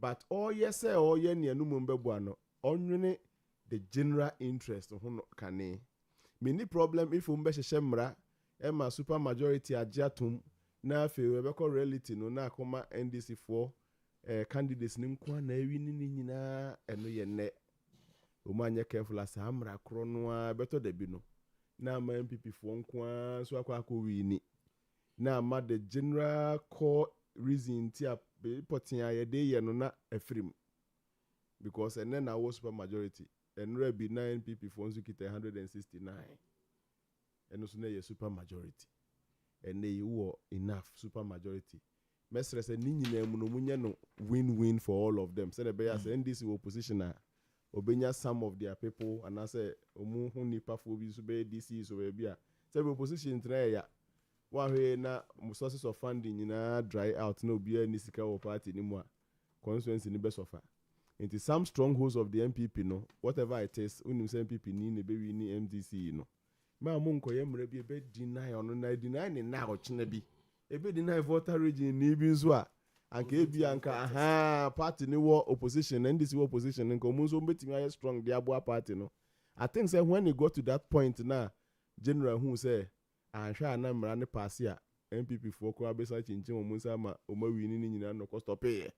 But all yes say all ye ni enu mumbeboa no. Only the general interest of who can mini problem if umbe shemra ema super majority ajatum na fe webeko reality no na akoma NDC for candidates ni nkwa na ewi ni nyina eno ye ne umanye careful as amra kro no a beto de bi no na ma MPP for nkwa so akwa wini na ma the general core reason ti a reporting aye de ye no na afrim because and then I was super majority and rebi 9 NPP for Nzukite 169 and also na super majority and they were enough super majority mesre say ni nyina mu no munya no win-win for all of them say the beya say NDC opposition na obenya some of their people and I say omu hu nipa fo bi so be DC so be bia say opposition try ya wa hwe na sources of funding nyina dry out na obi ani sika wo party ni mu a constituency ni be sofa. Into some strongholds of the MPP, no, whatever it is, unim say MPP ni be ni MDC, no. Ma munko yemre bi be deny on na deny ni na ochine bi. E be deny voter region ni bi nso a anka e bi anka aha party ni wo opposition NDC wo opposition nko mu nso betimi aye strong the abo party no. I think say when you go to that point na general who say ahwa na mra ne pass a MPP for ko abesa chinchin o mu nsa ma o ma wi ni nyina no ko stop e.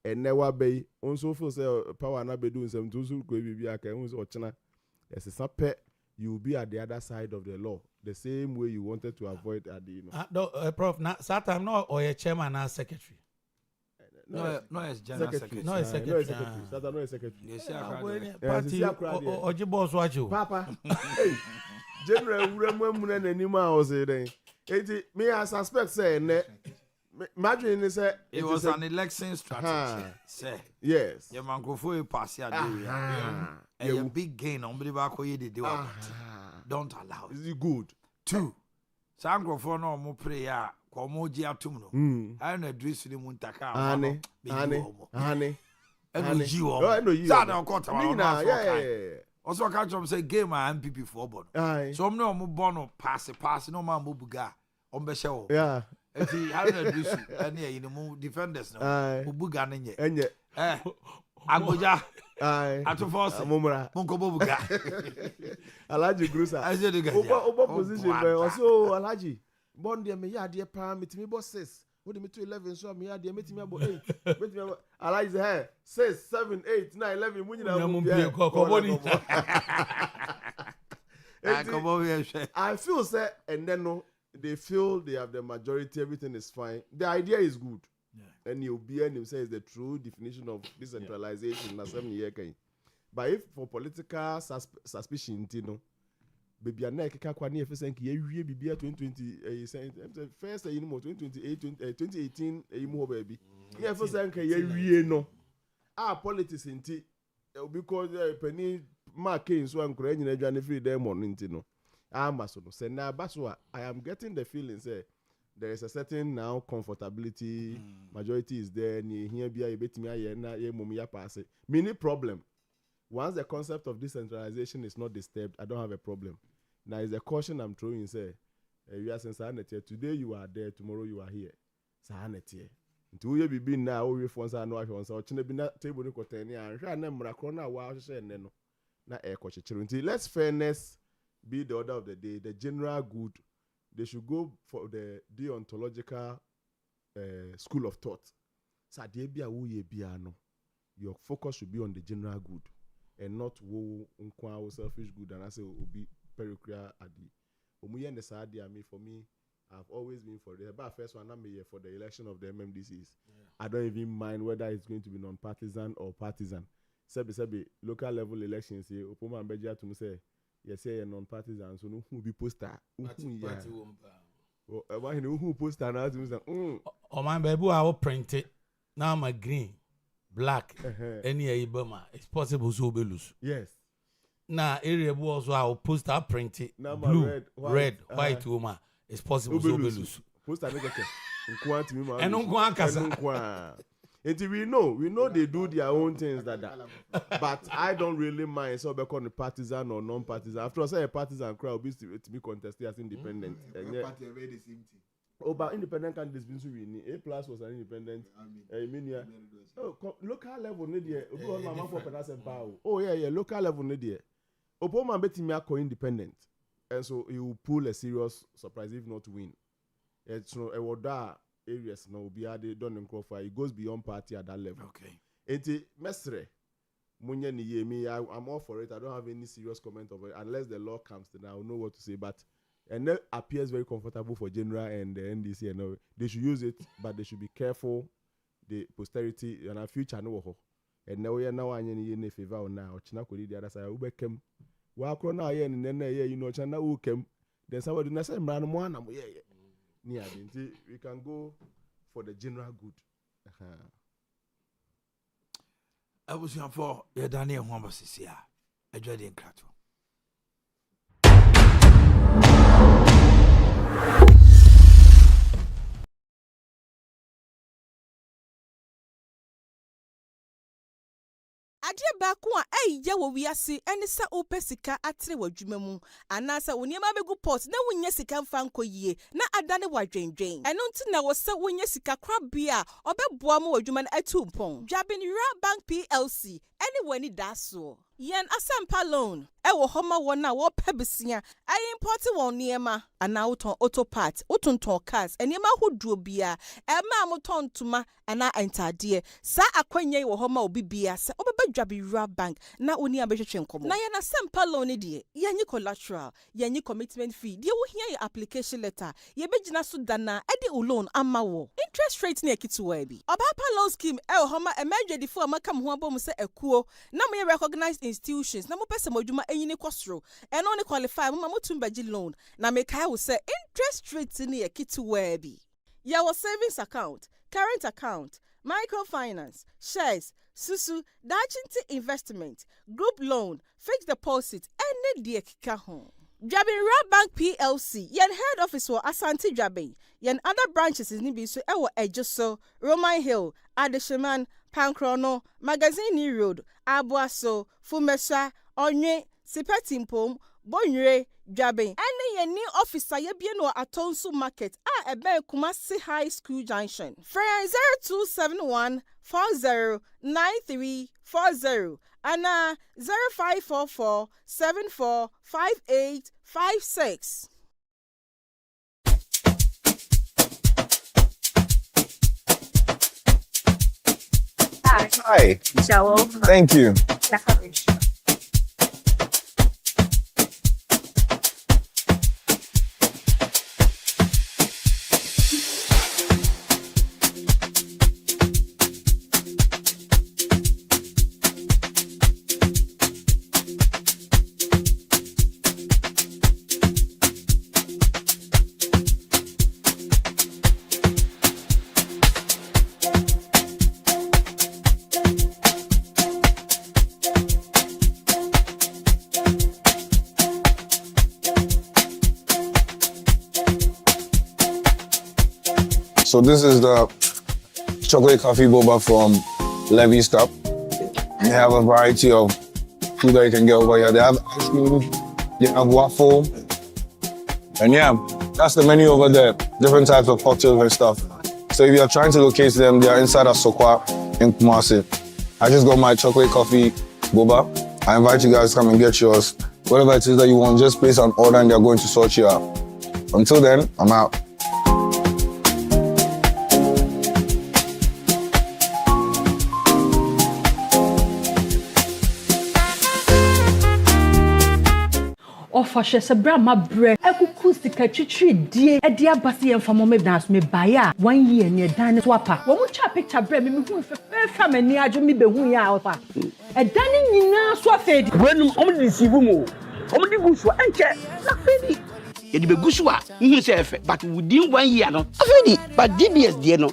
And never be also for say power na be doing some to go be aka who so china as a pet you will be at the other side of the law the same way you wanted to avoid at the prof na satan no or a chairman and secretary no as general secretary no as secretary satan no secretary yes party ojibo so ajo papa hey general uremu na nanima o say then me I suspect say imagine say it was an election strategy. Say yes. Your microphone pass here, and a big gain on the don't allow it. Is it good? 2. Sankrofo no mo prayer, komo ji atum no. I no address ni muntaka. Ane. Eno ji wo. Sa na okota wa no. Also catch up say game and MPP for bono. So no mo bono pass no man mo buga. On be show. Yeah. Eti how na do su any mu defenders no buga na nye enye agoja atu force momra monko buga Alhaji Grusa obo position be also Alhaji bon de me ya de pa metimi bo 6 wo de me to 11 so me ya de metimi abo 8 metimi abo Alhaji say 6 7 8 9 11 munyina mu bia ko boni I feel say and then no they feel they have the majority, everything is fine. The idea is good. Yeah. And you'll be and say is the true definition of decentralization. Yeah. But if for political suspicion, you know, baby, I know kwani if say you be 2020 first you know 2018 you move baby. Yeah, for say you no. Politics inti because penny marking so am kura nyina dwane free dem on inti no. Say now, I am getting the feeling say there is a certain now comfortability, majority is there. Here be a bit me na mumia pass. Mini problem. Once the concept of decentralization is not disturbed, I don't have a problem. Now is a caution I'm throwing. Say, you are saying today you are there, tomorrow you are here. Sanity. Until you be now, we phones are no one. So be na table ni koteni. And sure na mrakona wa share neno na air coach. Let's fairness. Be the order of the day, the general good, they should go for the deontological school of thought. So your focus should be on the general good and not selfish good and I say be pericria adi. For me, I've always been for the first one I'm here for the election of the MMDCs. Yeah. I don't even mind whether it's going to be non-partisan or partisan. Sebi local level elections here, Opoma and Beja to say yes, say non-partisan, so no who be poster. Who poster now to say, oh my baby, I will print it. Now my green, black, any Ibama. It's possible so be loose. Yes. Now area also I will poster print it. Blue, red, white woman. It's possible so be loose. Poster make and Until we know they do their own things that. But I don't really mind so be called partisan or non-partisan. After all, say a partisan crowd be to be contested as independent. But independent candidates been so winning. A+ was an independent. Local level need there. Oh yeah, local level need there. Opoma beti me ako independent, and so he will pull a serious surprise if not win. It's no a areas now be added done in Crawford. It goes beyond party at that level. Okay. Enti mesre munye ni yemi. I'm all for it. I don't have any serious comment of it unless the law comes. Then I'll know what to say. But and that appears very comfortable for General and the NDC. And they should use it, but they should be careful. The posterity and our future no. And now we are now in favor now. China could the other side. Ubekem. Wakro now here and then you know China ukem. Then somebody na say man one am yeah. We can go for the general good. I was here for your Daniel Wambasisia. I dread in Crato. Adeɛ baako a ɛyɛ wɔ wiase ɛne sɛ wopɛ sika atere wɔ adwuma mu anaasɛ wo nneɛma bɛgu pot na wonnya sika mfa nkɔ yie na adane wadwendwen ɛno nti na wɔ sɛ wonnya sika korabea a ɔbɛboa mu wɔ adwuma no atu mpɔn Omanhene Bank PLC ɛne w'ani da soɔ yɛn asampa loan ɛwɔ hɔ ma wɔn a wɔpɛ besia ɛyɛ import wɔn nneɛma anaa wotɔn auto part wotontɔn cars nneɛma ahodoɔ bia ɛma a motɔn ntoma anaa ntadeɛ saa akwanya yi wɔ hɔ ma obi bia sɛ wobɛbɛ Omanhene Bank na woni abɛhwehwɛ nkɔmɔ na yɛn asampa loan ne deɛ yɛnyi collateral yɛnyi commitment fee deɛ wohia yɛ application letter yɛbɛgyina so dana ɛde wo loan ama wɔ interest rate ne ekitiwa bi ɔbaapa loan scheme ɛwɔ hɔ ma emergency a maka mo ho abɔ mu sɛ ekuo na mo yɛ recognized institutions na mo pɛ sɛ mo adwuma ɛnyini kɔsoro ɛno ne qualify mo ma mo tum bɛgye loan na mekae wo sɛ interest rate ne ekitiwa bi yɛwɔ savings account current account microfinance shares susu dachinti investment group loan fixed deposit ɛne deɛ keka ho Omanhene Bank PLC yen head office wɔ Asante Dwabin yen other branches ni bi so ɛwɔ Ejoso Roman Hill Adesheman Pankrono Magazine Road Abuaso Fumesa Onye Sipetimpom Bonre Dwabin ɛne yen new office a yɛbie no Atonsu Market a ɛbɛn Kumasi High School Junction Frɛ 0271 40 9340 Anna 0544 74 58 56. Hi. Shower. Thank you. The coverage. So this is the chocolate coffee boba from Levy Stop. They have a variety of food that you can get over here. They have ice cream, they have waffle, and yeah, that's the menu over there. Different types of cocktails and stuff. So if you're trying to locate them, they are inside Asokwa in Kumasi. I just got my chocolate coffee boba. I invite you guys to come and get yours. Whatever it is that you want, just place an order and they're going to sort you out. Until then, I'm out. Ofashe se bra ma bre ekuku sika twitwi die e dia base yem famo me dance me baya 1 year ne dan so apa wo mu cha picture bre me hu fa mani adwo me be hu ya ofa e dan nyina so afedi wenum om deceive mu om di guso enche na fedi ye de begu so a hu say efe but within 1 year no afedi but DBS de no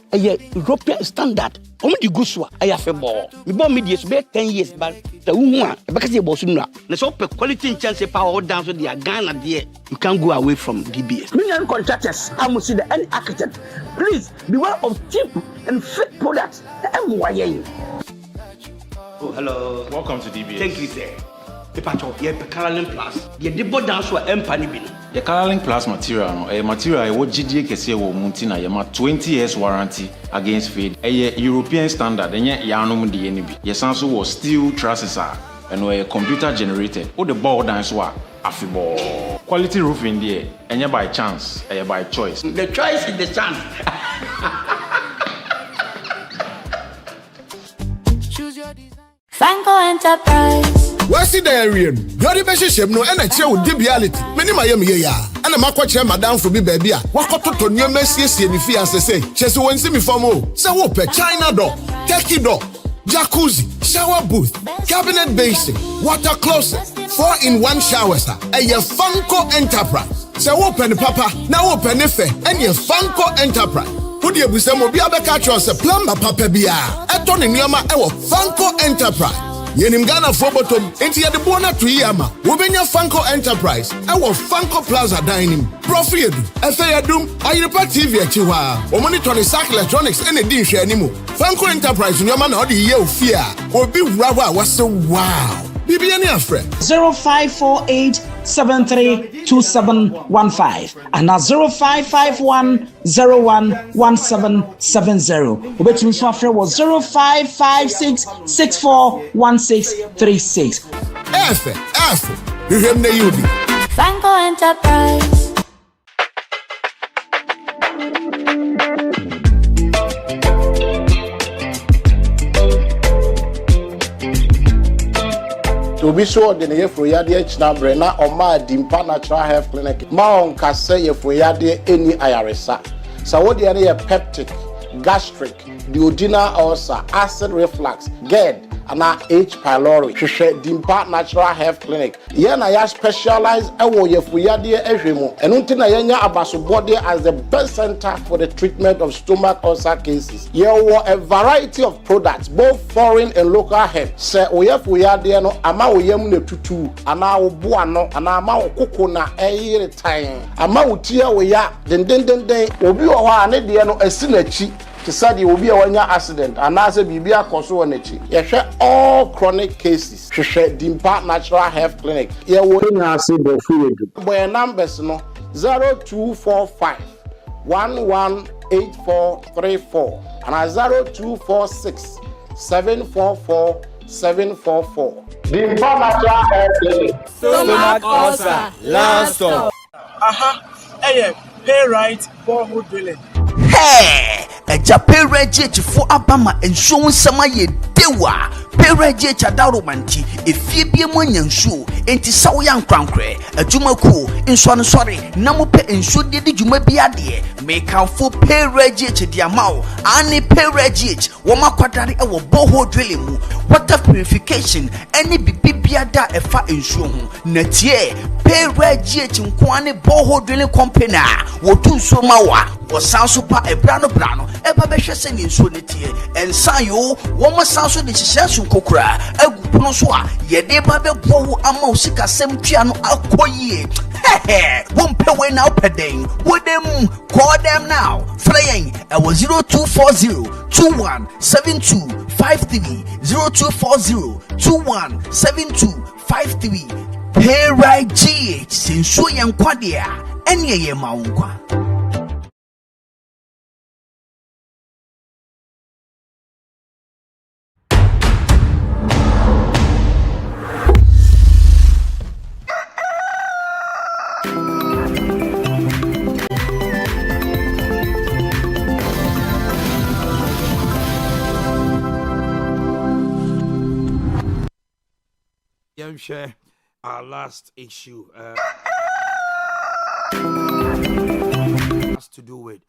European standard omo di gu so a afe bo me bo me die so be 10 years but the hu a e be ka say bo so nura na so pe quality chance power down so they Ghana there you can't go away from DBS. Million contractors, I must see the any architect. Please beware of cheap and fake products. Oh, hello. Welcome to DBS. Thank you, sir. The patch of your Carolyn Plus. The debo dance for Empany bin. The Carolyn Plus material no, a material what GDA kese wo muntina yema 20 years warranty against fade. A European standard enye yanom de eni bi. Ye sanso was steel trusses and we computer generated. O the board dance wa afibo. Quality roofing there, enye by chance, by choice. The choice is the chance. Fanko Enterprise. What's the area? Bloody Besham no energy with debiality. Many Miami ya. And a Maquacha madam for be baby. What got to new messy and if he has to say, Chess won't see me for more. So open China door, Turkey door, jacuzzi, shower booth, cabinet basin, water closet, 4-in-1 showers. A Fanko Enterprise. So open papa, now open if and your Fanko Enterprise. Put your busemo be able to catch us a plumber papa bia. Eton in Yama ewo Fanko Enterprise. Yenim Ghana Fobotom, enti the bona to Yama. Wobenya Fanko Enterprise. Ewo Fanko Plaza Dining. Profiedu. Efeyadum. Ayirepa TV achiwa. Omoni Tony Sack Electronics ene din hwe animo. Fanko Enterprise nyoma na odi ye ofia. Obi rawa wase wow. Bibi any afre. 0548732715 and na 0551011770. Obetumi so afre was 0556641636. Efe. Hemne yudi. Fanko Enterprise. To be sure, the Yefroyade Chnabrena or my Dimpa Natural Health Clinic, Maon Kase Yefroyade any IRSA. So, what the area peptic, gastric, duodenal ulcer, acid reflux, GERD, and H. pylori. Dimpa Natural Health Clinic. Yana ya specialized ewo Yefroyade Ejemo, and Untina Yanya Abasubode as the best center for the treatment of stomach ulcer cases. There were a variety of products, both foreign and local help. Se Oyefroyade no ama oyem ne tutu, ana obuano, ana ama okoko na eyire time. Ama utia oya den obi o ha ne de no asi nachi. To say the obi a wanya accident and as a bibi akoso won echi. Yehwe all chronic cases. Hwehwe Dimpa Natural Health Clinic. Ye wo nya ase bo fuwedu. Boy numbers no 0245 118434 and 0246 744 744. Dimpa Natural Health Clinic. Stomach ulcer, last stop. Hey, pay right borehole drilling. Hey, a Japan reject for Abama and show some ye dewa. Pay reject a darumanti, if ye be a money shoe, ain't it so young crankre, a jumaku, in swan sorry, Namupe and should did you may be a dear, make out for pay reject the amount, any pay reject, Wama quadari our boho drilling, water purification, any bibiada a fat in shoe, Netie, pay reject in Kwane boho drilling company, what do so mawa, was sound super a brano, eba besha sending sunity, and sayo, woman sounds with the Shansu Kokra, a Gunoswa, Yedeba Bo Amosika Sem Piano Alcoye. Hey, won't pay way now per day. With them, call them now. Flying, I was 0240 217253 0240 217253. Pay right GH, since so young Quadia, and ye Maungua. Share our last issue has to do with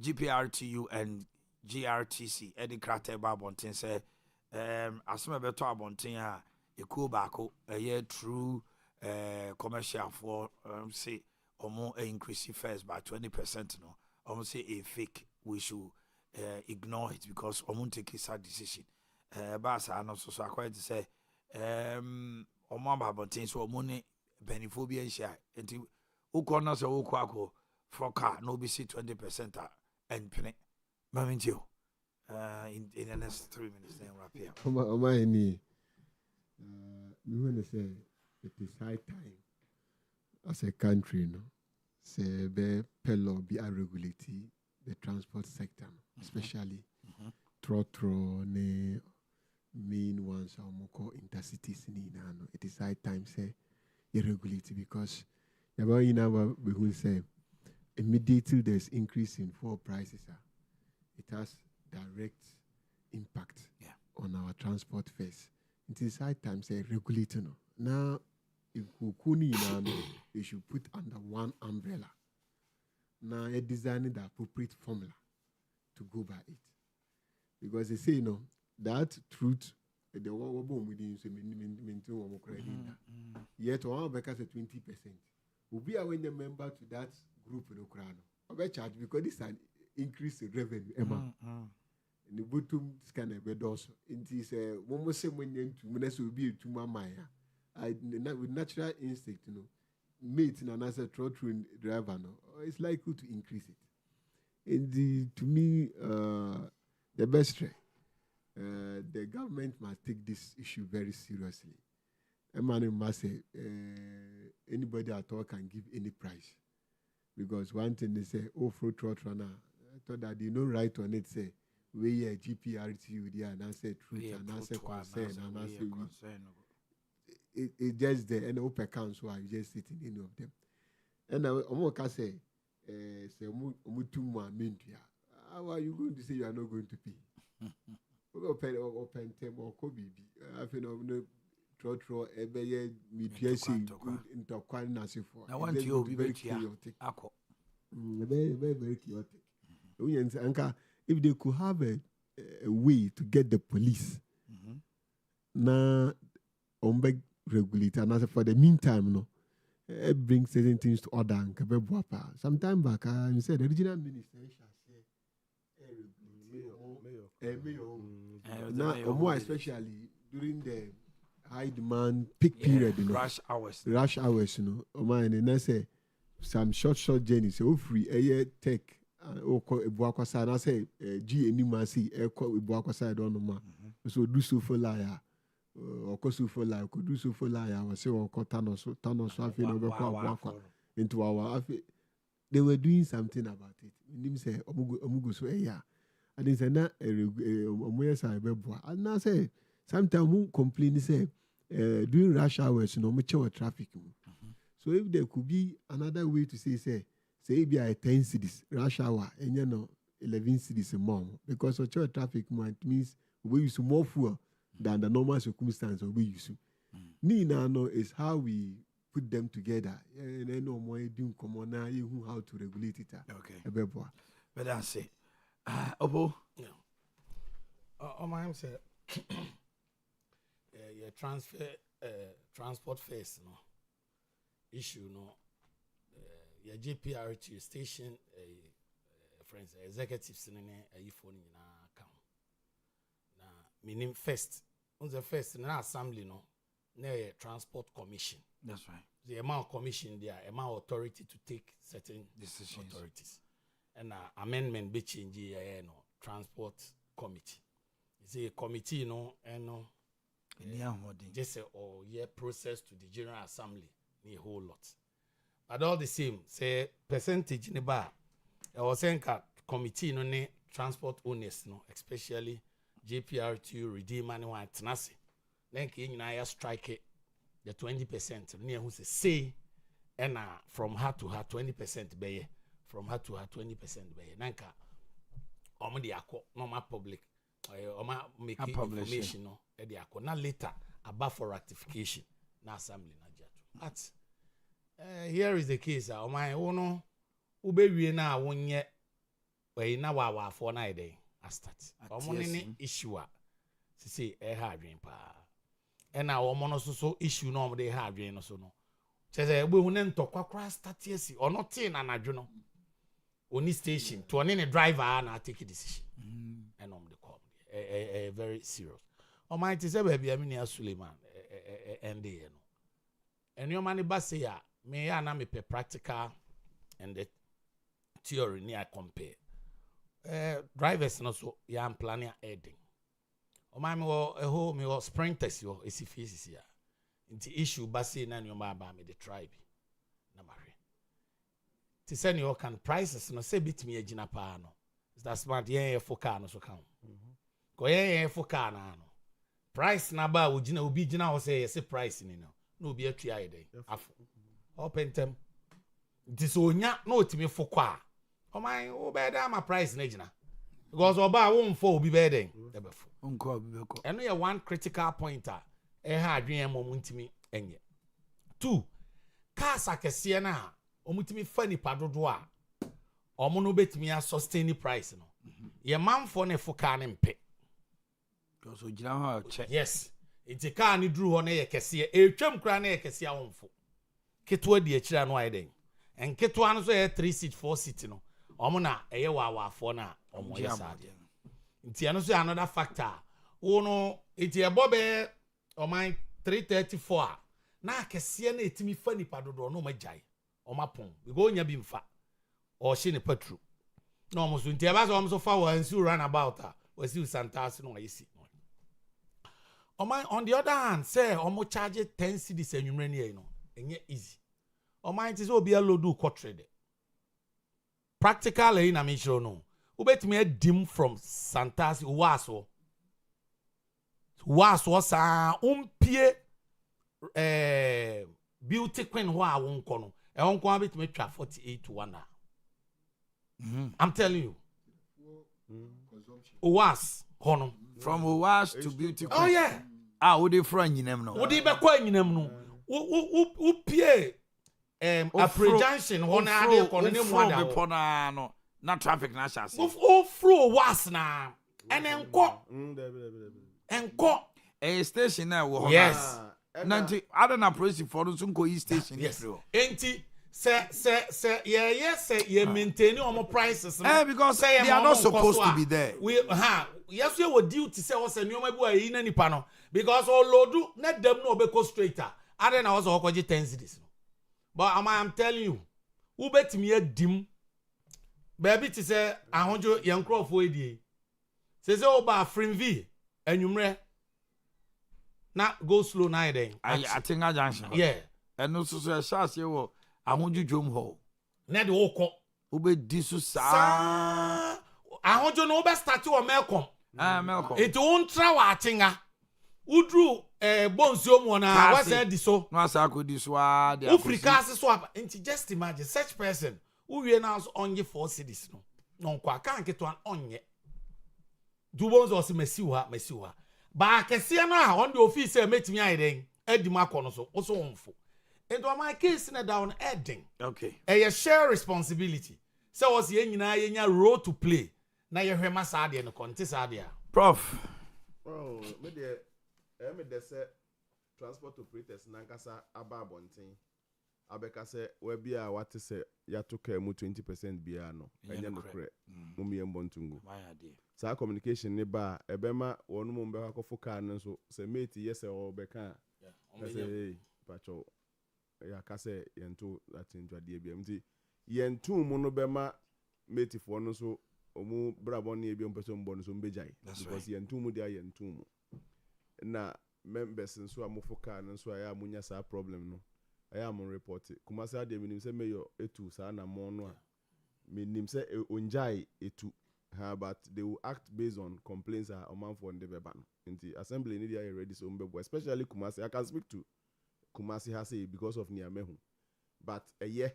GPRTU and GRTC. Eddie Krate Babontin say asma beto abontin a cool bako a year true commercial for say omo increase first by 20%. No, almost say a fake. We should ignore it because omo take a decision. But I know so I quite to say omo about things so money beniphobia share. And who corners or who for car no be see 20% and penny. Mamintio. In the next 3 minutes, then wrap here. Omanhene, we want to say it is high time as a country, no, say be law be regulating the transport sector, especially trotro ne main ones or more intercities ni na no. It is high time say irregularity because we will say immediately there's increase in fuel prices. It has direct impact on our transport fares. It is high time say regulator no. Now if we they should put under one umbrella. Now a designing the appropriate formula to go by it. Because they say that truth the within yet one because 20%. Will be when the member to that group in Ukraine. Charge because this is an increase in revenue. The bottom scan a bed also. It is one more same when you will be to my Maya. With natural instinct, mate and another trotting driver, it's likely to increase it. And to me, the best way, the government must take this issue very seriously. A man must say, anybody at all can give any price. Because one thing they say, for trot runner, I thought that they no right on it, say, we are GPRTU there, and I say truth, and I say concern, and I say it's just there, and open accounts who are just sitting in of them. And I can say, how are you going to say you are not going to pay? Open term or Kobe. I feel no trotro, ebeye, mediation, good interquine, as for. I want you to be very chaotic. Very chaotic. If they could have a way to get the police, now, regulate, and for the meantime, bring certain things to order. Some time back, I said the regional minister shall say, now, more especially during the high demand peak period, rush hours, and I say some short journeys, so free air take. Ebuakwa side, I say G anymasi Ebuakwa side on ma. So do so for liar, or cosu for liar, could do so for liar, or say or Tano so into our. They were doing something about it. Nim say Omugu so yeah. And it's na and I say sometimes who complain say during rush hours much traffic. So if there could be another way to say if you are 10 cities, rush hour, and 11 cities a month, because of traffic means we use more fuel than the normal circumstance we use. Nina is how we put them together. And then no more doing common now, how to regulate it. Okay. But that's it. Obo? My answer, your transport fares, issue, your GPRT station, friends, executives in a phone in our account. Now, meaning first, on the first in our assembly, near transport commission. That's right. The amount of commission there, amount authority to take certain decisions. Authorities. And amendment be change transport committee. You see a committee, just a process to the General Assembly, a whole lot. But all the same, say percentage in the bar. I was saying that committee transport owners, especially JPR2 redeem money one tenacity. Then you strike it the 20%. Near who say and from her to her 20% bay, from her to her 20% bay. Nanka omedi akọ normal public oma make information no e dey akọ na later about for ratification na assembly na jatu. But here is the case. Oma wono ubewie na wonye we na wa for na dey start. Omo ne issue a say ha adwen pa. E na omo no so issue no omo dey ha adwen no so no. Chese we unen to kwakra start yesi or not in anadwo no. Oni station to one driver na take a decision. And the call. Very serious. O my ti say baby Amini Suleiman and the no. And your money ba say ya me ya na me pe practical and the theory ni I compare. Drivers no so ya am planning heading. O my me wo sprinters yo esifisi ya. Inti issue ba say na nyoma ba me the tribe. Na mahwe. Ti send you can prices no say bit me agina pa no. That's smart yeah for car no so count. Ko yeah for car na no. Price na ba ogina obi gina ho say yes price ni no. No be atua ide. Afo. Open tem. This onya no otimi for kwa. O man o be da ma price na gina. Because oba won for obi be den. Ebefo. Onko obi beko. Eno ye one critical pointer. Ha adwen mo ntimi enye. 2. Cars akese na omutimi fa nipa dodo a omo no betimi a sustain price no. Ye manfo ne fo car ne mpe. Because ogina ho check. Yes. Iti car ni duru ho na ye kese etwam kra na ye kese a wonfo. Ketwa di akira no ayden. En ketwa no so ye 3 seat 4 seat no. Omo na eye waafo na omo ye sade. Nti ano so another factor. Wo no iti ebobe o my 334 na kese na etimi fa nipa dodo no magyae. Omapon we go nya bi mfa o hye ne patru no omo so ntia ba so omo so fa wa nsu run about we see santas no yesi on the other hand say omo charge 10 cedis anwumre ne no enye easy omo it is obi alodu kotrede practical na me sure no ubetimi adim from santas waso sa umpie beauty queen ho a wonko no e wonko a betime twa 48 to 1 I'm telling you was hono from was to beauty queen. Oh yeah. Wo dey from nyinam no. Wo dey be kwa nyinam no. Wo pie a prejunction hono ade kono ne mu ada. Wo no na traffic na chase. Wo fro was na enko. A station na wo. Yes. Nanti ada na police for no sunko e station. Yes. Enti say ye maintain omo prices no. Because they are not supposed to be there. Yes we would duty say was nyoma bu ayi na nipa no because all lodu na dem no obeko straighter. Ada na was okoje 10 cedis no. But I'm telling you, who betimi adim baby ti say ahonjo ye nkrofo edie. Say oba frimvi anwumre na go slow na iden. I think I junction. Yeah. And no so chance wo ahonjo dwom ho. Na de woko. Ube disu sa. Ahonjo no be start o melkom. Melkom. It won tra wa atinga. Udru bonsuo mu na wa say di so. No asa akodi so a de. Africa so apa. Nti just imagine such person who we now onye 4 cedis no. No kwa kan keto an onye. Du bonzo so mesiwa. Ba kese na on the office metimi ayden. Edi makono so. Oso wonfo. And my case na down heading. Okay. A share responsibility. So was ye nyina role to play. Na ye hwema sa de no contest ade. Prof. Oh, me de say transport operators nankasa aba bonten. Abeka say we bia what say ya to care mu 20% bia no. Enye no kre. Mu me mbontungu. My idea. Sa communication ne ba ebema wonu mu be akofo car no so say mate yes e obeka. Yeah. Say pacho ya kase yento atindwade bia mti yentu mu no bema mate fo no so omu brabon ne bia mpeso mbo no so mbejai because yentu mu dia yentu mu na members nso amofoka no so aya munya sa problem no aya mo report kuma sa de minim se meyo etu sa na mo no a minim se onjai etu but they will act based on complaints are omanfo on the beba no nti assembly ni dia ready so mbebo especially Kumasi. I can speak to Kumasi has say because of Niamehu. But the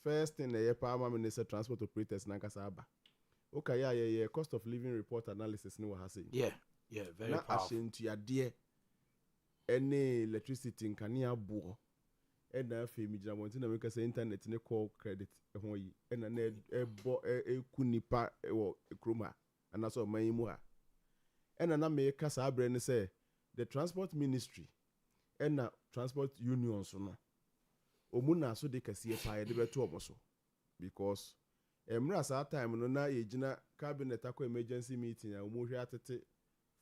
first thing the Power Minister transport operators nankasa aba. Okay, yeah, cost of living report analysis ni wa say. Yeah, very na powerful. Na to your any electricity in Kania bo. And na fe mi jina monti na make say internet ne call credit ho yi. And na bo kunipa wo kroma. And na so man mu ha. And na make kasa abre ne say the transport ministry and na transport unions no omuna so de kasiye pa ye de beto omoso because emra sa time no na yegina cabinet akọ emergency meeting a omu hwe atete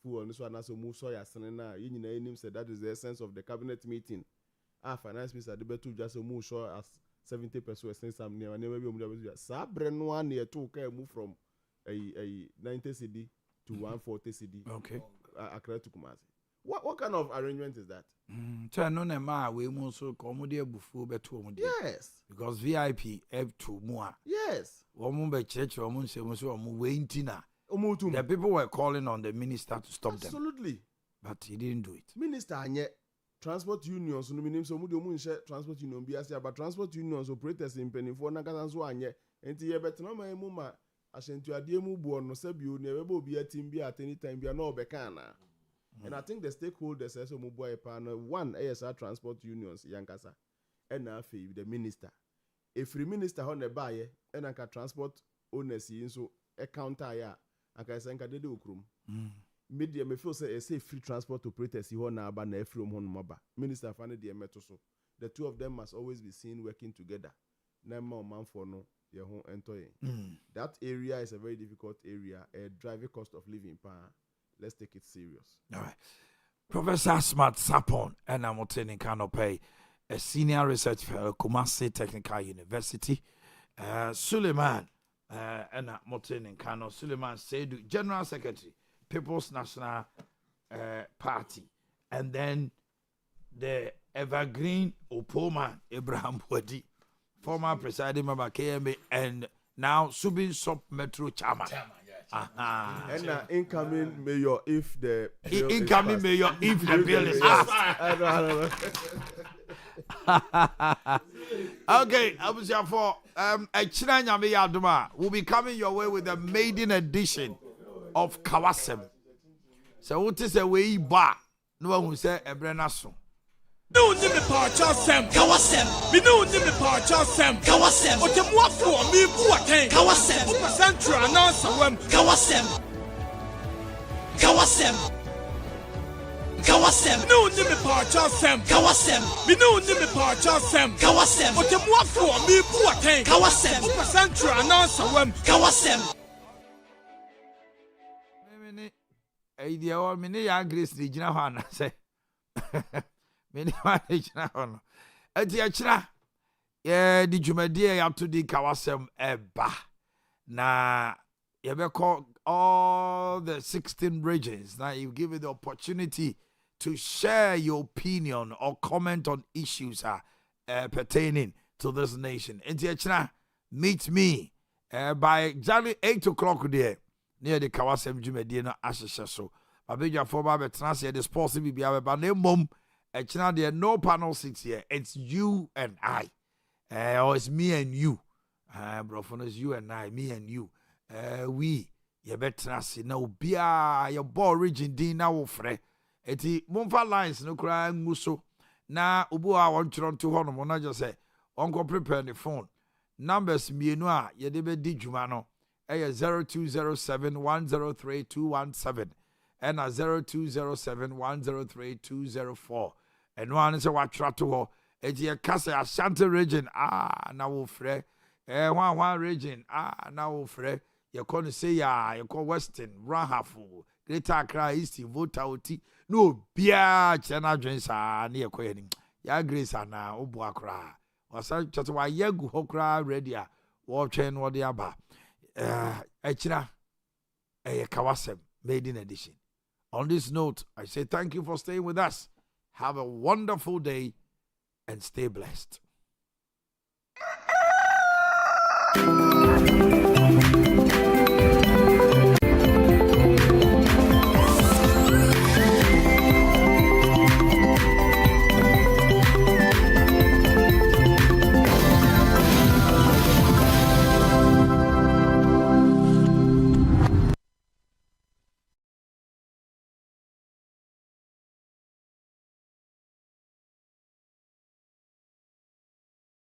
fuel no so anaso mu so yasene na ye nyina enim say that is the essence of the cabinet meeting finance minister de beto just omu so as 70% some near never be omu sa bre no an ye to ka move from a 90 cedi to 140 cedi okay Accra to Kumasi. What kind of arrangement is that? So no na ma we mu so ko mu de abufu beto mu de. Yes. Because VIP F2 more. Yes. Womu be church womu nsem so womu we ntina. The people were calling on the minister to stop them. Absolutely. But he didn't do it. Minister anye transport unions no minim so mu de mu nche transport union bi ase but transport unions operators in penifo na kasa so anye enti ye betena ma mu ma ashentu ade mu bu ono sabio ne ebe obi atim bi at any time bi na obeka na. And I think the stakeholders also move boy panel one ASR transport unions yankasa and the minister. If free minister on the buyer and I can transport owners in so a counter ya I can send de ukrum. Media me feel say free transport operators he na ba na free hon maba. Minister fane de meto so. The two of them must always be seen working together. Na man for no ye hon ento yen. That area is a very difficult area, a driving cost of living pa. Let's take it serious. All right. Professor Smart Sapon and I'm obtaining Canopy, a senior research fellow, Kumasi Technical University. Suleiman and I'm obtaining Kano. Suleiman Seidu, General Secretary, People's National Party. And then the Evergreen Opoman, Abraham Wadi, former presiding member KMA, and now Subin Sop Metro Chairman. And incoming mayor if the bill incoming mayor if the bill is passed. Okay, I was here for Echina Nyame Yaw Adu-Boakye will be coming your way with the maiden edition of Kawasem. So what is a way bar? No one will say a brenaso. No, never parcha sem. Kawasem. We no never parcha sem. Kawasem. What you want for me? What Kawasem. What central announcer when Kawasem. Kawasem. Kawasem. No never parcha sem. Kawasem. We no never parcha sem. Kawasem. What you want for me? What Kawasem. What central announcer when Kawasem. Idea or mini young Grace Regina say. Many manage now. Etiachra, yeah, the Jumedia up to the Kawasem eba. Na, you be call all the 16 regions. Now you give it the opportunity to share your opinion or comment on issues pertaining to this nation. Etiachra, meet me by exactly 8 o'clock there near the Kawasem Jumedia no Ashisha so. Abeja for Babe Transia, the sports be by name mom. Actually, there are no panel seats here. It's you and I. Or it's me and you. Bro, it's you and I, me and you. We, you better see no beer, your ball region, Dina Wofre. Eti, Mumfa lines, no crying muso. Na, Ubu, I want you on 200. When I just say, Uncle prepare the phone. Numbers, me noa, ye debe dijumano. 0207 103 217. And 0207 103 204. And one is a what trato. It's your Casa Ashanti region. Now free. One region. Now free. You're going to say, you call Western, Rahafu, Greater Accra, East, Votauti. No, beer, China drinks are near Queen. Ya Grace are now, Obuakra. Or such as why Yagu Hokra, Redia, Watching what the Abba. Echina, a Kawasem, maiden edition. On this note, I say thank you for staying with us. Have a wonderful day and stay blessed.